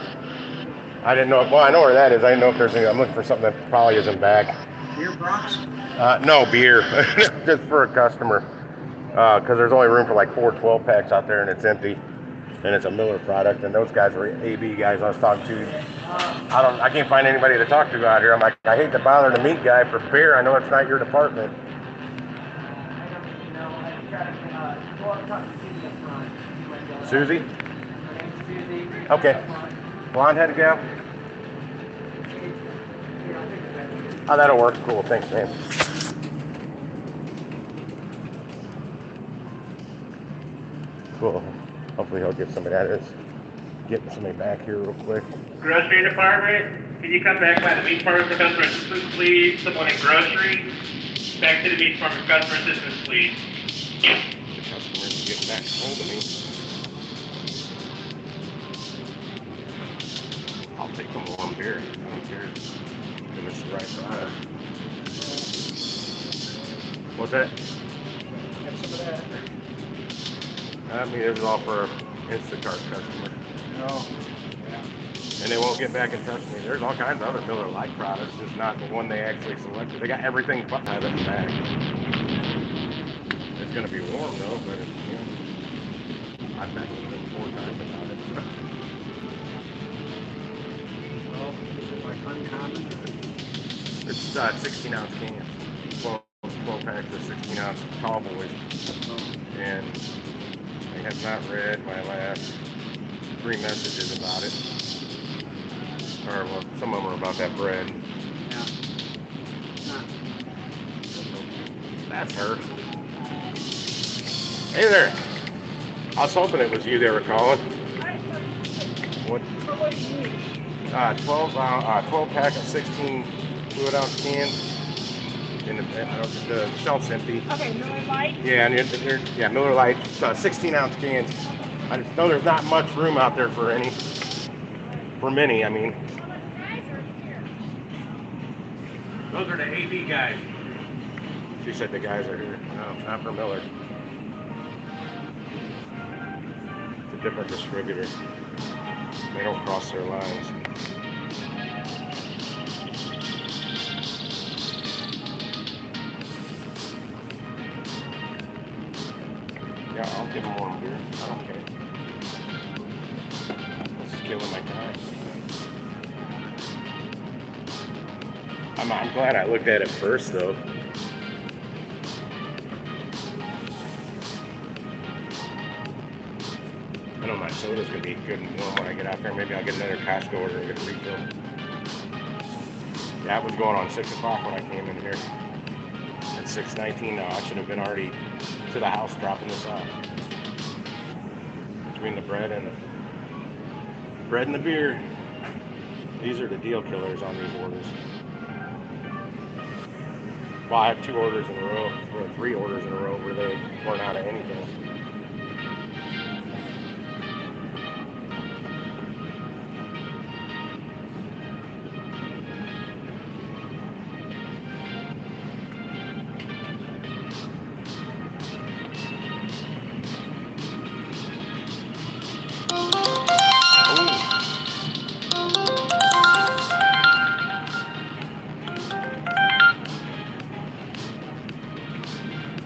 I didn't know. Well, I know where that is. I didn't know if there's any. I'm looking for something that probably isn't back. Beer Bronx? No, beer. Just for a customer. Because there's only room for like 4 12-packs out there, and it's empty. And it's a Miller product, and those guys were AB guys I was talking to. I can't find anybody to talk to out here. I'm like, I hate to bother the meat guy for beer. I know it's not your department. Susie? Okay. Blonde-headed gal? Oh, that'll work. Cool. Thanks, man. Cool. Hopefully he'll get somebody out of this. Getting somebody back here real quick. Grocery department, can you come back by the meat department for customer assistance, please? Someone in grocery, back to the meat department for customer assistance, please. The customer's getting back hold of me. I'll take a warm beer. I don't care. Give us the right product. What's that? I mean, this is all for Instacart customer. No. Yeah. and they won't get back in touch with me. There's all kinds of other Miller Lite products, just not the one they actually selected. They got everything but that in the bag. It's gonna be warm though, but I've mentioned it 4 times about it. Well, is it like uncommon? It's 16-ounce cans, 12 packs of 16-ounce tall boys, and they have not read my last 3 messages about it. Or well, some of them are about that bread. Yeah. That's her. Hey there. I was hoping it was you they were calling. What? 12 pack of 16 fluid ounce cans. And the shelf's empty. Okay, Miller Lite. Yeah, and yeah, Miller Lite, 16-ounce cans. I just know there's not much room out there for many. I mean. Those are the AB guys. She said the guys are here. No, not for Miller. It's a different distributor. They don't cross their lines. Yeah, I'll give them warm beer. I don't care. This is killing my time. I'm glad I looked at it first, though. I know my soda's gonna be good and warm when I get out there. Maybe I'll get another Costco order and get a refill. Yeah, it was going on 6 o'clock when I came in here. It's 6:19 now. I should have been already to the house dropping this off. Between the bread and the beer. These are the deal killers on these orders. Well, I have 2 orders in a row, or 3 orders in a row where they weren't out of anything.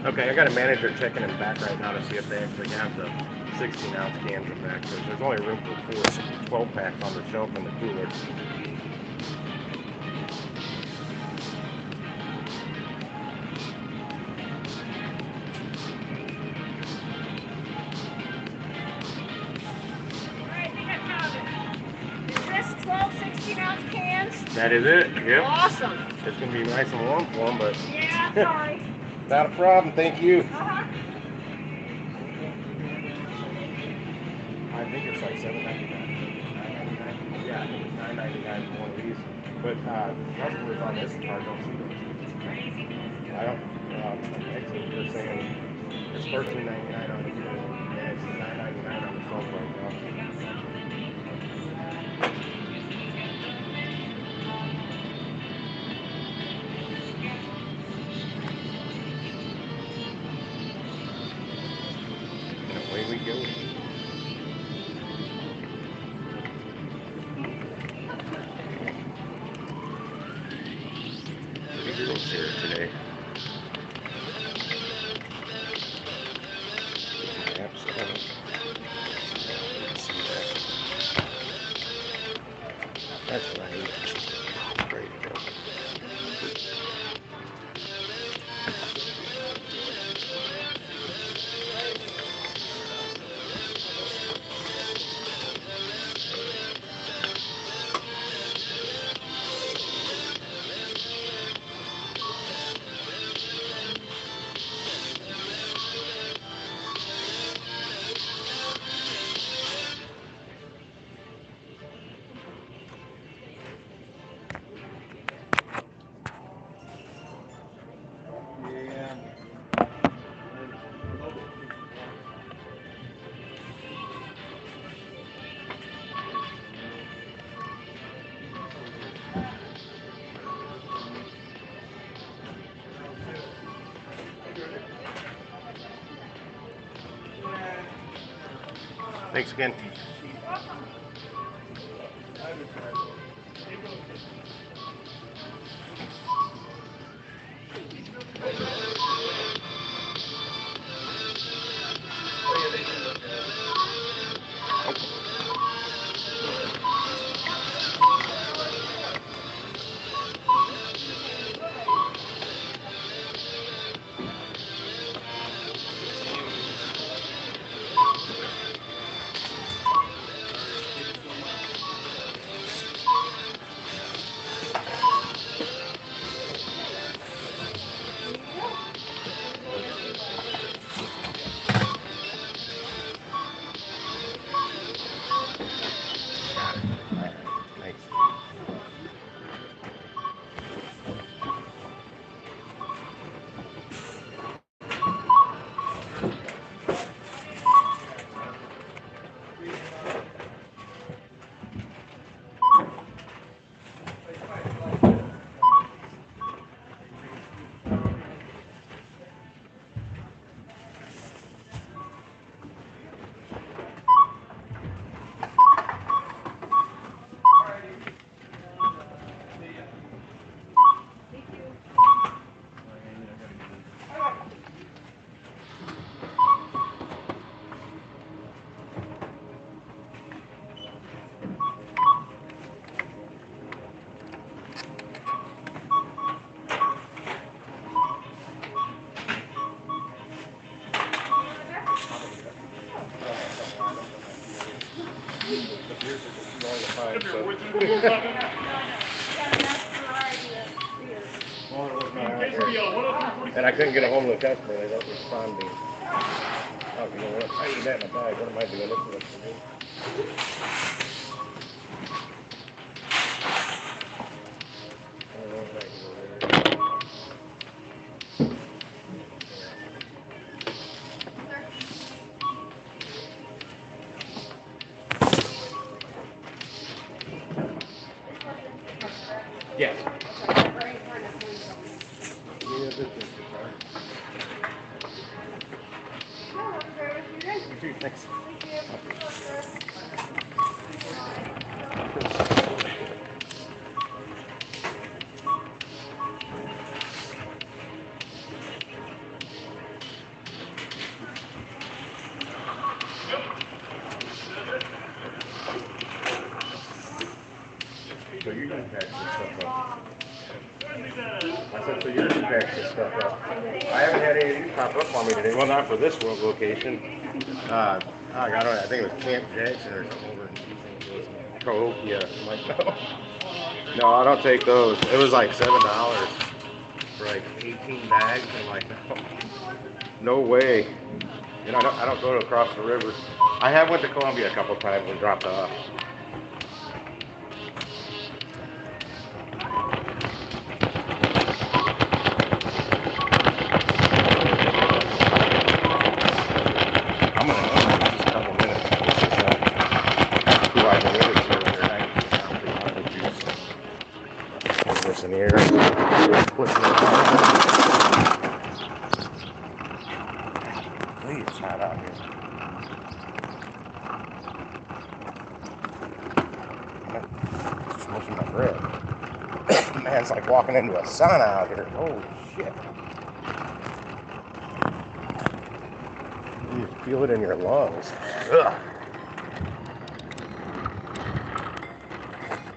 Okay, I got a manager checking in back right now to see if they actually have the 16-ounce cans in back, because there's only room for 4 12 packs on the shelf in the cooler. Alright, I think I found it. Is this 12 16-ounce cans? That is it. Yep. Awesome. It's gonna be nice and warm for them, but Yeah, sorry. not a problem. Thank you. Uh-huh. I think it's like $7.99. $9.99. Yeah, I think it's $9.99 for one of these. But customers on Instacart don't see those. I don't. Actually, they're saying it's $13.99 on the unit, and it's $9.99 on the shelf right now. And away we go. Pretty girls here today. Maps, I don't see that. That's right. Great to go. Yeah. Thanks again. And I couldn't get a hold of the customer. They don't respond to me. Oh, you know what? I eat that in my bag. What am I doing? This is for me. Yes. Yeah, this is you too. Thanks. So you're gonna pack this stuff up. I said, so you're gonna pack this stuff up. I haven't had any of these pop up on me today. Well, not for this world location. I don't know. I think it was Camp Jackson or something over in Cahokia. I'm like, no. No, I don't take those. It was like $7 for like 18 bags. I'm like, no, no way. And I don't go across the river. I have went to Columbia a couple times and dropped off. I'm gonna just a couple minutes. Who I delivered to earlier night. What's this in here? Please, it's not out here. Just missing my breath. Man, it's like walking into a sauna out here. Holy shit. You feel it in your lungs. Ugh.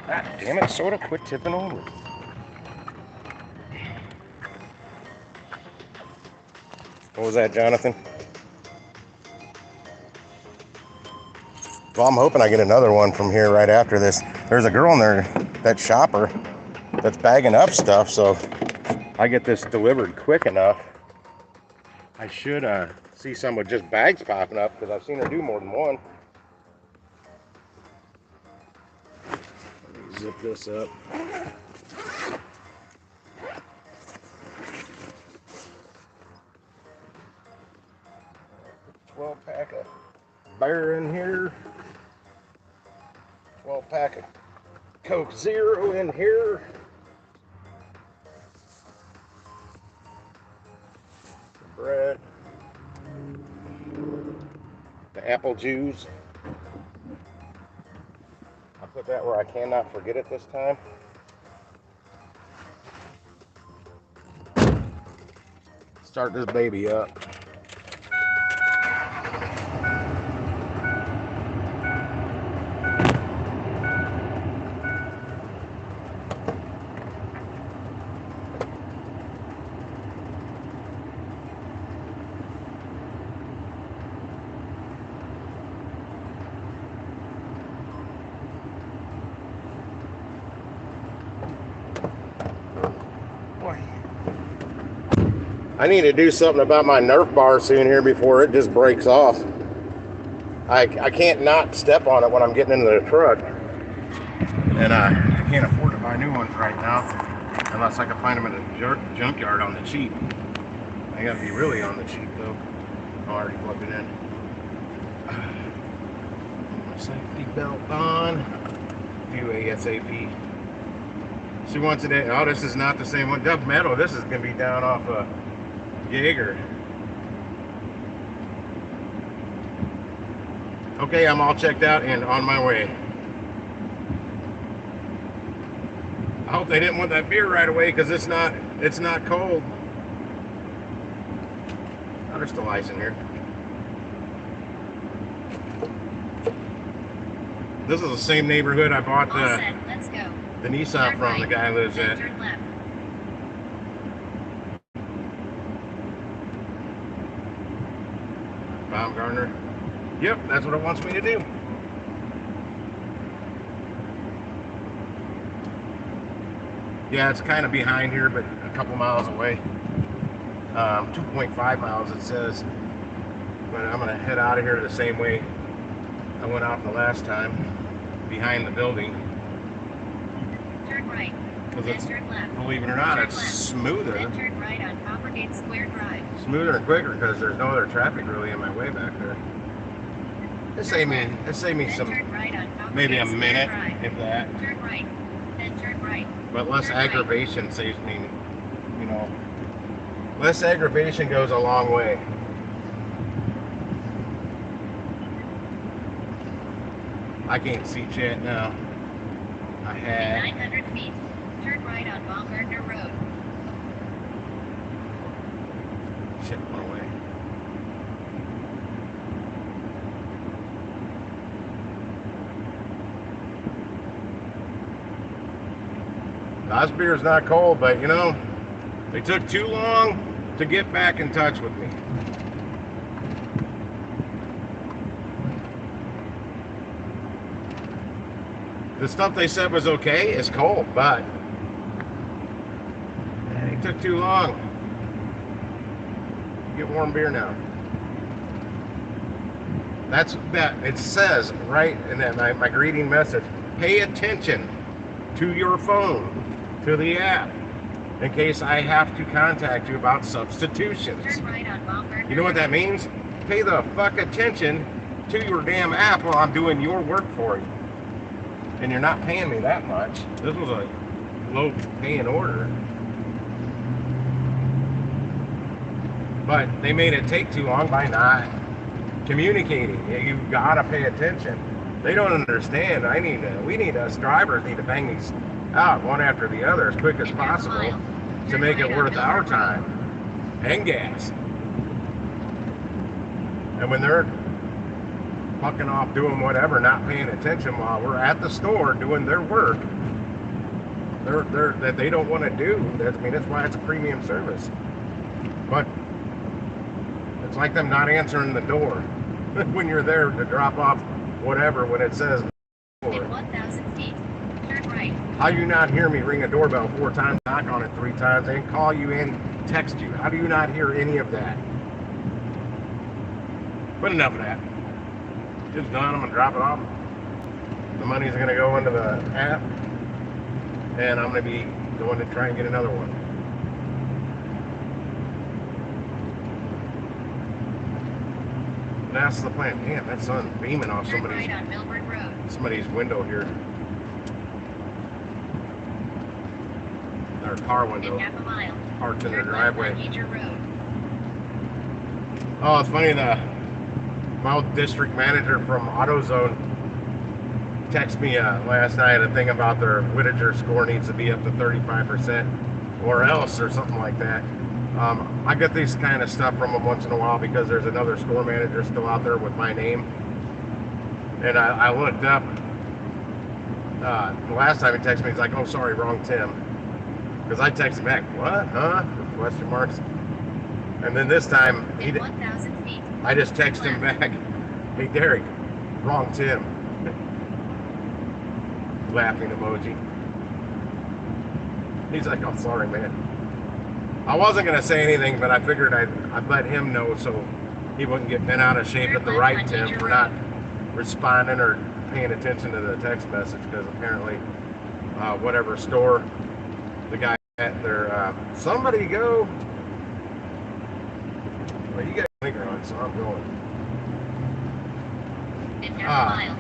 God damn it, soda, quit tipping over. What was that, Jonathan? Well, I'm hoping I get another one from here right after this. There's a girl in there, that shopper, that's bagging up stuff, so I get this delivered quick enough. I should see some with just bags popping up, because I've seen her do more than one. Let me zip this up. 12 pack of beer in here. 12 pack of Coke Zero in here. The bread. The apple juice. put that where I cannot forget it this time. Start this baby up. I need to do something about my Nerf bar soon here before it just breaks off. I can't not step on it when I'm getting into the truck. And I can't afford to buy new ones right now unless I can find them at a junkyard on the cheap. I gotta be really on the cheap though. I already plugged it in. Put my safety belt on. Do ASAP. She wants it. Oh, this is not the same one. Dove Meadow. This is gonna be down off Jaeger. Okay, I'm all checked out and on my way. I hope they didn't want that beer right away because it's not cold. Oh, there's still ice in here. This is the same neighborhood I bought Let's go. the Nissan from. The guy lives at. Turn left. Baumgartner. Yep, that's what it wants me to do. Yeah, it's kind of behind here, but a couple miles away. 2.5 miles it says. But I'm gonna head out of here the same way I went out the last time, behind the building. Turn right. Then turn left. Believe it or not, Turn it's left. smoother. Then turn right on Coppergate Square Drive. Smoother and quicker because there's no other traffic really in my way back there. It saved me Then some, turn right on Coppergate maybe a Square minute, Drive. if that. Turn right. Then turn right. But less Turn right. aggravation saves me, you know. Less aggravation goes a long way. I can't see chat now. I had. 900 feet. Turn right on Baumgartner Road. Shit went away. This beer's not cold, but you know, they took too long to get back in touch with me. The stuff they said was okay is cold, but it took too long. Get warm beer now. That's that. It says right in that my greeting message. Pay attention to your phone, to the app, in case I have to contact you about substitutions. Turn right on Baumgartner. You know what that means? Pay the fuck attention to your damn app while I'm doing your work for you. And you're not paying me that much. This was a low paying order. But they made it take too long by not communicating. You gotta pay attention. They don't understand. We need us drivers need to bang these out one after the other as quick as possible to make it worth our time and gas. And when they're fucking off doing whatever, not paying attention while we're at the store doing their work, that they don't want to do. That's why it's a premium service. But it's like them not answering the door when you're there to drop off whatever when it says. In 1,000 feet. Turn right. How do you not hear me ring a doorbell 4 times, knock on it 3 times, and call you and text you? How do you not hear any of that? But enough of that. It's done. I'm gonna drop it off. The money's gonna go into the app, and I'm gonna be going to try and get another one. That's the plan. Damn, that sun's beaming off Turn right on Milburn Road. somebody's window here. Their car window. In half a mile. Parked in their Turn left driveway. on Eager Road. Oh, it's funny, my old district manager from AutoZone texted me last night a thing about their Whittaker score needs to be up to 35% or else or something like that. I get these kind of stuff from them once in a while because there's another store manager still out there with my name. And I looked up, the last time he texted me, he's like, oh, sorry, wrong Tim. Because I texted back, what, huh? With question marks. And then this time, I just texted him back, hey, Derek, wrong Tim. Laughing emoji. He's like, oh, sorry, man. I wasn't going to say anything, but I figured I'd let him know so he wouldn't get bent out of shape at the right Tim for not responding or paying attention to the text message, because apparently whatever store the guy at there, somebody go. Well, you got a finger on, so I'm going. In half a mile,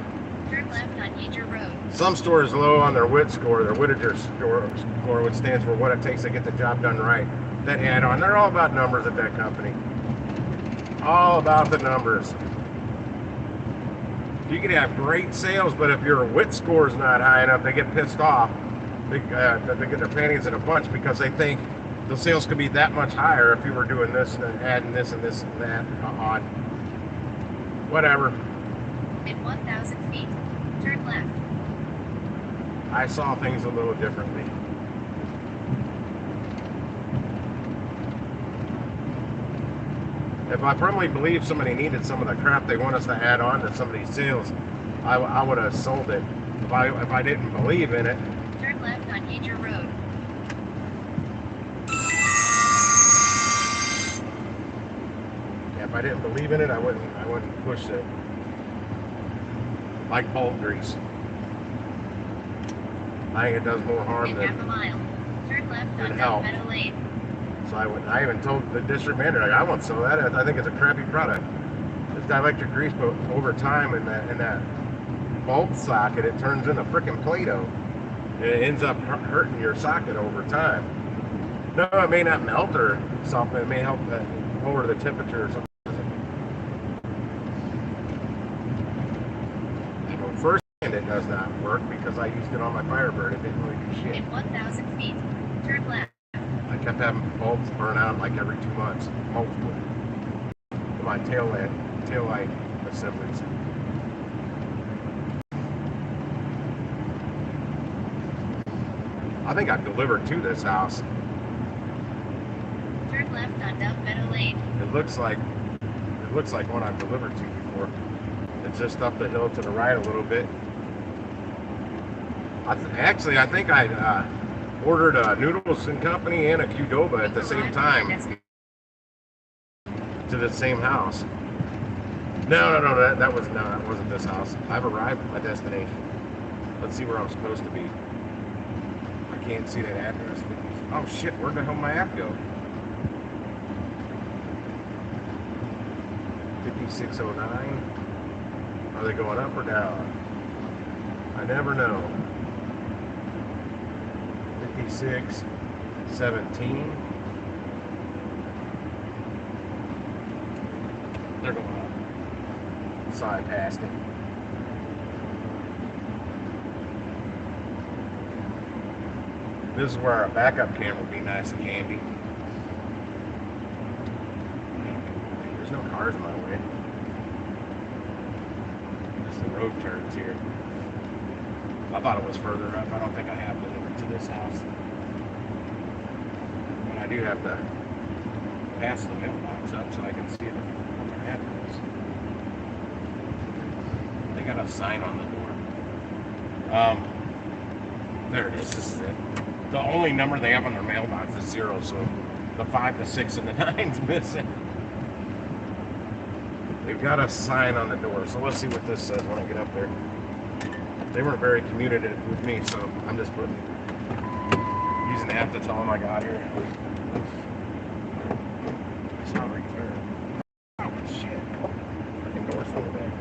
turn left on Yeager Road. Some stores low on their WIT score, their Whittaker score, which stands for what it takes to get the job done right. That add-on, they're all about numbers at that company. All about the numbers. You can have great sales, but if your WIT score is not high enough, they get pissed off. They get their panties in a bunch because they think the sales could be that much higher if you were doing this and adding this and this and that on. Whatever. In 1,000 feet, turn left. I saw things a little differently. If I firmly believe somebody needed some of the crap they want us to add on to somebody's sales, I would have sold it. If I didn't believe in it. Turn left on Yeager Road. Yeah, if I didn't believe in it, I wouldn't push it. Like bolt grease. I think it does more harm In than half a mile, turn left on help. Meadow Lane. So I even told the district manager, like, I won't sell that. I think it's a crappy product. This dielectric grease, but over time in that bolt socket, it turns into frickin' Play-Doh. And it ends up hurting your socket over time. No, it may not melt or something. It may help lower the temperature or something. Well, first hand it does not work because I used it on my Firebird. It didn't really do shit. In 1,000 feet, turn left. I kept having bulbs burn out like every 2 months, multiple. My tail light assemblies. I think I've delivered to this house. Turn left on Dove Meadow Lane. It looks like one I've delivered to before. It's just up the hill to the right a little bit. I think I ordered a Noodles and Company and a Qdoba at the same time to the same house. No, that wasn't this house. I've arrived at my destination. Let's see where I'm supposed to be. I can't see that address. Oh shit, where the hell did my app go? 5609. Are they going up or down? I never know. 5617. They're going up. Saw I passed it. This is where a backup camera would be nice and handy. There's no cars in my way. Just the road turns here. I thought it was further up. I don't think I have delivered to this house. But I do have to pass the mailbox up so I can see what their address. They got a sign on the door. There it is. This is it. The only number they have on their mailbox is 0, so the 5, the 6, and the 9's missing. They've got a sign on the door, so let's see what this says when I get up there. They weren't very communicative with me, so I'm just using the app to tell them I got here. It's not return. Oh shit! Freaking door's full of that.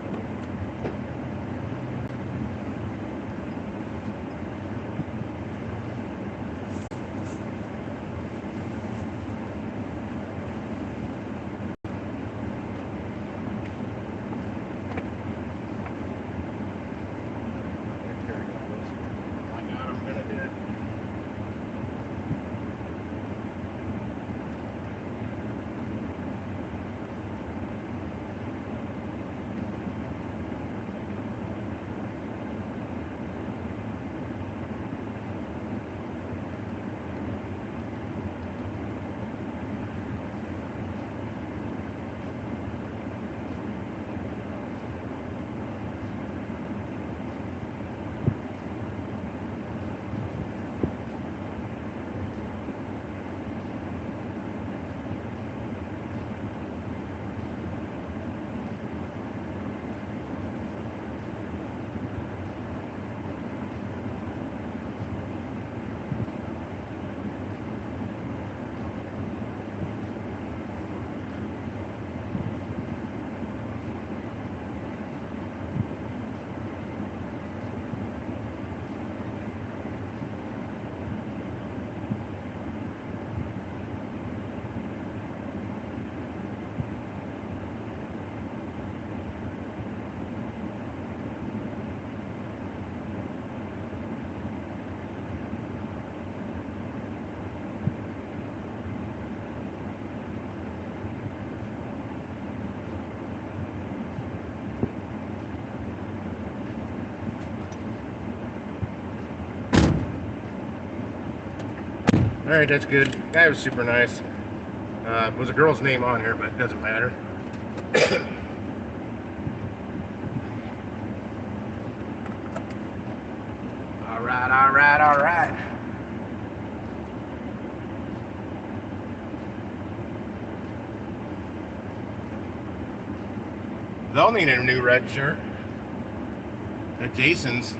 All right, that's good. Guy was super nice. Was a girl's name on here, but it doesn't matter. All right, all right, all right. They'll need a new red shirt. At Jason's.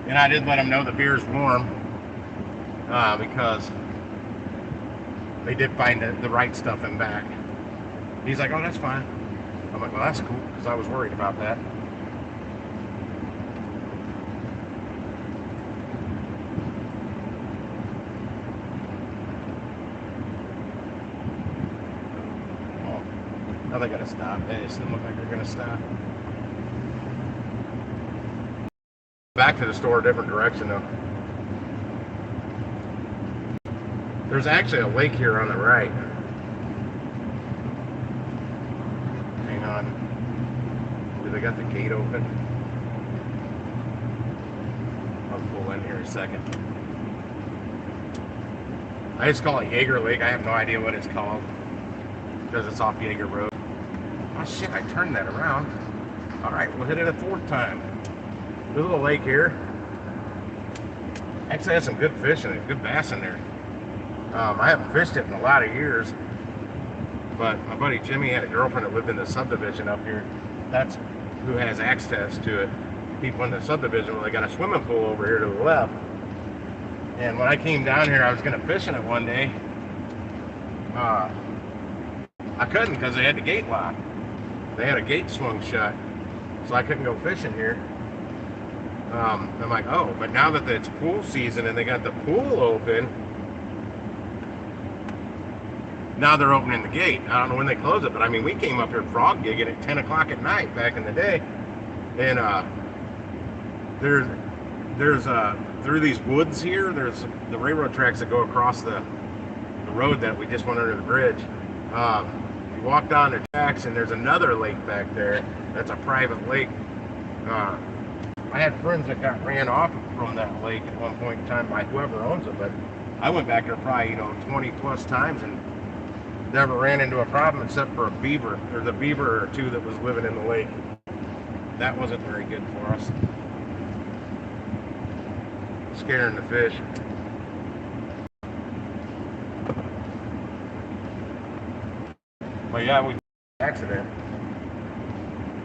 And I did let them know the beer's warm because they did find the right stuff in back. He's like, oh, that's fine. I'm like, well, that's cool, because I was worried about that. Now they gotta stop. They just don't look like they're gonna stop. Back to the store, different direction though. There's actually a lake here on the right. Hang on. Do they got the gate open? I'll pull in here a second. I just call it Jaeger Lake. I have no idea what it's called because it's off Jaeger Road. Oh shit, I turned that around. Alright, we'll hit it a fourth time. There's a little lake here. Actually has some good fish in it, good bass in there. I haven't fished it in a lot of years, but my buddy Jimmy had a girlfriend that lived in the subdivision up here. That's who has access to it. People in the subdivision, well, they got a swimming pool over here to the left. And when I came down here, I was going to fish in it one day. I couldn't because they had the gate locked. They had a gate swung shut, so I couldn't go fishing here. I'm like, oh, but now that it's pool season and they got the pool open, now they're opening the gate. I don't know when they close it, but I mean, we came up here frog gigging at 10 o'clock at night back in the day. And there's through these woods here, there's the railroad tracks that go across the road that we just went under the bridge. You walk down the tracks and there's another lake back there. That's a private lake. I had friends that got ran off from that lake at one point in time by whoever owns it, but I went back there probably, 20 plus times and never ran into a problem except for a beaver. There's a beaver or two that was living in the lake. That wasn't very good for us. Scaring the fish. But yeah, we accident.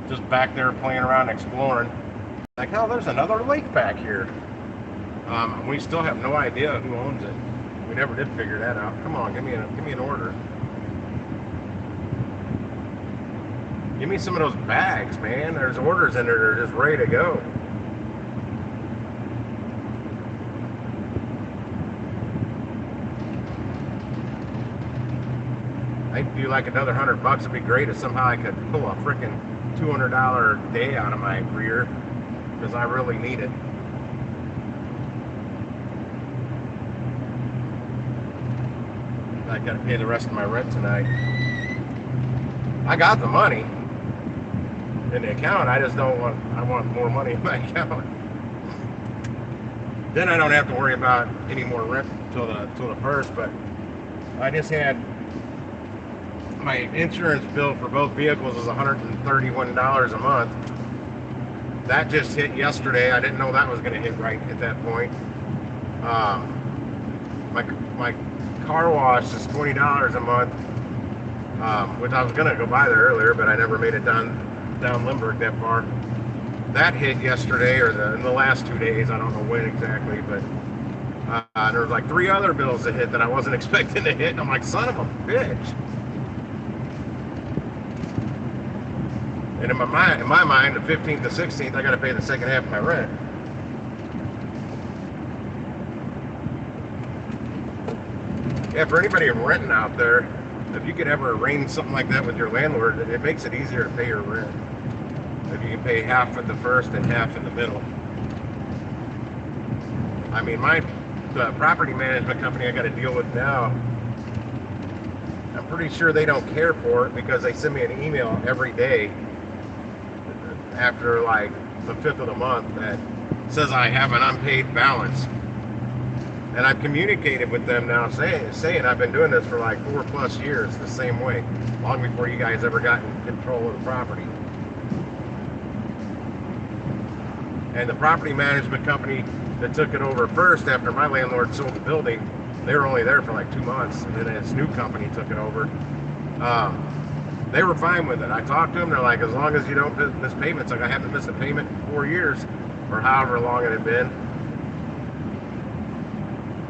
Just back there playing around exploring. Like, hell, there's another lake back here. We still have no idea who owns it. We never did figure that out. Come on, give me an order. Give me some of those bags, man. There's orders in there that are just ready to go. I'd do like another $100. It'd be great if somehow I could pull a freaking $200 day out of my rear, because I really need it. I gotta pay the rest of my rent tonight. I got the money in the account. I just don't want. I want more money in my account. Then I don't have to worry about any more rent till the first. But I just had my insurance bill for both vehicles is $131 a month. That just hit yesterday. I didn't know that was going to hit right at that point. My car wash is $20 a month, which I was going to go by there earlier, but I never made it down Limburg that far. That hit yesterday, or in the last 2 days. I don't know when exactly, but there was like 3 other bills that hit that I wasn't expecting to hit, and I'm like, son of a bitch. And in my mind, the 15th to 16th, I got to pay the second half of my rent. Yeah, for anybody renting out there, if you could ever arrange something like that with your landlord, it makes it easier to pay your rent. If you can pay half at the first and half in the middle. I mean, the property management company I got to deal with now, I'm pretty sure they don't care for it because they send me an email every day after like the 5th of the month that says I have an unpaid balance. And I've communicated with them now saying I've been doing this for like 4+ years the same way, long before you guys ever got in control of the property. And the property management company that took it over first after my landlord sold the building, they were only there for like 2 months, and then this new company took it over. They were fine with it. I talked to them, they're like, as long as you don't miss payments, like I haven't missed a payment in 4 years, or however long it had been.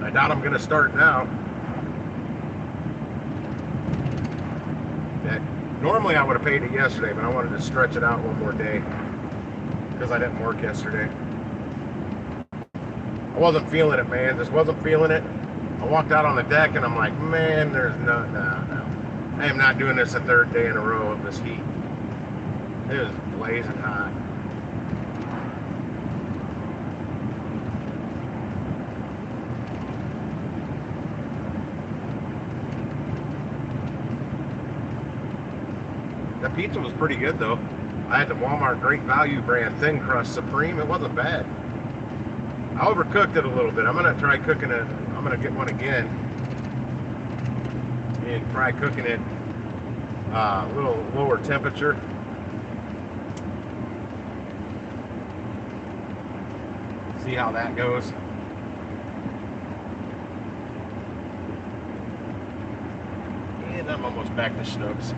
I doubt I'm going to start now. Normally I would have paid it yesterday, but I wanted to stretch it out one more day because I didn't work yesterday. I wasn't feeling it, man. Just wasn't feeling it. I walked out on the deck and I'm like, man, there's no. I am not doing this a third day in a row of this heat. It was blazing hot. The pizza was pretty good though. I had the Walmart Great Value brand thin crust supreme. It wasn't bad. I overcooked it a little bit. I'm gonna try cooking it. I'm gonna get one again and try cooking it a little lower temperature. See how that goes. And I'm almost back to Snooks.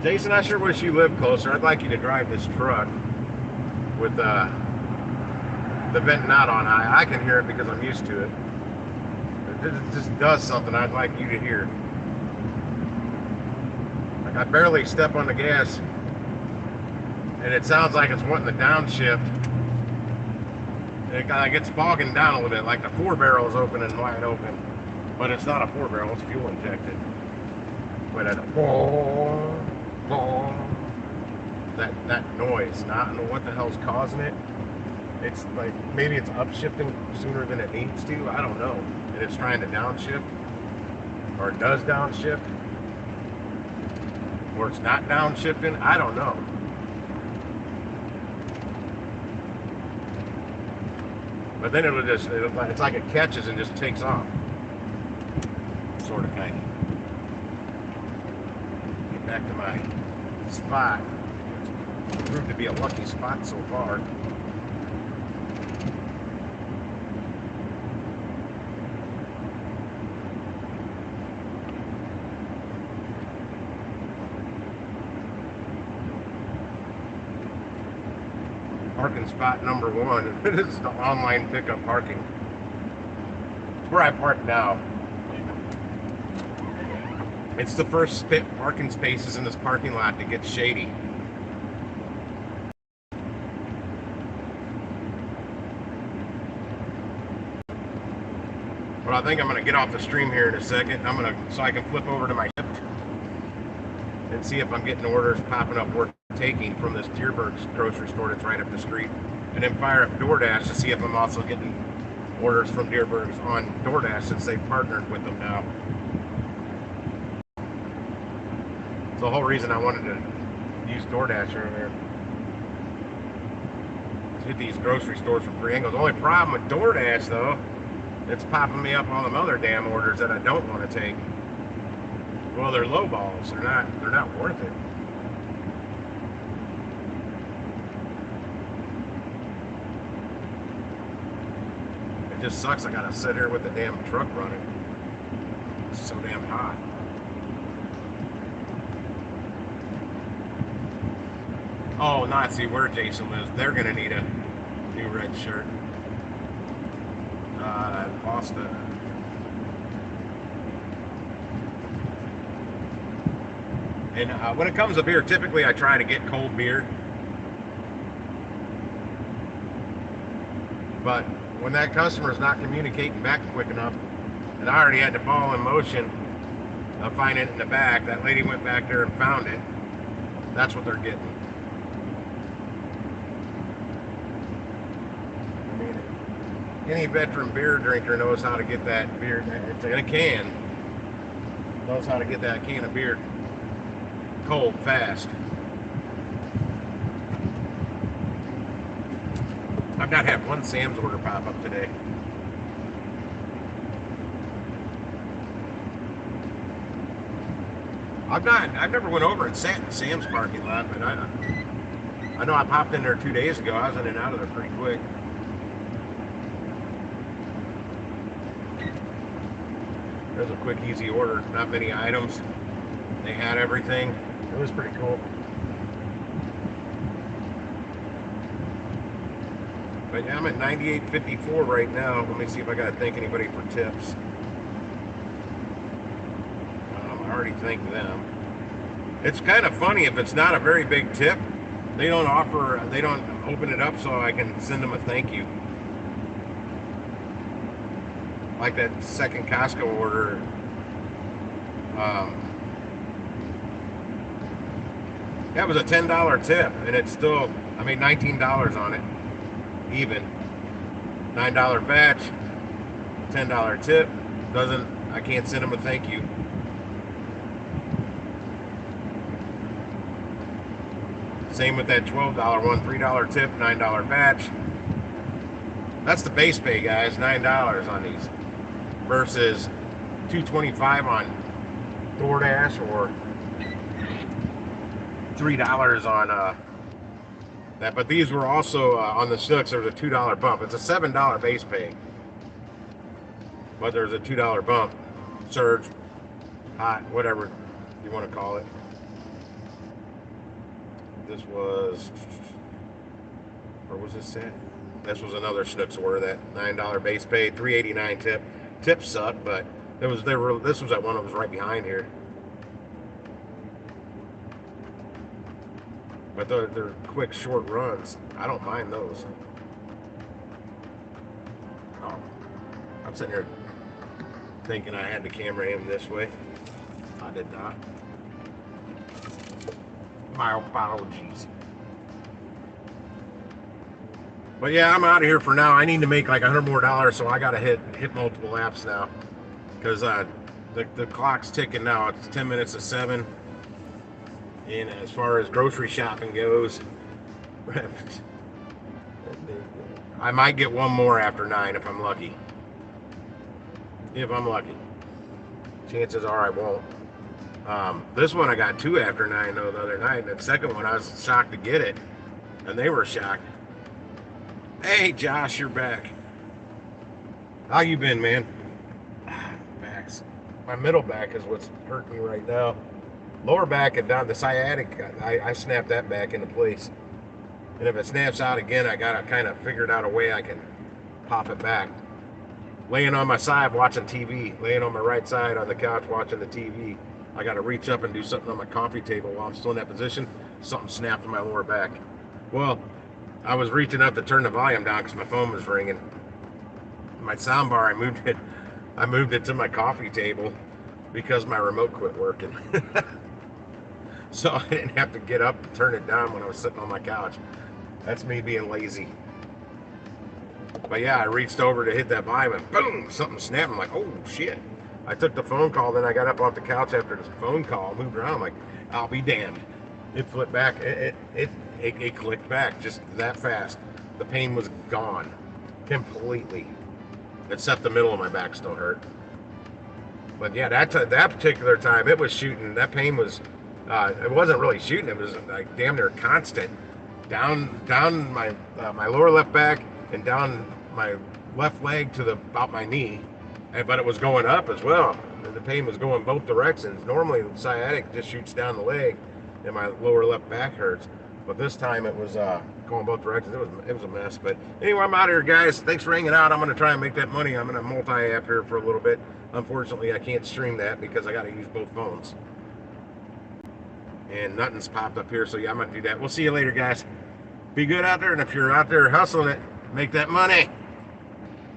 Jason, I sure wish you lived closer. I'd like you to drive this truck with the vent not on high. I can hear it because I'm used to it. It just does something I'd like you to hear. Like I barely step on the gas, and it sounds like it's wanting to downshift. It kind of gets bogging down a little bit, like the 4-barrel is open and wide open. But it's not a 4-barrel, it's fuel injected. But at a that noise, I don't know what the hell's causing it. It's like maybe it's upshifting sooner than it needs to. I don't know. And it's trying to downshift, or it does downshift, or it's not downshifting. I don't know. But then it's like it catches and just takes off. Sort of, kind of. Get back to my spot. It's proved to be a lucky spot so far. Parking spot number 1. This is the online pickup parking. It's where I park now. It's the first parking spaces in this parking lot that gets shady. But I think I'm gonna get off the stream here in a second. So I can flip over to my shift and see if I'm getting orders popping up worth taking from this Deerberg's grocery store that's right up the street, and then fire up DoorDash to see if I'm also getting orders from Deerberg's on DoorDash since they've partnered with them now. It's the whole reason I wanted to use DoorDash earlier. To hit these grocery stores for free angles. The only problem with DoorDash though, it's popping me up all them other damn orders that I don't want to take. Well, they're low balls. They're not worth it. It just sucks. I gotta sit here with the damn truck running. It's so damn hot. Oh, not see where Jason lives. They're gonna need a new red shirt. Lost it. And when it comes to beer, typically I try to get cold beer. But when that customer's not communicating back quick enough, and I already had the ball in motion of finding it in the back, that lady went back there and found it. That's what they're getting. I mean, any veteran beer drinker knows how to get that beer in a can. Knows how to get that can of beer cold fast. I've not had one Sam's order pop up today. I've never went over and sat in Sam's parking lot, but I know I popped in there 2 days ago. I was in and out of there pretty quick. There's a quick, easy order. Not many items. They had everything. It was pretty cool. But yeah, I'm at 98.54 right now. Let me see if I gotta thank anybody for tips. I already thanked them. It's kind of funny if it's not a very big tip, they don't open it up so I can send them a thank you. Like that second Costco order. That was a $10 tip, and it's still, I made $19 on it. Even. $9 batch, $10 tip. I can't send them a thank you. Same with that $12 one, $3 tip, $9 batch. That's the base pay, guys, $9 on these versus $2.25 on DoorDash or $3 on that. But these were also on the Snooks. There was a $2 bump. It's a $7 base pay, but there's a $2 bump, surge, hot, whatever you want to call it. This was, where was this at? This was another Snooks order, that $9 base pay, $3.89 tip. Tips suck, but this was that one that was right behind here. But they're quick, short runs. I don't mind those. Oh, I'm sitting here thinking I had the camera aimed this way. I did not. My apologies. But yeah, I'm out of here for now. I need to make like $100 more, so I gotta hit multiple apps now, because the clock's ticking now. It's 10 minutes to 7, and as far as grocery shopping goes, I might get one more after 9 if I'm lucky. If I'm lucky. Chances are I won't. This one I got 2 after 9 though the other night. And the second one I was shocked to get it, and they were shocked. Hey Josh, you're back. How you been, man? My middle back is what's hurting me right now. Lower back and down the sciatic, I snapped that back into place. And if it snaps out again, I gotta kind of figure out a way I can pop it back. Laying on my side watching TV, laying on my right side on the couch watching the TV. I got to reach up and do something on my coffee table while I'm still in that position. Something snapped in my lower back. Well, I was reaching up to turn the volume down because my phone was ringing. My sound bar, I moved it to my coffee table because my remote quit working. So I didn't have to get up and turn it down when I was sitting on my couch. That's me being lazy. But yeah, I reached over to hit that volume and boom, something snapped. I'm like, oh shit. I took the phone call, then I got up off the couch after the phone call, moved around. I'm like, I'll be damned. It flipped back. It clicked back just that fast. The pain was gone completely, except the middle of my back still hurt. But yeah, that particular time, it was shooting. That pain was, it wasn't really shooting. It was like damn near constant. Down my my lower left back and down my left leg to about my knee. But it was going up as well. The pain was going both directions. Normally, the sciatic just shoots down the leg, and my lower left back hurts. But this time, it was going both directions. It was a mess. But anyway, I'm out of here, guys. Thanks for hanging out. I'm going to try and make that money. I'm going to multi-app here for a little bit. Unfortunately, I can't stream that because I got to use both phones. And nothing's popped up here, so yeah, I'm going to do that. We'll see you later, guys. Be good out there, and if you're out there hustling it, make that money.